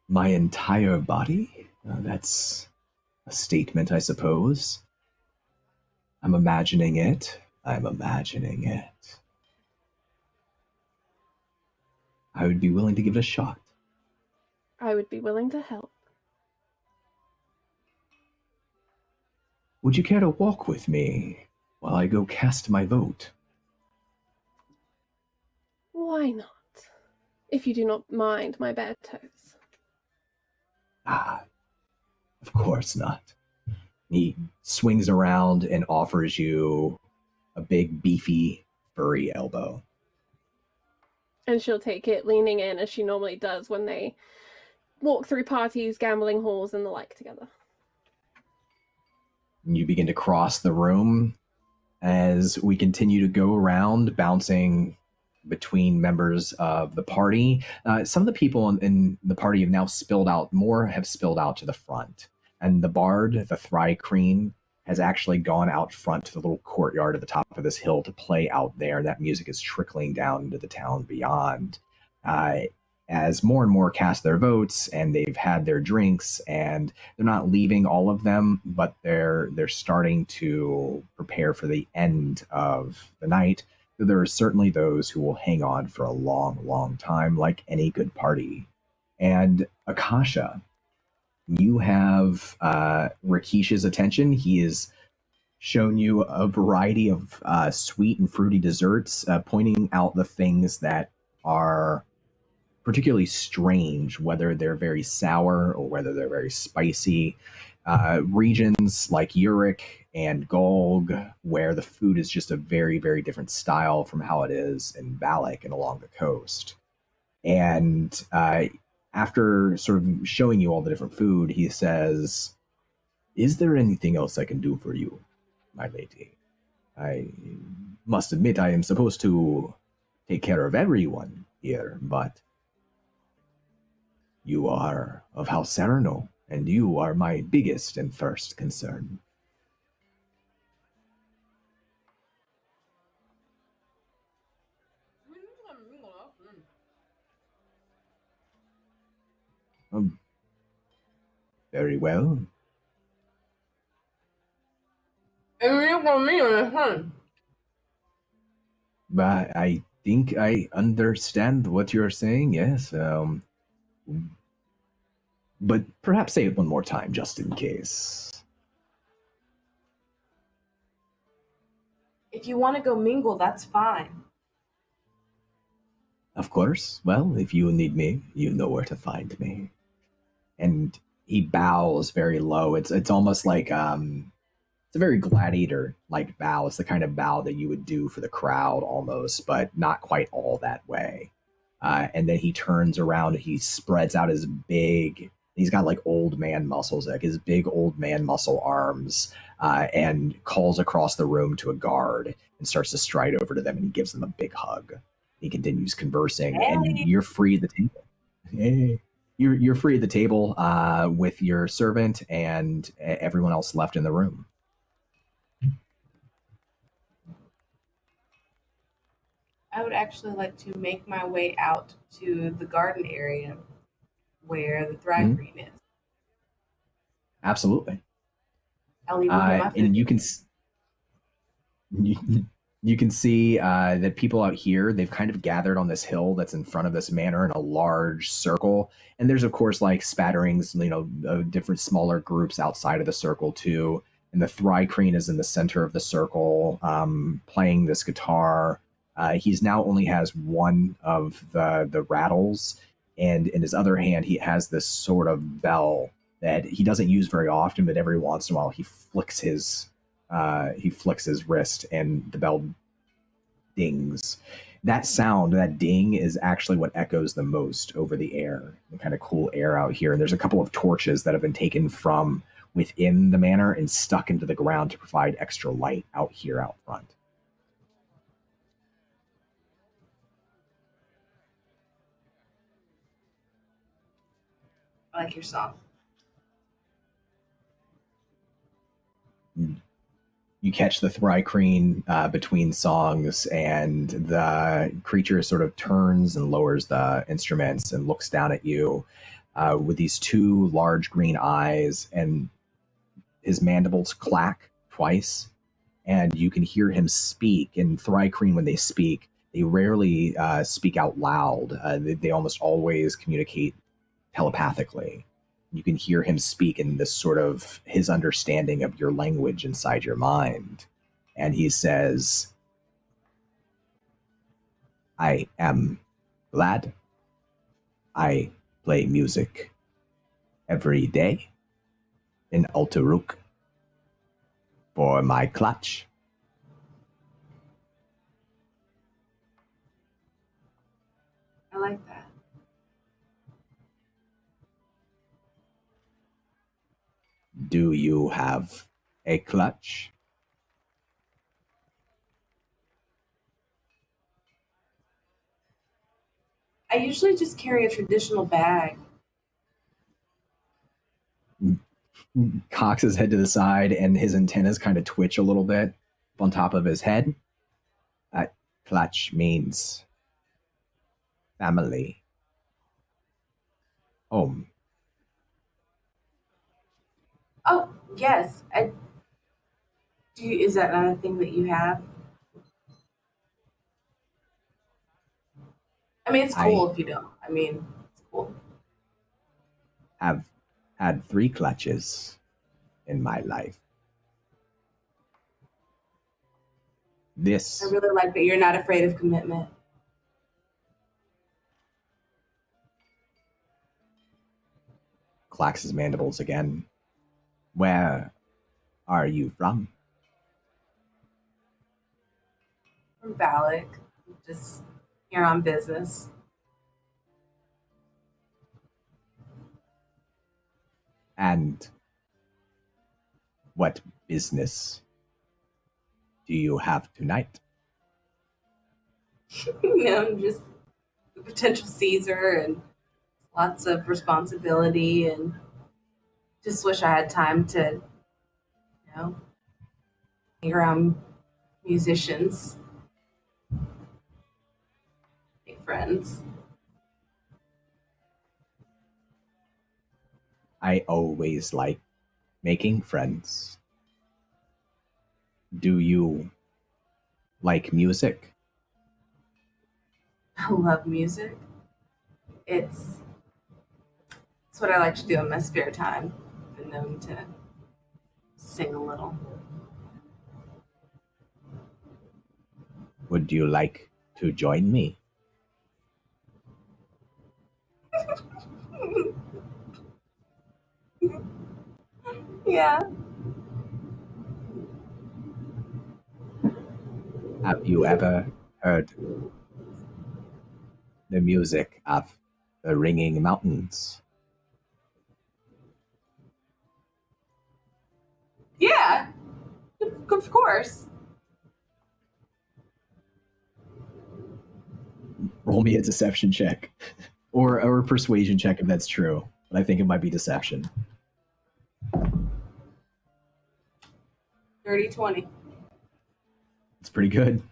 My entire body? That's a statement, I suppose. I'm imagining it. I'm imagining it. I would be willing to give it a shot. I would be willing to help. Would you care to walk with me while I go cast my vote? Why not? If you do not mind my bare toes. Ah, of course not. He swings around and offers you a big, beefy, furry elbow. And she'll take it, leaning in as she normally does when they walk through parties, gambling halls, and the like together. You begin to cross the room as we continue to go around, bouncing between members of the party. Some of the people in the party have now spilled out, more have spilled out to the front. And the bard, the Thry-Kreen, has actually gone out front to the little courtyard at the top of this hill to play out there. That music is trickling down into the town beyond. As more and more cast their votes and they've had their drinks, and they're not leaving all of them, but they're starting to prepare for the end of the night. There are certainly those who will hang on for a long, long time, like any good party. And Akasha, you have Rakish's attention. He has shown you a variety of sweet and fruity desserts, pointing out the things that are particularly strange, whether they're very sour or whether they're very spicy. Regions like Uric and Golg, where the food is just a very, very different style from how it is in Valak and along the coast. And after sort of showing you all the different food, he says, "Is there anything else I can do for you, my lady? I must admit I am supposed to take care of everyone here, but you are of House Salerno, and you are my biggest and first concern." Very well. And you want me on the hunt. But I think I understand what you're saying, yes. But perhaps say it one more time, just in case. If you want to go mingle, that's fine. Of course. Well, if you need me, you know where to find me. And he bows very low. It's almost like it's a very gladiator like bow. It's the kind of bow that you would do for the crowd almost, but not quite all that way. And then he turns around and he spreads out his big, he's got like old man muscles, like his big old man muscle arms, and calls across the room to a guard and starts to stride over to them, and he gives them a big hug. He continues conversing, and you're free at the table. Hey. You're free at the table with your servant and everyone else left in the room. I would actually like to make my way out to the garden area where the Thrive Green is. Absolutely. I'll even get my food. And you can see that people out here, they've kind of gathered on this hill that's in front of this manor in a large circle. And there's, of course, like spatterings, different smaller groups outside of the circle, too. And the Thrycreen is in the center of the circle, playing this guitar. He's now only has one of the rattles. And in his other hand, he has this sort of bell that he doesn't use very often, but every once in a while he flicks his wrist and the bell dings. That sound, that ding, is actually what echoes the most over the air. The kind of cool air out here. And there's a couple of torches that have been taken from within the manor and stuck into the ground to provide extra light out here out front. I like your song. You catch the Thrycreen between songs, and the creature sort of turns and lowers the instruments and looks down at you with these two large green eyes, and his mandibles clack twice, and you can hear him speak. And Thrycreen, when they speak, they rarely speak out loud. They almost always communicate telepathically. You can hear him speak in this sort of his understanding of your language inside your mind. And he says, I am glad. I play music every day in Ultaruk for my clutch. I like that. Do you have a clutch? I usually just carry a traditional bag. Cocks his head to the side, and his antennas kind of twitch a little bit on top of his head. That clutch means family. Home. Oh, yes. Is that not a thing that you have? I mean, it's cool if you don't. I mean, it's cool. Have had 3 clutches in my life. This. I really like that you're not afraid of commitment. Clacks his mandibles again. Where are you from? From Balak. Just here on business. And what business do you have tonight? I'm just the potential Caesar and lots of responsibility, and just wish I had time to, hang around musicians, make friends. I always like making friends. Do you like music? I love music. It's what I like to do in my spare time. Been known to sing a little. Would you like to join me? Yeah. Have you ever heard the music of the ringing mountains? Yeah. Of course. Roll me a deception check. Or a persuasion check if that's true. But I think it might be deception. Dirty 20. It's pretty good.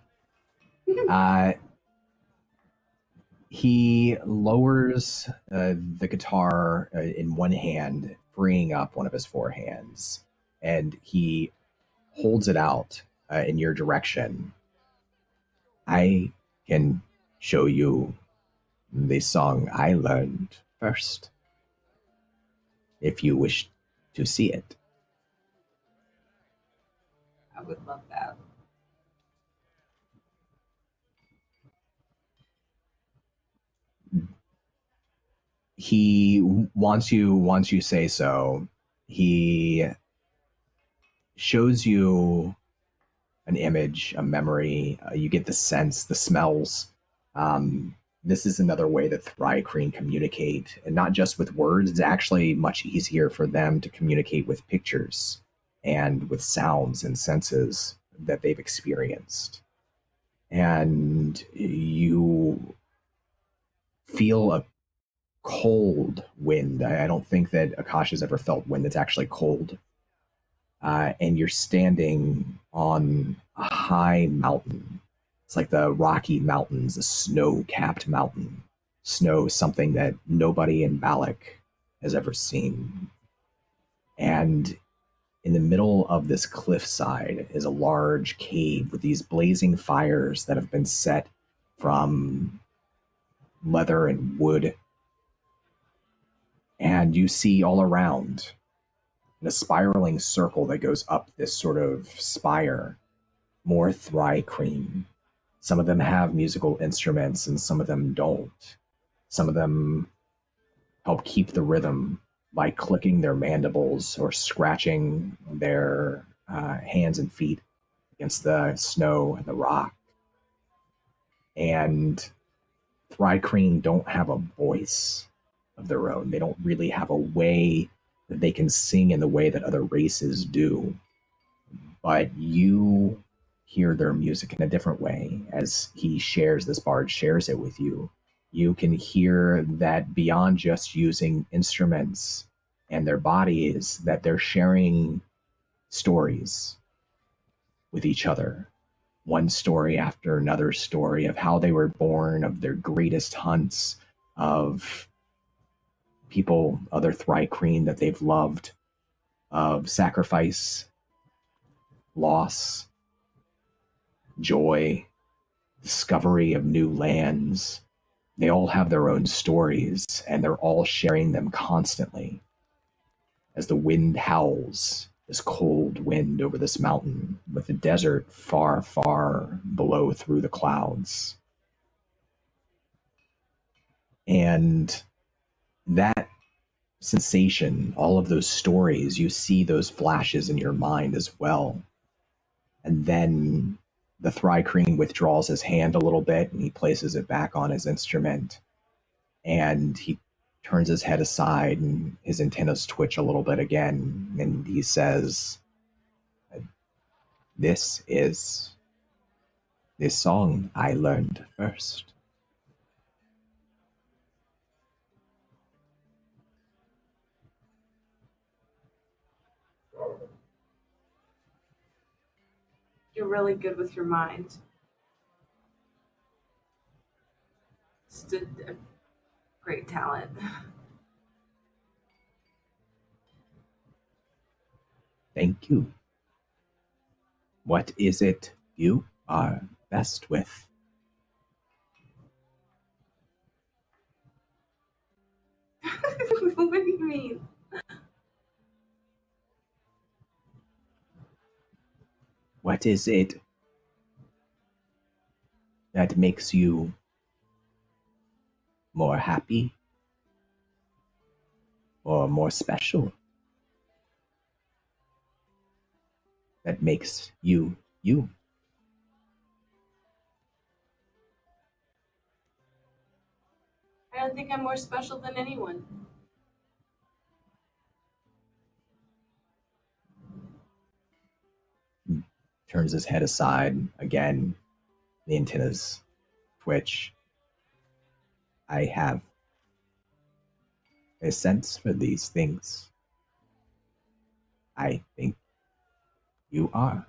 He lowers the guitar in one hand, freeing up one of his four hands, and he holds it out in your direction. I can show you the song I learned first, if you wish to see it. I would love that. He once you say so, he shows you an image, a memory. You get the sense, the smells. This is another way that Thri-kreen communicate, and not just with words. It's actually much easier for them to communicate with pictures and with sounds and senses that they've experienced. And you feel a cold wind. I don't think that Akasha's ever felt wind that's actually cold. And you're standing on a high mountain. It's like the Rocky Mountains, a snow-capped mountain. Snow, something that nobody in Balak has ever seen. And in the middle of this cliffside is a large cave with these blazing fires that have been set from leather and wood. And you see all around, in a spiraling circle that goes up this sort of spire, more Thri-kreen. Some of them have musical instruments and some of them don't. Some of them help keep the rhythm by clicking their mandibles or scratching their hands and feet against the snow and the rock. And Thri-kreen don't have a voice of their own. They don't really have a way that they can sing in the way that other races do. But you hear their music in a different way as this bard shares it with you. You can hear that beyond just using instruments and their bodies, that they're sharing stories with each other. One story after another story of how they were born, of their greatest hunts, of people, other Thri-kreen that they've loved, of sacrifice, loss, joy, discovery of new lands. They all have their own stories, and they're all sharing them constantly. As the wind howls, this cold wind over this mountain, with the desert far, far below through the clouds. And that sensation, all of those stories, you see those flashes in your mind as well. And then the Thri-kreen withdraws his hand a little bit and he places it back on his instrument. And he turns his head aside and his antennas twitch a little bit again. And he says, "This is this song I learned first." You're really good with your mind. Just a great talent. Thank you. What is it you are best with? What do you mean? What is it that makes you more happy or more special? That makes you you? I don't think I'm more special than anyone. Turns his head aside again. The antennas twitch. I have a sense for these things. I think you are.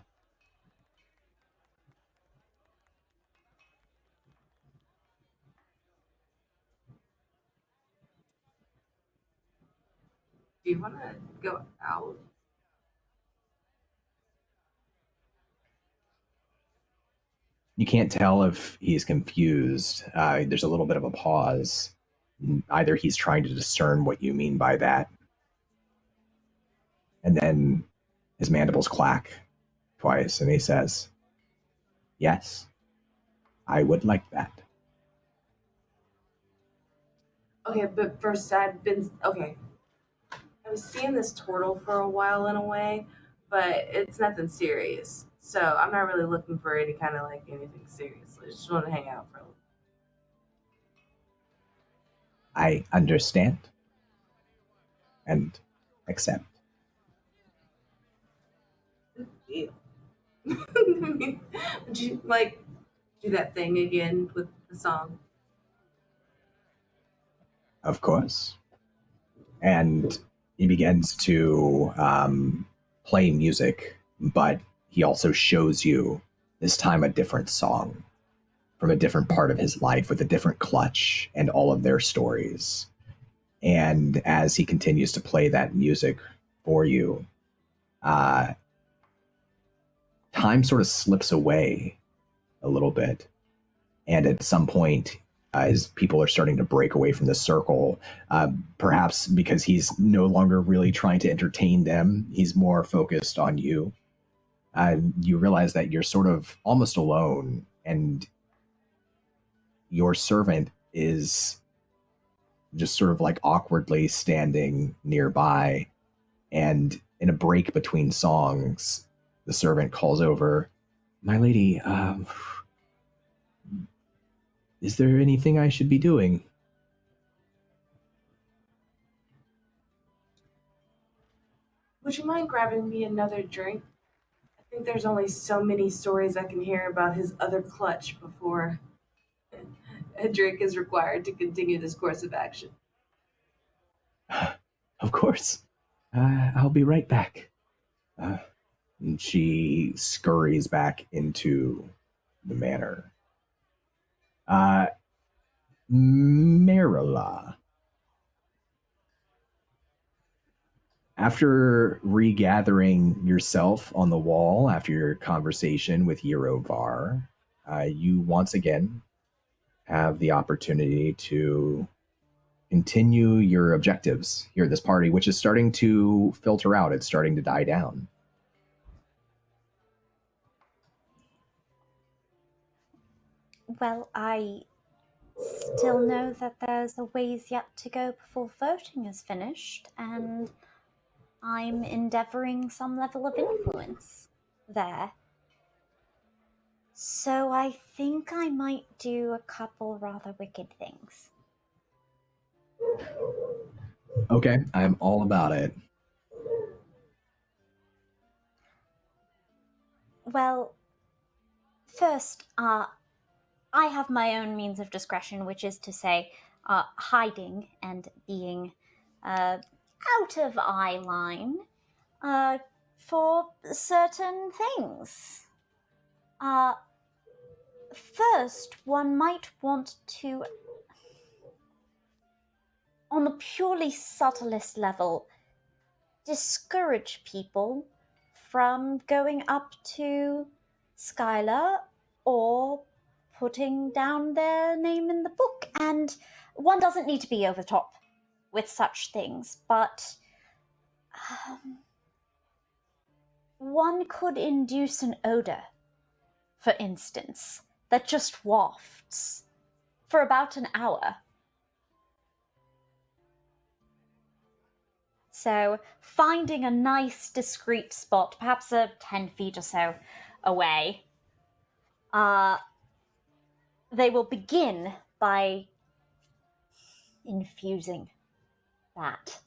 Do you want to go out? You can't tell if he's confused. There's a little bit of a pause. Either he's trying to discern what you mean by that, and then his mandibles clack twice, and he says, "Yes, I would like that." Okay, but first okay. I was seeing this turtle for a while in a way, but it's nothing serious. So I'm not really looking for any kind of like anything serious. I just want to hang out for a little. I understand and accept. Deal. Would you like do that thing again with the song? Of course. And he begins to play music, but he also shows you this time a different song from a different part of his life with a different clutch and all of their stories. And as he continues to play that music for you, uh, time sort of slips away a little bit. And at some point, as people are starting to break away from the circle, perhaps because he's no longer really trying to entertain them, he's more focused on you. You realize that you're sort of almost alone, and your servant is just sort of like awkwardly standing nearby. And in a break between songs, the servant calls over, "My lady, is there anything I should be doing?" Would you mind grabbing me another drink? I think there's only so many stories I can hear about his other clutch before a drink is required to continue this course of action. Of course. I'll be right back. And she scurries back into the manor. Marilla. After regathering yourself on the wall after your conversation with Yerovar, you once again have the opportunity to continue your objectives here at this party, which is starting to filter out. It's starting to die down. Well, I still know that there's a ways yet to go before voting is finished, and I'm endeavoring some level of influence there. So I think I might do a couple rather wicked things. Okay, I'm all about it. Well, first, I have my own means of discretion, which is to say, hiding and being out of eye line for certain things. First, one might want to, on the purely subtlest level, discourage people from going up to Skylar or putting down their name in the book. And one doesn't need to be over the top with such things, but one could induce an odor, for instance, that just wafts for about an hour. So finding a nice discreet spot, perhaps 10 feet or so away, they will begin by infusing that.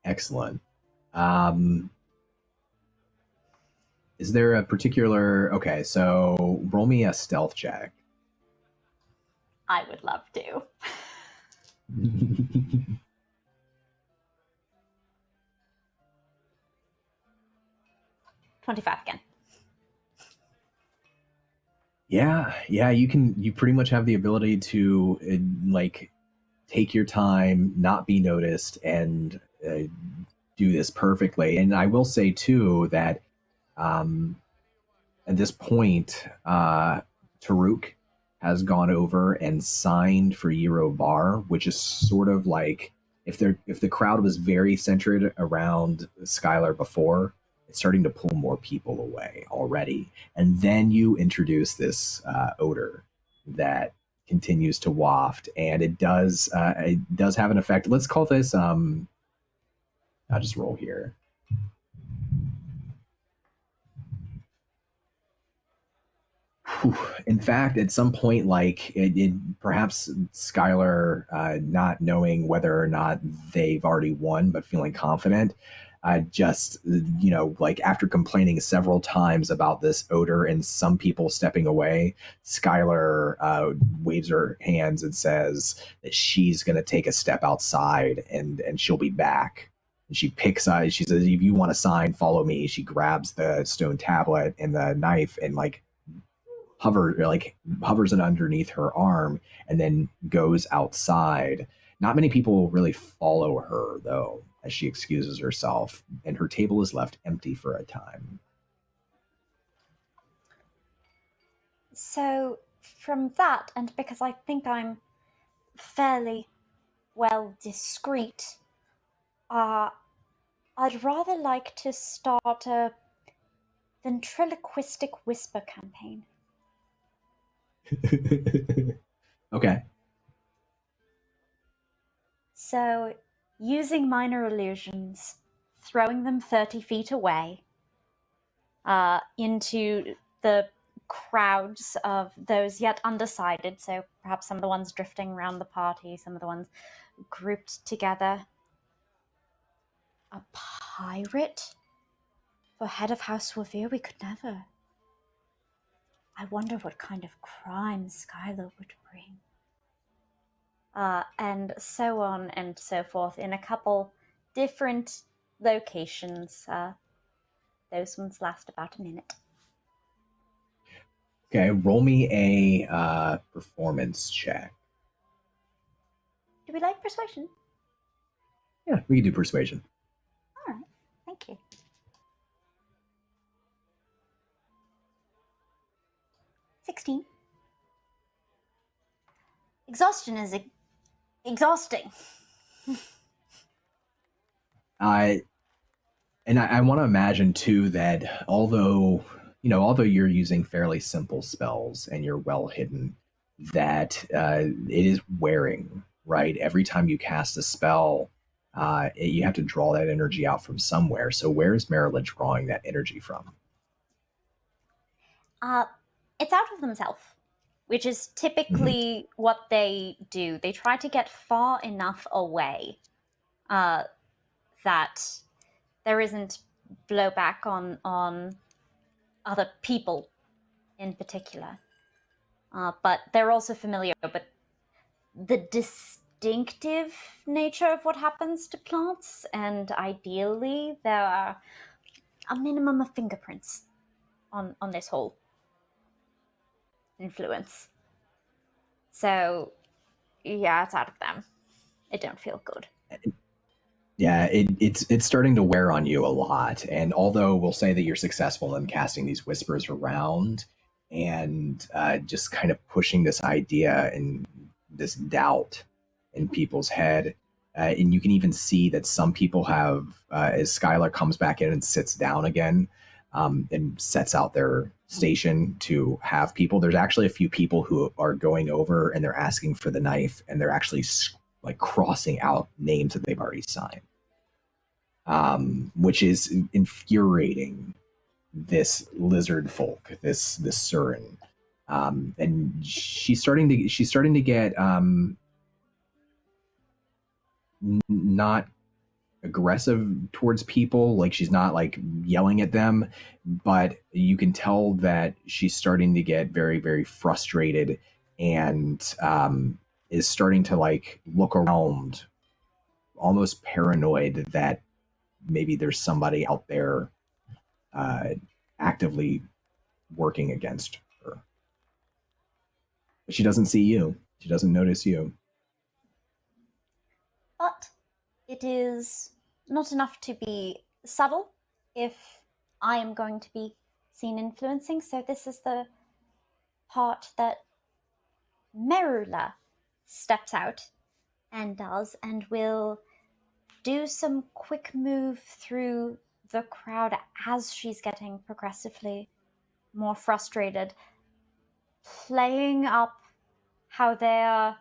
Excellent. Is there a particular... Okay, so roll me a stealth check. I would love to. 25 again. Yeah, you pretty much have the ability to like take your time, not be noticed, and do this perfectly. And I will say too that at this point, Taruk has gone over and signed for Euro Bar, which is sort of like if the crowd was very centered around Skylar before, it's starting to pull more people away already. And then you introduce this odor that continues to waft, and it does have an effect. Let's call this I'll just roll here. In fact, at some point, like perhaps Skylar, not knowing whether or not they've already won, but feeling confident, just like after complaining several times about this odor and some people stepping away, Skylar waves her hands and says that she's going to take a step outside and she'll be back. And she she says, "If you want to sign, follow me." She grabs the stone tablet and the knife and hovers it underneath her arm and then goes outside. Not many people really follow her though, as she excuses herself, and her table is left empty for a time. So from that, and because I think I'm fairly well discreet, I'd rather like to start a ventriloquistic whisper campaign. Okay. So, using minor illusions, throwing them 30 feet away into the crowds of those yet undecided, so perhaps some of the ones drifting around the party, some of the ones grouped together. A pirate? For head of House Revere, we could never. I wonder what kind of crimes Skylar would bring. And so on and so forth in a couple different locations. Those ones last about a minute. Okay, roll me a performance check. Do we like persuasion? Yeah, we can do persuasion. All right, thank you. 16. Exhaustion is exhausting. I want to imagine too that although you're using fairly simple spells and you're well hidden, that it is wearing, right? Every time you cast a spell, you have to draw that energy out from somewhere. So where is Marilla drawing that energy from? It's out of themselves, which is typically what they do. They try to get far enough away that there isn't blowback on other people in particular. But they're also familiar with the distinctive nature of what happens to plants, and ideally there are a minimum of fingerprints on this whole influence. So yeah, it's out of them. It don't feel good. Yeah, it's starting to wear on you a lot. And although we'll say that you're successful in casting these whispers around and just kind of pushing this idea and this doubt in people's head, and you can even see that some people have, as Skylar comes back in and sits down again, and sets out their station to have people. There's actually a few people who are going over and they're asking for the knife, and they're actually like crossing out names that they've already signed, which is infuriating this lizard folk, this Surin. And she's starting to get not aggressive towards people. Like, she's not like yelling at them, but you can tell that she's starting to get very, very frustrated, and is starting to like look around, almost paranoid that maybe there's somebody out there actively working against her. But she doesn't see you. She doesn't notice you. But it is not enough to be subtle if I am going to be seen influencing. So this is the part that Merula steps out and does, and will do some quick move through the crowd as she's getting progressively more frustrated, playing up how they're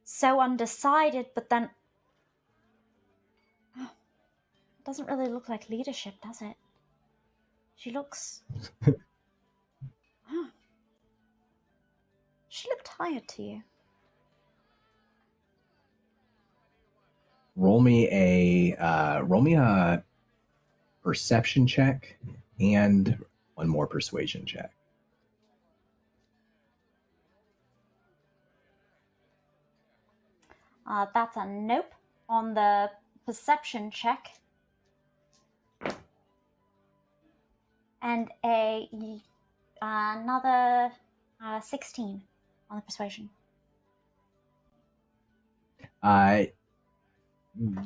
so undecided, but then it doesn't really look like leadership, does it? She looks... She looked tired to you. Roll me a perception check and one more persuasion check. That's a nope on the perception check. And another 16 on the persuasion.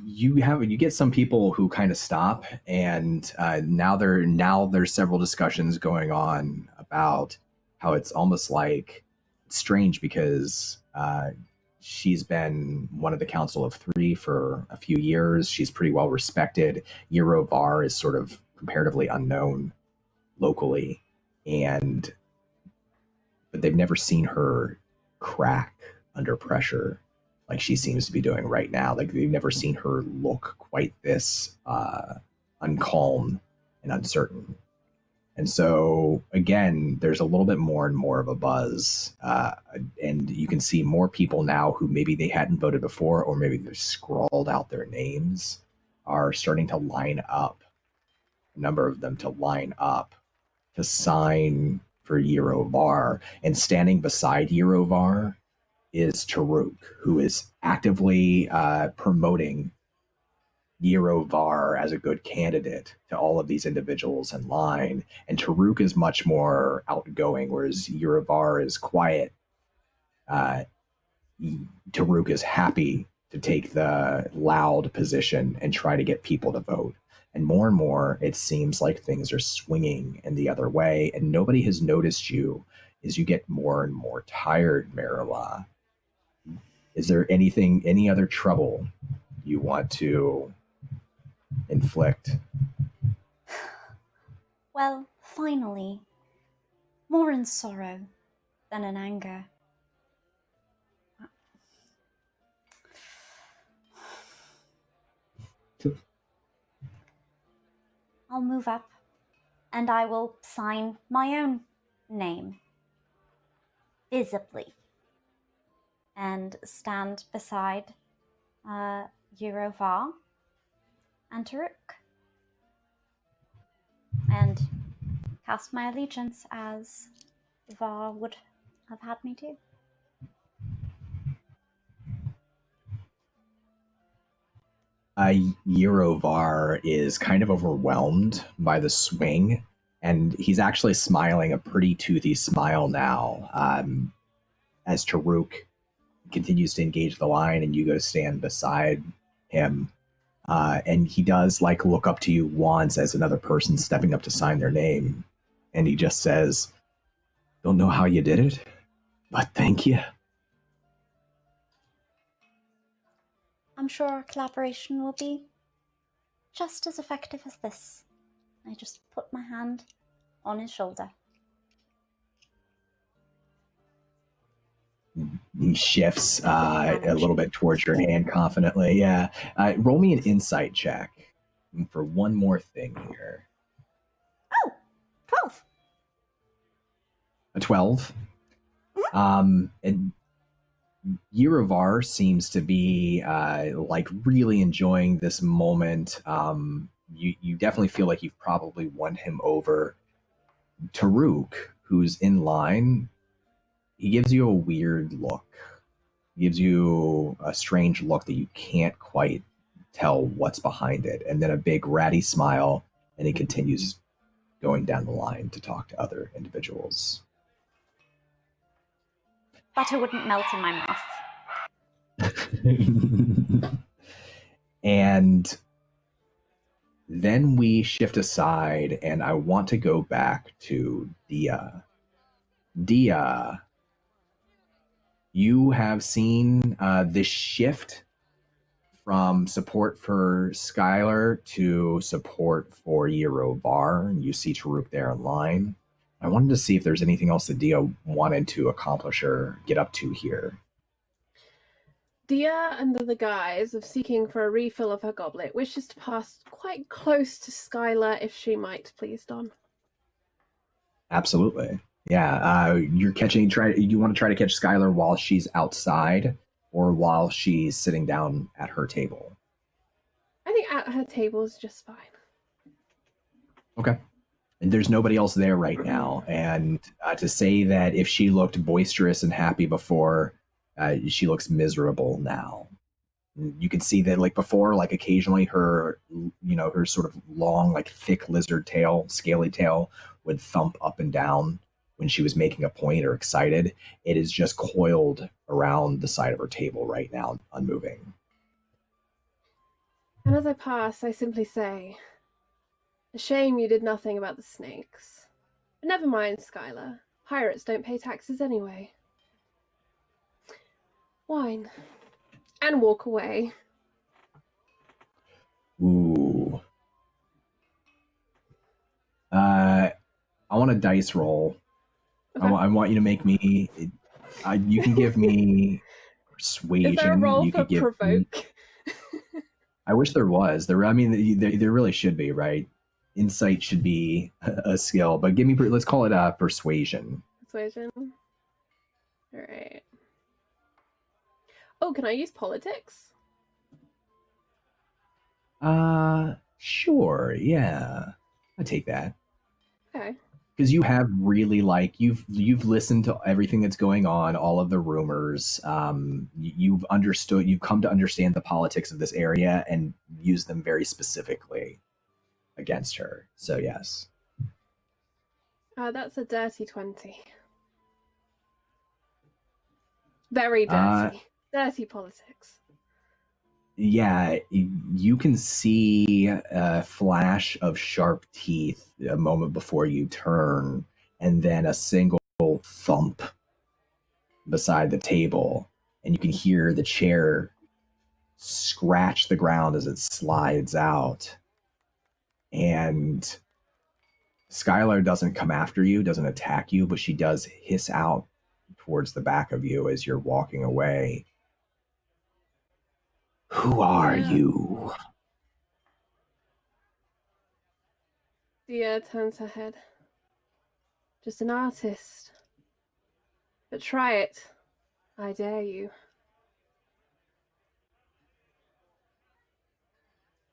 You get some people who kind of stop, and now there's several discussions going on about how it's almost like strange because she's been one of the Council of Three for a few years. She's pretty well respected. Eurovar is sort of comparatively unknown locally, but they've never seen her crack under pressure like she seems to be doing right now. Like, they've never seen her look quite this uncalm and uncertain. And so, again, there's a little bit more and more of a buzz. And you can see more people now who maybe they hadn't voted before, or maybe they've scrawled out their names, are starting to line up, a number of them to line up to sign for Eurovar. And standing beside Eurovar is Taruk, who is actively promoting Eurovar as a good candidate to all of these individuals in line. And Taruk is much more outgoing, whereas Eurovar is quiet. Taruk is happy to take the loud position and try to get people to vote. And more, it seems like things are swinging in the other way, and nobody has noticed you as you get more and more tired, Marilla. Is there any other trouble you want to inflict? Well, finally, more in sorrow than in anger. I'll move up, and I will sign my own name, visibly, and stand beside Eurovar and Taruk, and cast my allegiance as Var would have had me do. Eurovar is kind of overwhelmed by the swing, and he's actually smiling a pretty toothy smile now, as Taruk continues to engage the line and you go stand beside him. And he does like look up to you once as another person stepping up to sign their name. And he just says, "Don't know how you did it, but thank you." I'm sure our collaboration will be just as effective as this. I just put my hand on his shoulder. He shifts a little bit towards your hand confidently. Yeah. Roll me an insight check for one more thing here. Oh, 12. A 12. And Yiravar seems to be like really enjoying this moment. You definitely feel like you've probably won him over. Taruk, who's in line, he gives you a weird look. He gives you a strange look that you can't quite tell what's behind it. And then a big ratty smile, and he continues going down the line to talk to other individuals. Butter wouldn't melt in my mouth. And then we shift aside, and I want to go back to Dia. Dia, you have seen this shift from support for Skylar to support for Yerovar. You see Taruk there in line. I wanted to see if there's anything else that Dia wanted to accomplish or get up to here. Dia, under the guise of seeking for a refill of her goblet, wishes to pass quite close to Skylar, if she might, please, Don. Absolutely. Yeah. You want to try to catch Skylar while she's outside or while she's sitting down at her table? I think at her table is just fine. Okay. And there's nobody else there right now. And to say that if she looked boisterous and happy before, she looks miserable now. You can see that like before, like occasionally her sort of long, like thick lizard tail, scaly tail would thump up and down when she was making a point or excited. It is just coiled around the side of her table right now, unmoving. And as I pass, I simply say, "A shame you did nothing about the snakes. But never mind, Skylar. Pirates don't pay taxes anyway." Wine. And walk away. Ooh. I want a dice roll. Okay. I want you to make me. You can give me persuasion. Is there a roll you for could give provoke? Me, I wish there was. There really should be, right? Insight should be a skill, but give me. Let's call it persuasion. Persuasion. All right. Oh, can I use politics? Sure. Yeah, I take that. Okay. Because you have really you've listened to everything that's going on, all of the rumors. You've come to understand the politics of this area and use them very specifically against her. So yes. That's a dirty 20. Very dirty. Dirty politics. Yeah, you can see a flash of sharp teeth a moment before you turn, and then a single thump beside the table, and you can hear the chair scratch the ground as it slides out. And Skylar doesn't come after you, doesn't attack you, but she does hiss out towards the back of you as you're walking away. "Who are you?" Dia turns her head. "Just an artist. But try it. I dare you."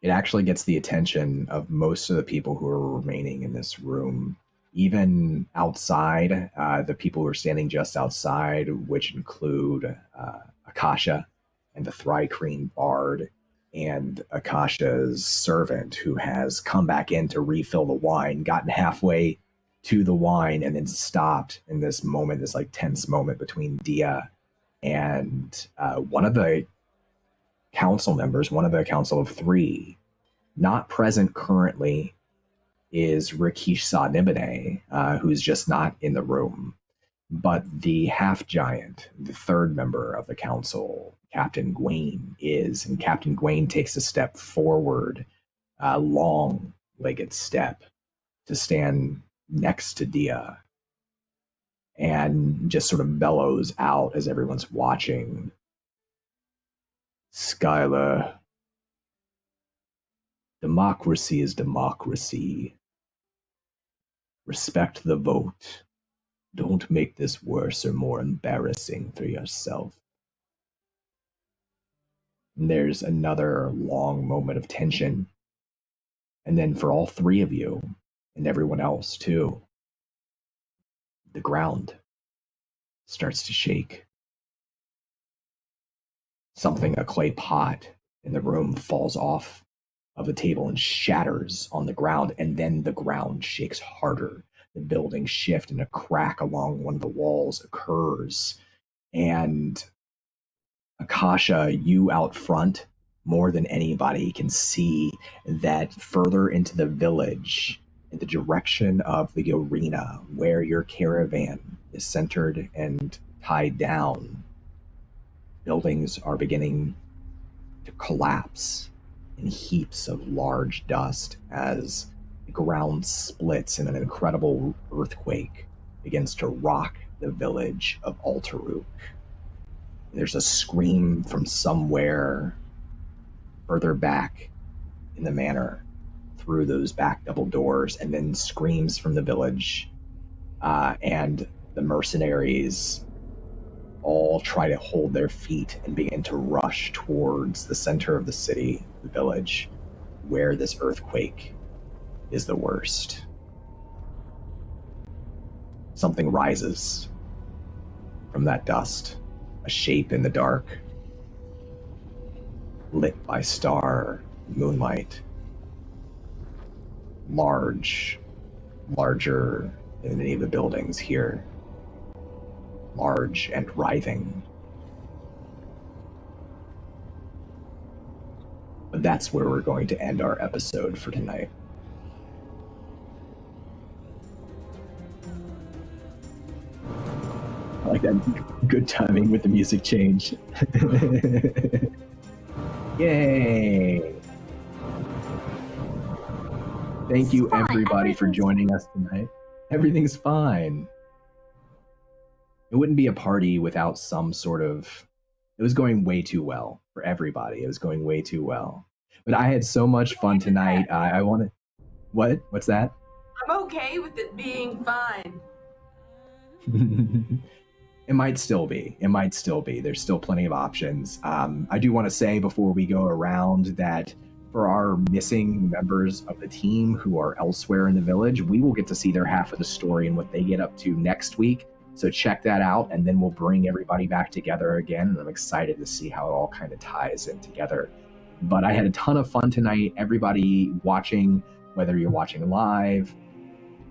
It actually gets the attention of most of the people who are remaining in this room. Even outside, the people who are standing just outside, which include Akasha and the Thrycreen Bard, and Akasha's servant who has come back in to refill the wine, gotten halfway to the wine, and then stopped in this moment, this like tense moment between Dia and one of the council members, one of the council of 3, not present currently is Rakesh Sadnibane, who's just not in the room. But the half-giant, the 3rd member of the council, Captain Gwaine, is, and Captain Gwaine takes a step forward, a long-legged step, to stand next to Dia, and just sort of bellows out as everyone's watching. Skylar, democracy is democracy. Respect the vote. Don't make this worse or more embarrassing for yourself. And there's another long moment of tension. And then for all 3 of you, and everyone else too, the ground starts to shake. Something, a clay pot in the room, falls off of the table and shatters on the ground, and then the ground shakes harder. The buildings shift and a crack along one of the walls occurs. And Akasha, you out front, more than anybody, can see that further into the village, in the direction of the arena where your caravan is centered and tied down, buildings are beginning to collapse in heaps of large dust as the ground splits and an incredible earthquake begins to rock the village of Alteruk. There's a scream from somewhere further back in the manor through those back double doors, and then screams from the village, and the mercenaries all try to hold their feet and begin to rush towards the center of the city, the village, where this earthquake is the worst. Something rises from that dust, a shape in the dark, lit by star moonlight, larger than any of the buildings here, large and writhing. But that's where we're going to end our episode for tonight. I like that good timing with the music change. Yay! Thank you, everybody, for joining us tonight. Everything's fine. It wouldn't be a party without some sort of... It was going way too well for everybody. It was going way too well. But I had so much fun tonight. I want to... What? What's that? I'm okay with it being fine. It might still be. It might still be. There's still plenty of options. I do want to say before we go around that for our missing members of the team who are elsewhere in the village, we will get to see their half of the story and what they get up to next week. So check that out, and then we'll bring everybody back together again. And I'm excited to see how it all kind of ties in together. But I had a ton of fun tonight. Everybody watching, whether you're watching live,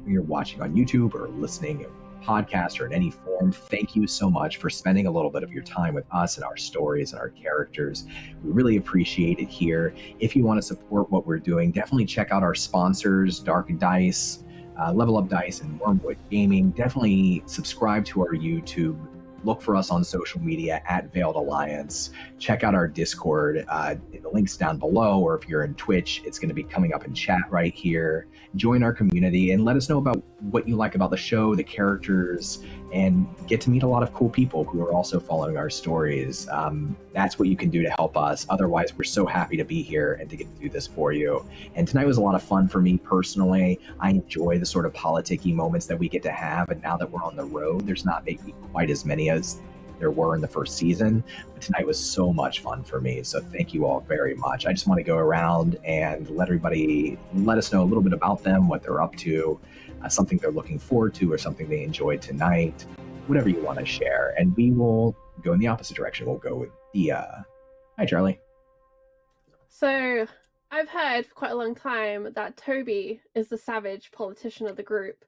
or you're watching on YouTube, or listening podcast, or in any form, thank you so much for spending a little bit of your time with us and our stories and our characters. We really appreciate it here. If you want to support what we're doing, definitely check out our sponsors, Dark Dice, Level Up Dice, and Wormwood Gaming. Definitely subscribe to our YouTube. Look for us on social media at Veiled Alliance. Check out our Discord. The link's down below, or if you're in Twitch, it's going to be coming up in chat right here. Join our community and let us know about what you like about the show, the characters, and get to meet a lot of cool people who are also following our stories. That's what you can do to help us. Otherwise, we're so happy to be here and to get to do this for you. And tonight was a lot of fun for me personally. I enjoy the sort of politicky moments that we get to have, and now that we're on the road, there's not maybe quite as many as there were in the first season, but tonight was so much fun for me. So thank you all very much. I just want to go around and let us know a little bit about them, what they're up to, something they're looking forward to, or something they enjoyed tonight, whatever you want to share. And we will go in the opposite direction. We'll go with Dia. Hi, Charlie. So I've heard for quite a long time that Toby is the savage politician of the group,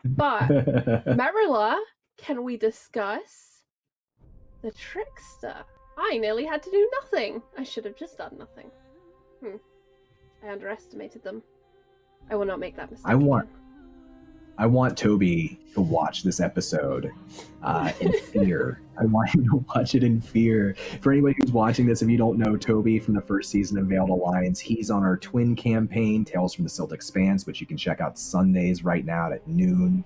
but Marilla, can we discuss the trickster? I nearly had to do nothing. I should have just done nothing. I underestimated them. I will not make that mistake again. I want Toby to watch this episode in fear. I want him to watch it in fear. For anybody who's watching this, if you don't know Toby from the first season of Veiled Alliance, he's on our twin campaign, Tales from the Silt Expanse, which you can check out Sundays right now at noon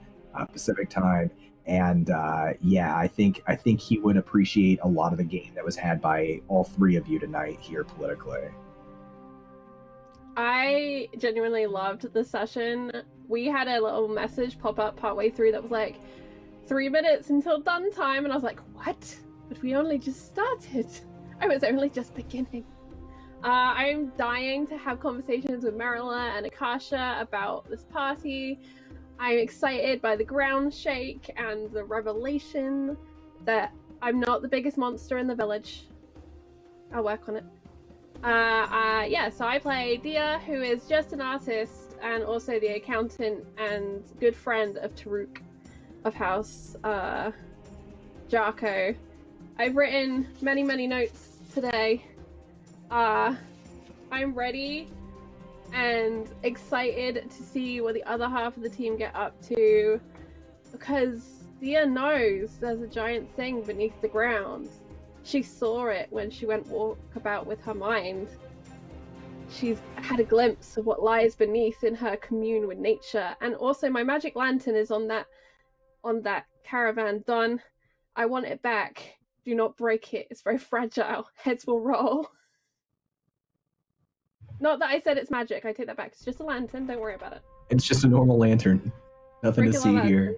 Pacific time. And I think he would appreciate a lot of the game that was had by all three of you tonight here politically. I genuinely loved the session. We had a little message pop up partway through that was like 3 minutes until done time, and I was like, what? But we only just started. I was only just beginning. I'm dying to have conversations with Marilla and Akasha about this party. I'm excited by the ground shake and the revelation that I'm not the biggest monster in the village. I'll work on it. So I play Dia, who is just an artist and also the accountant and good friend of Taruk of House Jarko. I've written many, many notes today. I'm ready and excited to see what the other half of the team get up to, because Dia knows there's a giant thing beneath the ground. She saw it when she went walkabout with her mind. She's had a glimpse of what lies beneath in her commune with nature. And also my magic lantern is on that caravan done. I want it back. Do not break it. It's very fragile. Heads will roll. Not that I said it's magic. I take that back. It's just a lantern. Don't worry about it. It's just a normal lantern. Nothing to see here.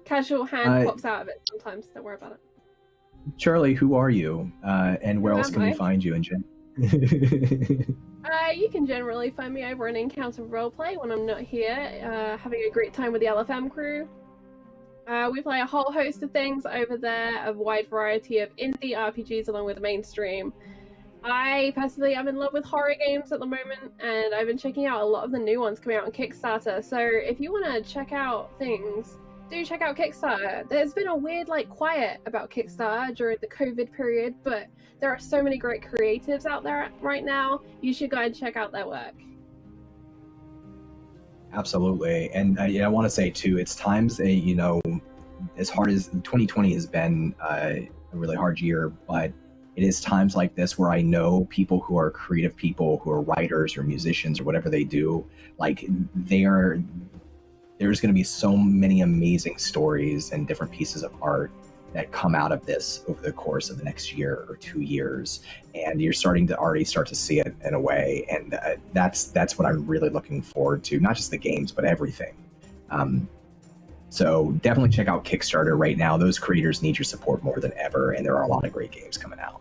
Casual hand pops out of it sometimes. Don't worry about it. Charlie, who are you? And where else can we find you in Gen? You can generally find me over in Encounter Roleplay when I'm not here, having a great time with the LFM crew. We play a whole host of things over there, a wide variety of indie RPGs along with the mainstream. I personally am in love with horror games at the moment, and I've been checking out a lot of the new ones coming out on Kickstarter, so if you want to check out things, do check out Kickstarter. There's been a weird quiet about Kickstarter during the COVID period, but there are so many great creatives out there right now. You should go and check out their work. Absolutely. And I want to say too, it's times, as hard as 2020 has been a really hard year, but it is times like this where I know people who are creative people, who are writers or musicians or whatever they do, there's going to be so many amazing stories and different pieces of art that come out of this over the course of the next year or 2 years, and you're starting to see it in a way, and that's what I'm really looking forward to. Not just the games, but everything. So definitely check out Kickstarter right now. Those creators need your support more than ever, and there are a lot of great games coming out.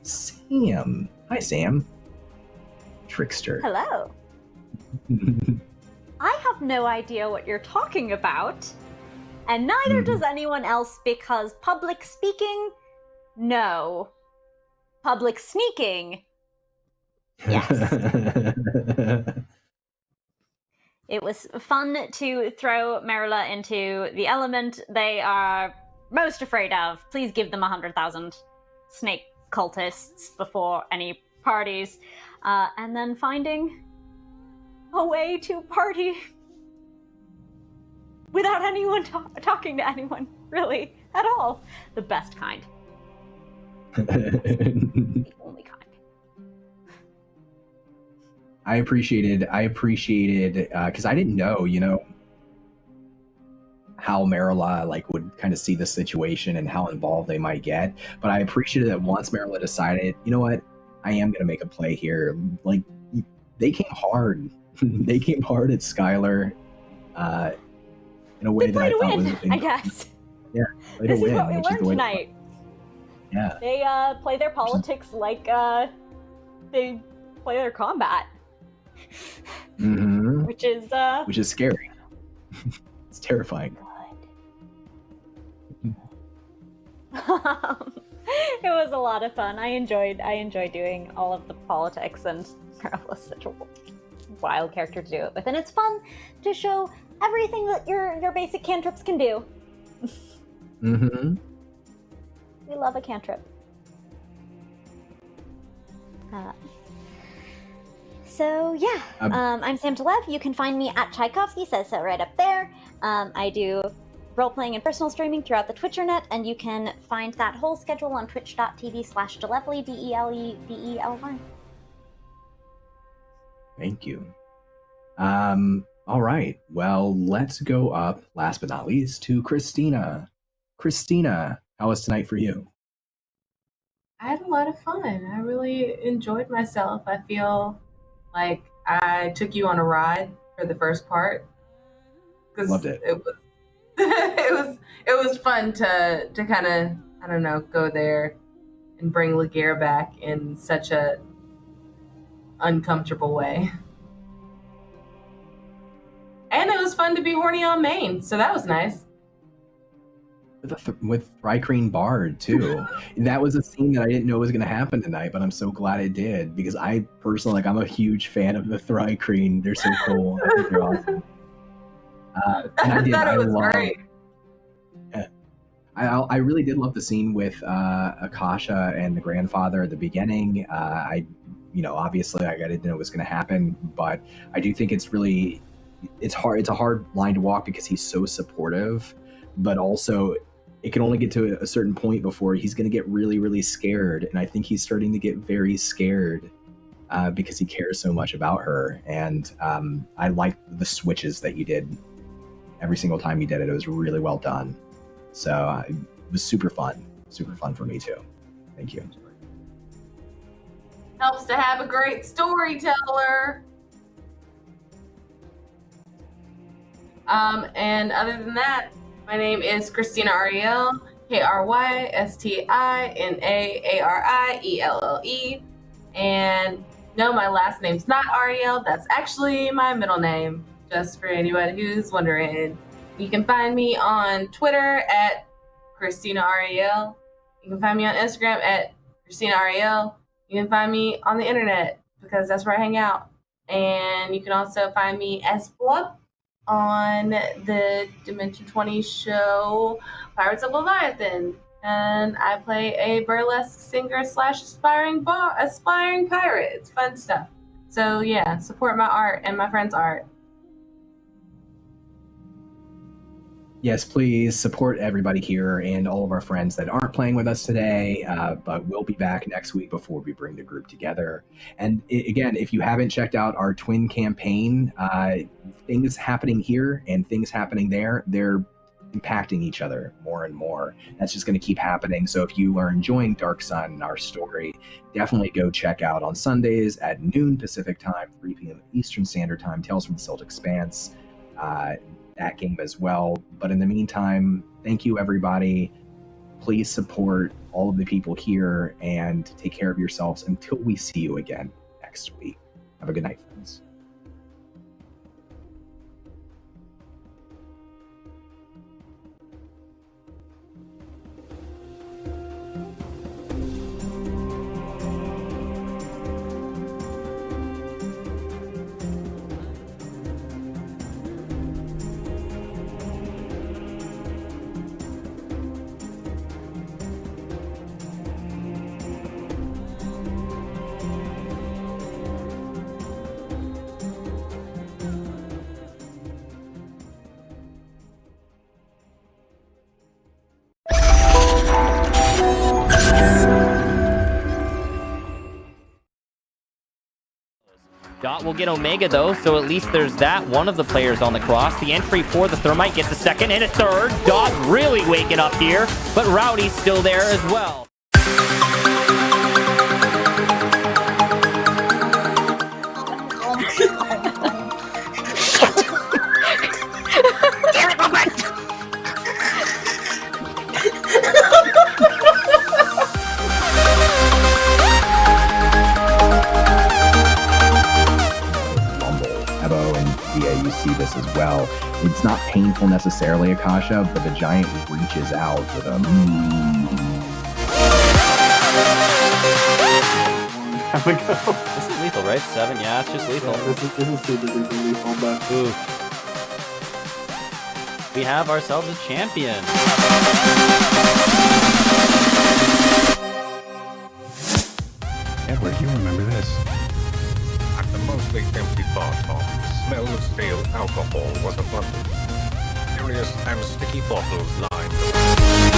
Sam, hi Sam. Trickster. Hello. I have no idea what you're talking about, and neither does anyone else, because public speaking, no. Public sneaking, yes. It was fun to throw Marilla into the element they are most afraid of. Please give them 100,000 snake cultists before any parties, and then finding a way to party without anyone talking to anyone, really, at all. The best kind. The only kind. I appreciated, because I didn't know, how Marilla would kind of see the situation and how involved they might get. But I appreciated that once Marilla decided, you know what, I am going to make a play here. They came hard. They came hard at Skylar in a way that I thought was... I guess. Yeah, this is what we learned tonight. Yeah. They play their politics like they play their combat. Mm-hmm. Which is scary. It's terrifying. It was a lot of fun. I enjoyed doing all of the politics, and Carl was such a wild character to do it with. And it's fun to show everything that your basic cantrips can do. Mm-hmm. We love a cantrip. So yeah, I'm Sam Telev. You can find me at Tchaikovsky, says so right up there. I do role-playing and personal streaming throughout the Twitchernet, and you can find that whole schedule on twitch.tv/Delevely, DELEVELY. Thank you. All right. Well, let's go up, last but not least, to Christina. Christina, how was tonight for you? I had a lot of fun. I really enjoyed myself. I feel like I took you on a ride for the first part. Loved it. It was it was fun to kind of, I don't know, go there and bring Laguerre back in such a uncomfortable way. And it was fun to be horny on main, so that was nice. With Thrycreen Bard, too. That was a scene that I didn't know was going to happen tonight, but I'm so glad it did, because I personally, I'm a huge fan of the Thrycreen. They're so cool. I think they're awesome. And I love, great. Yeah, I really did love the scene with Akasha and the grandfather at the beginning. Obviously, I didn't know it was going to happen, but I do think it's hard. It's a hard line to walk because he's so supportive, but also it can only get to a certain point before he's going to get really, really scared. And I think he's starting to get very scared because he cares so much about her. And I liked the switches that you did every single time you did it. It was really well done. So it was super fun for me too. Thank you. Helps to have a great storyteller. And other than that, my name is Christina Arielle, KRYSTINAARIELLE. And no, my last name's not Arielle. That's actually my middle name, just for anybody who's wondering. You can find me on Twitter at Christina Arielle. You can find me on Instagram at Christina Arielle. You can find me on the internet because that's where I hang out. And you can also find me as Blub on the Dimension 20 show Pirates of Leviathan, and I play a burlesque singer / aspiring pirate. It's fun stuff. So yeah, support my art and my friend's art. Yes, please support everybody here and all of our friends that aren't playing with us today, but we'll be back next week before we bring the group together. And again, if you haven't checked out our twin campaign, things happening here and things happening there, they're impacting each other more and more. That's just going to keep happening. So if you are enjoying Dark Sun, our story, definitely go check out on Sundays at noon Pacific time, 3 p.m. Eastern Standard Time, Tales from the Silt Expanse. That game as well. But in the meantime, thank you, everybody. Please support all of the people here and take care of yourselves until we see you again next week. Have a good night, friends. Dot will get Omega, though, so at least there's that. One of the players on the cross. The entry for the Thermite gets a second and a third. Dot really waking up here, but Rowdy's still there as well. You see this as well. It's not painful necessarily, Akasha, but the giant reaches out with a Have we go? This is lethal, right? 7, yeah, it's just lethal. Yeah, this is super duper lethal, but oof. We have ourselves a champion. Edward, you remember this. At the mostly empty bar top, the smell of stale alcohol was abundant. Curious and sticky bottles lined the